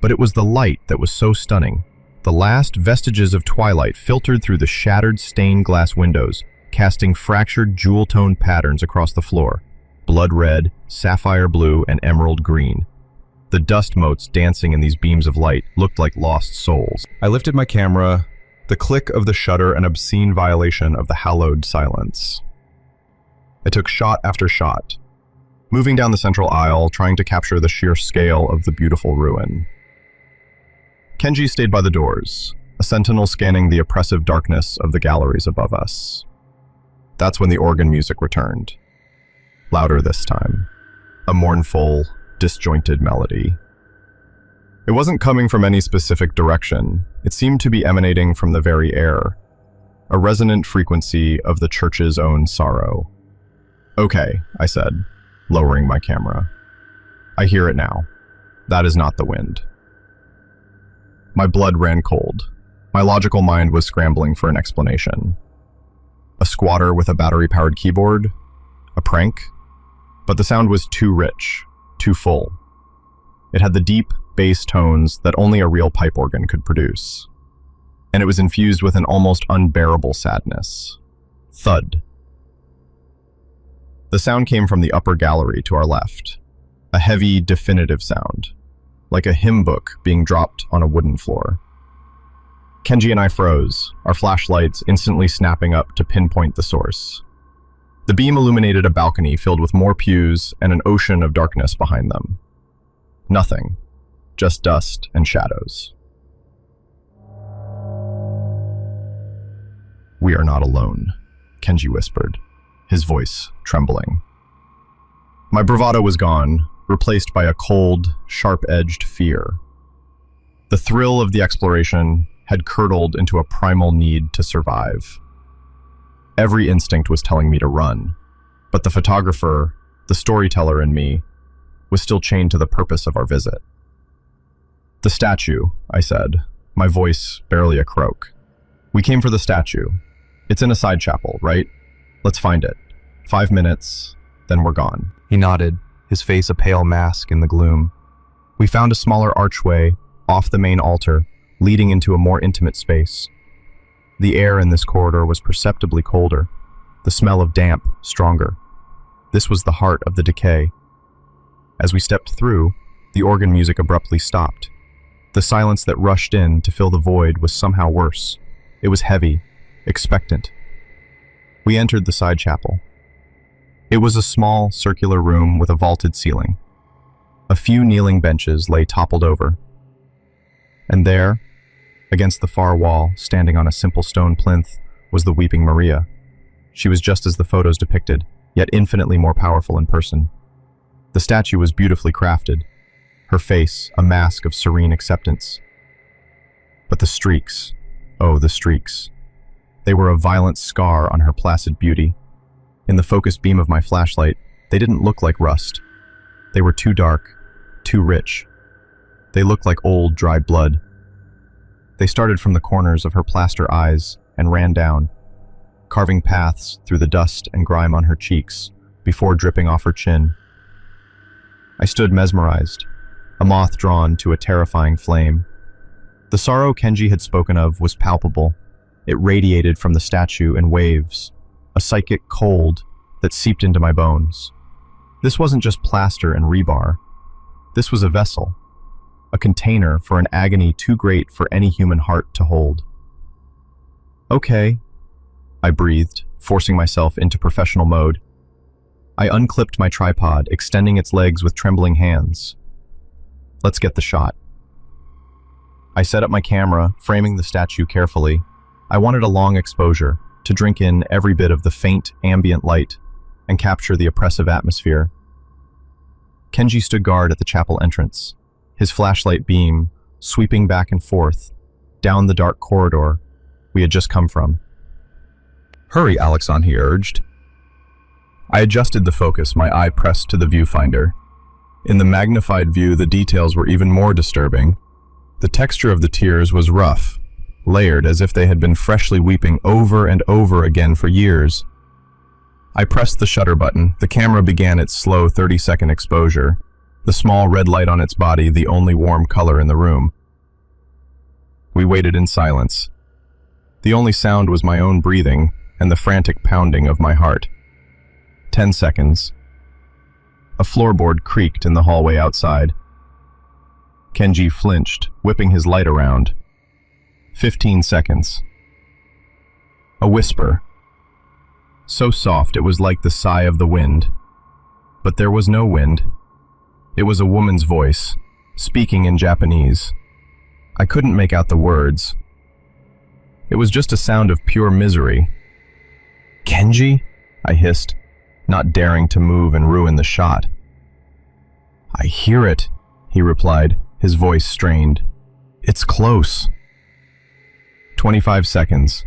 But it was the light that was so stunning. The last vestiges of twilight filtered through the shattered stained glass windows, casting fractured jewel-toned patterns across the floor, blood red, sapphire blue, and emerald green. The dust motes dancing in these beams of light looked like lost souls. I lifted my camera, the click of the shutter an obscene violation of the hallowed silence. I took shot after shot, moving down the central aisle, trying to capture the sheer scale of the beautiful ruin. Kenji stayed by the doors, a sentinel scanning the oppressive darkness of the galleries above us. That's when the organ music returned. Louder this time. A mournful, disjointed melody. It wasn't coming from any specific direction. It seemed to be emanating from the very air, a resonant frequency of the church's own sorrow. "Okay," I said, lowering my camera. "I hear it now. That is not the wind." My blood ran cold. My logical mind was scrambling for an explanation. A squatter with a battery-powered keyboard? A prank? But the sound was too rich, too full. It had the deep, bass tones that only a real pipe organ could produce. And it was infused with an almost unbearable sadness. Thud. The sound came from the upper gallery to our left. A heavy, definitive sound, like a hymn book being dropped on a wooden floor. Kenji and I froze, our flashlights instantly snapping up to pinpoint the source. The beam illuminated a balcony filled with more pews and an ocean of darkness behind them. Nothing, just dust and shadows. "We are not alone," Kenji whispered, his voice trembling. My bravado was gone, replaced by a cold, sharp-edged fear. The thrill of the exploration had curdled into a primal need to survive. Every instinct was telling me to run, but the photographer, the storyteller in me, was still chained to the purpose of our visit. "The statue," I said, my voice barely a croak. "We came for the statue. It's in a side chapel, right? Let's find it. 5 minutes, then we're gone." He nodded, his face a pale mask in the gloom. We found a smaller archway off the main altar, leading into a more intimate space. The air in this corridor was perceptibly colder, the smell of damp stronger. This was the heart of the decay. As we stepped through, the organ music abruptly stopped. The silence that rushed in to fill the void was somehow worse. It was heavy, expectant. We entered the side chapel. It was a small, circular room with a vaulted ceiling. A few kneeling benches lay toppled over. And there, against the far wall, standing on a simple stone plinth, was the Weeping Maria. She was just as the photos depicted, yet infinitely more powerful in person. The statue was beautifully crafted, her face a mask of serene acceptance. But the streaks, oh, the streaks. They were a violent scar on her placid beauty. In the focused beam of my flashlight, they didn't look like rust. They were too dark, too rich. They looked like old, dried blood. They started from the corners of her plaster eyes and ran down, carving paths through the dust and grime on her cheeks before dripping off her chin. I stood mesmerized, a moth drawn to a terrifying flame. The sorrow Kenji had spoken of was palpable. It radiated from the statue in waves, a psychic cold that seeped into my bones. This wasn't just plaster and rebar. This was a vessel, a container for an agony too great for any human heart to hold. "Okay," I breathed, forcing myself into professional mode. I unclipped my tripod, extending its legs with trembling hands. "Let's get the shot." I set up my camera, framing the statue carefully. I wanted a long exposure, to drink in every bit of the faint, ambient light and capture the oppressive atmosphere. Kenji stood guard at the chapel entrance, his flashlight beam sweeping back and forth down the dark corridor we had just come from. "Hurry, Alexon," he urged. I adjusted the focus, my eye pressed to the viewfinder. In the magnified view, the details were even more disturbing. The texture of the tears was rough, layered as if they had been freshly weeping over and over again for years. I pressed the shutter button. The camera began its slow 30-second exposure, the small red light on its body the only warm color in the room. We waited in silence. The only sound was my own breathing and the frantic pounding of my heart. 10 seconds. A floorboard creaked in the hallway outside. Kenji flinched, whipping his light around. 15 seconds. A whisper. So soft it was like the sigh of the wind. But there was no wind. It was a woman's voice, speaking in Japanese. I couldn't make out the words. It was just a sound of pure misery. "Kenji?" I hissed, not daring to move and ruin the shot. "I hear it," he replied, his voice strained. "It's close." 25 seconds.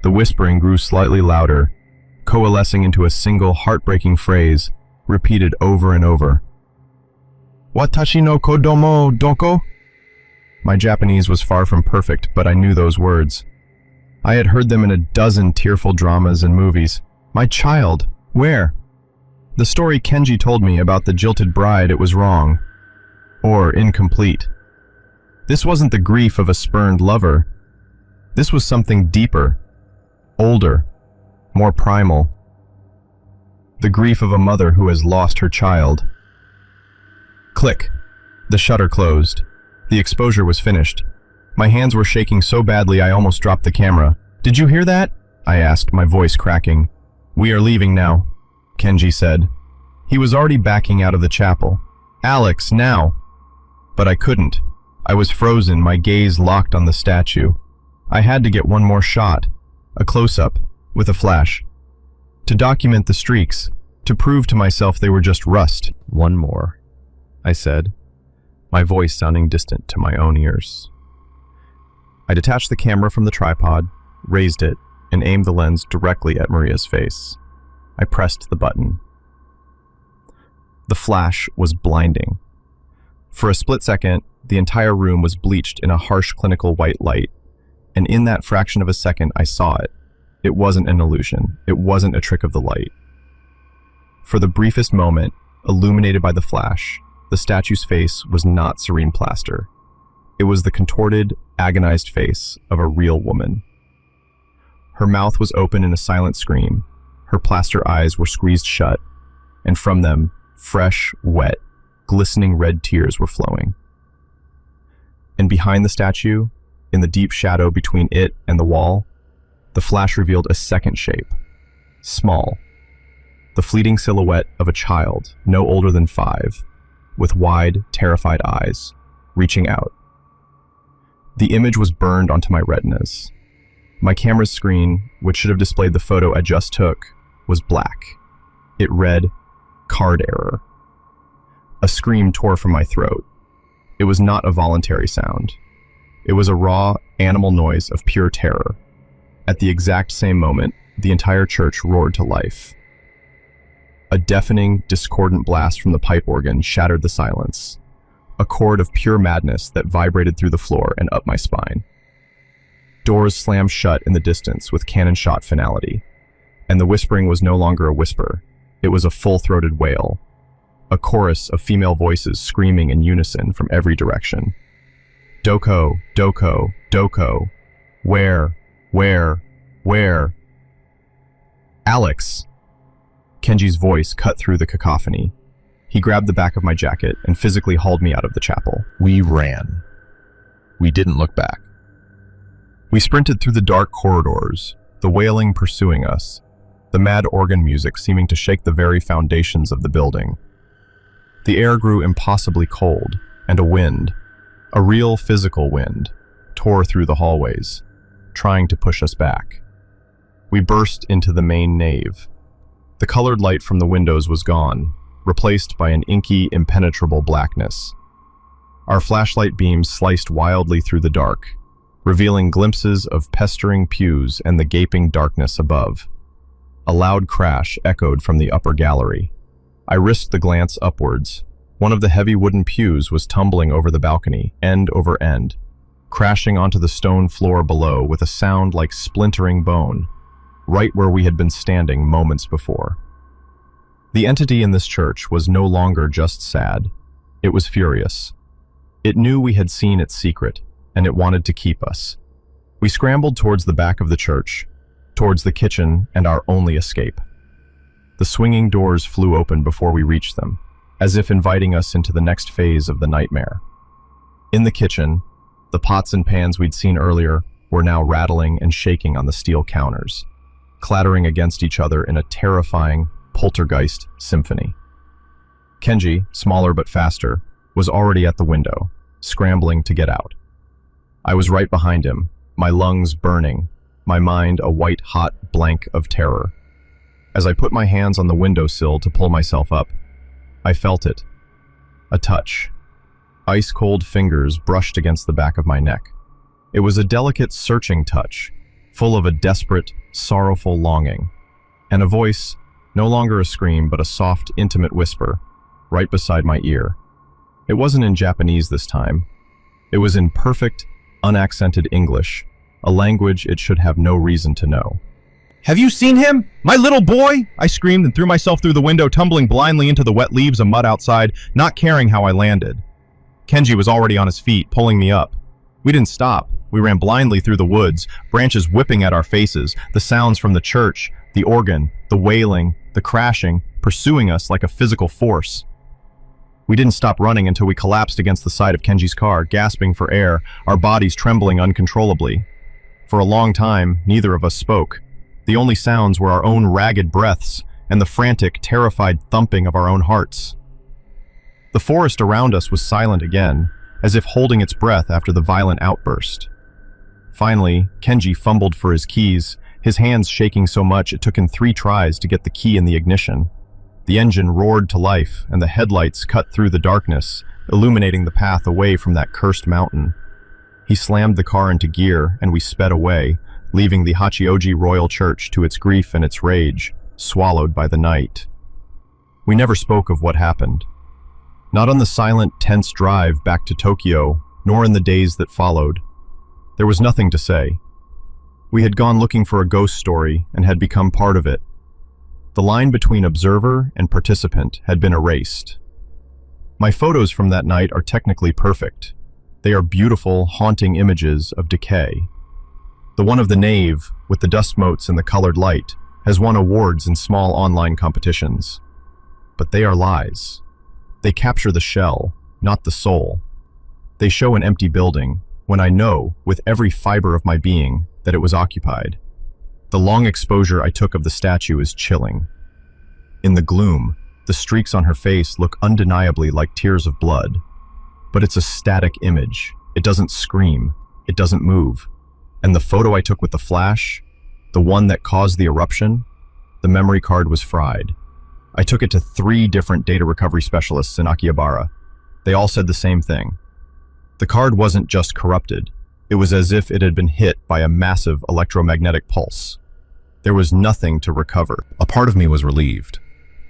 The whispering grew slightly louder, coalescing into a single heartbreaking phrase, repeated over and over. "Watashi no kodomo doko?" My Japanese was far from perfect, but I knew those words. I had heard them in a dozen tearful dramas and movies. My child, where? The story Kenji told me about the jilted bride, it was wrong. Or incomplete. This wasn't the grief of a spurned lover. This was something deeper, older, more primal. The grief of a mother who has lost her child. Click. The shutter closed. The exposure was finished. My hands were shaking so badly I almost dropped the camera. "Did you hear that?" I asked, my voice cracking. "We are leaving now," Kenji said. He was already backing out of the chapel. "Alex, now!" But I couldn't. I was frozen, my gaze locked on the statue. I had to get one more shot, a close-up, with a flash. To document the streaks, to prove to myself they were just rust. "One more," I said, my voice sounding distant to my own ears. I detached the camera from the tripod, raised it, and aimed the lens directly at Maria's face. I pressed the button. The flash was blinding. For a split second, the entire room was bleached in a harsh clinical white light, and in that fraction of a second I saw it. It wasn't an illusion. It wasn't a trick of the light. For the briefest moment, illuminated by the flash, the statue's face was not serene plaster. It was the contorted, agonized face of a real woman. Her mouth was open in a silent scream. Her plaster eyes were squeezed shut, and from them, fresh, wet, glistening red tears were flowing. And behind the statue, in the deep shadow between it and the wall, the flash revealed a second shape, small, the fleeting silhouette of a child no older than 5, with wide, terrified eyes, reaching out. The image was burned onto my retinas. My camera's screen, which should have displayed the photo I just took, was black. It read, "Card error." A scream tore from my throat. It was not a voluntary sound. It was a raw, animal noise of pure terror. At the exact same moment, the entire church roared to life. A deafening, discordant blast from the pipe organ shattered the silence, a chord of pure madness that vibrated through the floor and up my spine. Doors slammed shut in the distance with cannon-shot finality, and the whispering was no longer a whisper. It was a full-throated wail, a chorus of female voices screaming in unison from every direction. "Doko, Doko, Doko. Where? Where? Where?" "Alex!" Kenji's voice cut through the cacophony. He grabbed the back of my jacket and physically hauled me out of the chapel. We ran. We didn't look back. We sprinted through the dark corridors, the wailing pursuing us, the mad organ music seeming to shake the very foundations of the building. The air grew impossibly cold, and a wind, a real physical wind, tore through the hallways, trying to push us back. We burst into the main nave. The colored light from the windows was gone, replaced by an inky, impenetrable blackness. Our flashlight beams sliced wildly through the dark, revealing glimpses of pestering pews and the gaping darkness above. A loud crash echoed from the upper gallery. I risked the glance upwards. One of the heavy wooden pews was tumbling over the balcony, end over end. crashing onto the stone floor below with a sound like splintering bone, right where we had been standing moments before. The entity in this church was no longer just sad. It was furious. It knew we had seen its secret, and it wanted to keep us. We scrambled towards the back of the church, towards the kitchen and our only escape. The swinging doors flew open before we reached them, as if inviting us into the next phase of the nightmare. In the kitchen, the pots and pans we'd seen earlier were now rattling and shaking on the steel counters, clattering against each other in a terrifying poltergeist symphony. Kenji, smaller but faster, was already at the window, scrambling to get out. I was right behind him, my lungs burning, my mind a white-hot blank of terror. As I put my hands on the windowsill to pull myself up, I felt it. A touch. Ice-cold fingers brushed against the back of my neck. It was a delicate, searching touch, full of a desperate, sorrowful longing, and a voice, no longer a scream but a soft, intimate whisper, right beside my ear. It wasn't in Japanese this time. It was in perfect, unaccented English, a language it should have no reason to know. "Have you seen him? My little boy!" I screamed and threw myself through the window, tumbling blindly into the wet leaves and mud outside, not caring how I landed. Kenji was already on his feet, pulling me up. We didn't stop. We ran blindly through the woods, branches whipping at our faces, the sounds from the church, the organ, the wailing, the crashing, pursuing us like a physical force. We didn't stop running until we collapsed against the side of Kenji's car, gasping for air, our bodies trembling uncontrollably. For a long time, neither of us spoke. The only sounds were our own ragged breaths and the frantic, terrified thumping of our own hearts. The forest around us was silent again, as if holding its breath after the violent outburst. Finally, Kenji fumbled for his keys, his hands shaking so much it took him 3 tries to get the key in the ignition. The engine roared to life, and the headlights cut through the darkness, illuminating the path away from that cursed mountain. He slammed the car into gear, and we sped away, leaving the Hachioji Royal Church to its grief and its rage, swallowed by the night. We never spoke of what happened. Not on the silent, tense drive back to Tokyo, nor in the days that followed. There was nothing to say. We had gone looking for a ghost story and had become part of it. The line between observer and participant had been erased. My photos from that night are technically perfect. They are beautiful, haunting images of decay. The one of the nave, with the dust motes and the colored light, has won awards in small online competitions. But they are lies. They capture the shell, not the soul. They show an empty building, when I know, with every fiber of my being, that it was occupied. The long exposure I took of the statue is chilling. In the gloom, the streaks on her face look undeniably like tears of blood. But it's a static image. It doesn't scream. It doesn't move. And the photo I took with the flash, the one that caused the eruption, the memory card was fried. I took it to 3 different data recovery specialists in Akihabara. They all said the same thing. The card wasn't just corrupted. It was as if it had been hit by a massive electromagnetic pulse. There was nothing to recover. A part of me was relieved.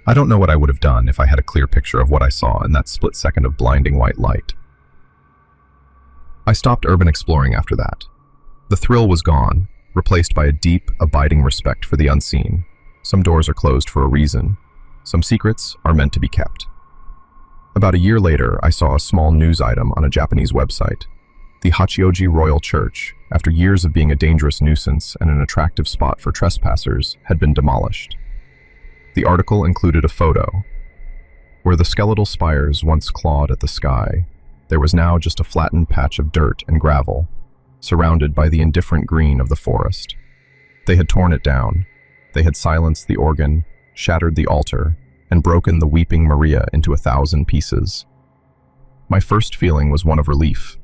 I don't know what I would have done if I had a clear picture of what I saw in that split second of blinding white light. I stopped urban exploring after that. The thrill was gone, replaced by a deep, abiding respect for the unseen. Some doors are closed for a reason. Some secrets are meant to be kept. About a year later, I saw a small news item on a Japanese website. The Hachioji Royal Church, after years of being a dangerous nuisance and an attractive spot for trespassers, had been demolished. The article included a photo. Where the skeletal spires once clawed at the sky, there was now just a flattened patch of dirt and gravel, surrounded by the indifferent green of the forest. They had torn it down. They had silenced the organ, shattered the altar, and broken the weeping Maria into 1,000 pieces. My first feeling was one of relief.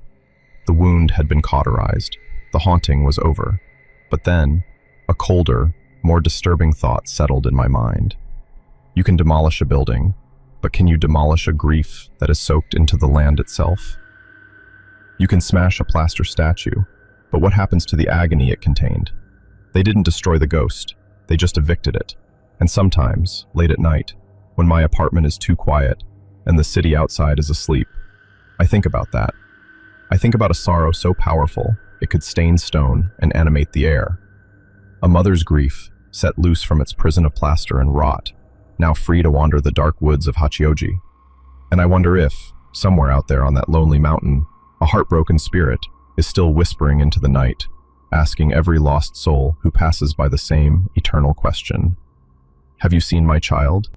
The wound had been cauterized. The haunting was over. But then, a colder, more disturbing thought settled in my mind. You can demolish a building, but can you demolish a grief that is soaked into the land itself? You can smash a plaster statue, but what happens to the agony it contained? They didn't destroy the ghost, they just evicted it. And sometimes, late at night, when my apartment is too quiet and the city outside is asleep, I think about that. I think about a sorrow so powerful it could stain stone and animate the air. A mother's grief, set loose from its prison of plaster and rot, now free to wander the dark woods of Hachioji. And I wonder if, somewhere out there on that lonely mountain, a heartbroken spirit is still whispering into the night, asking every lost soul who passes by the same eternal question. Have you seen my child?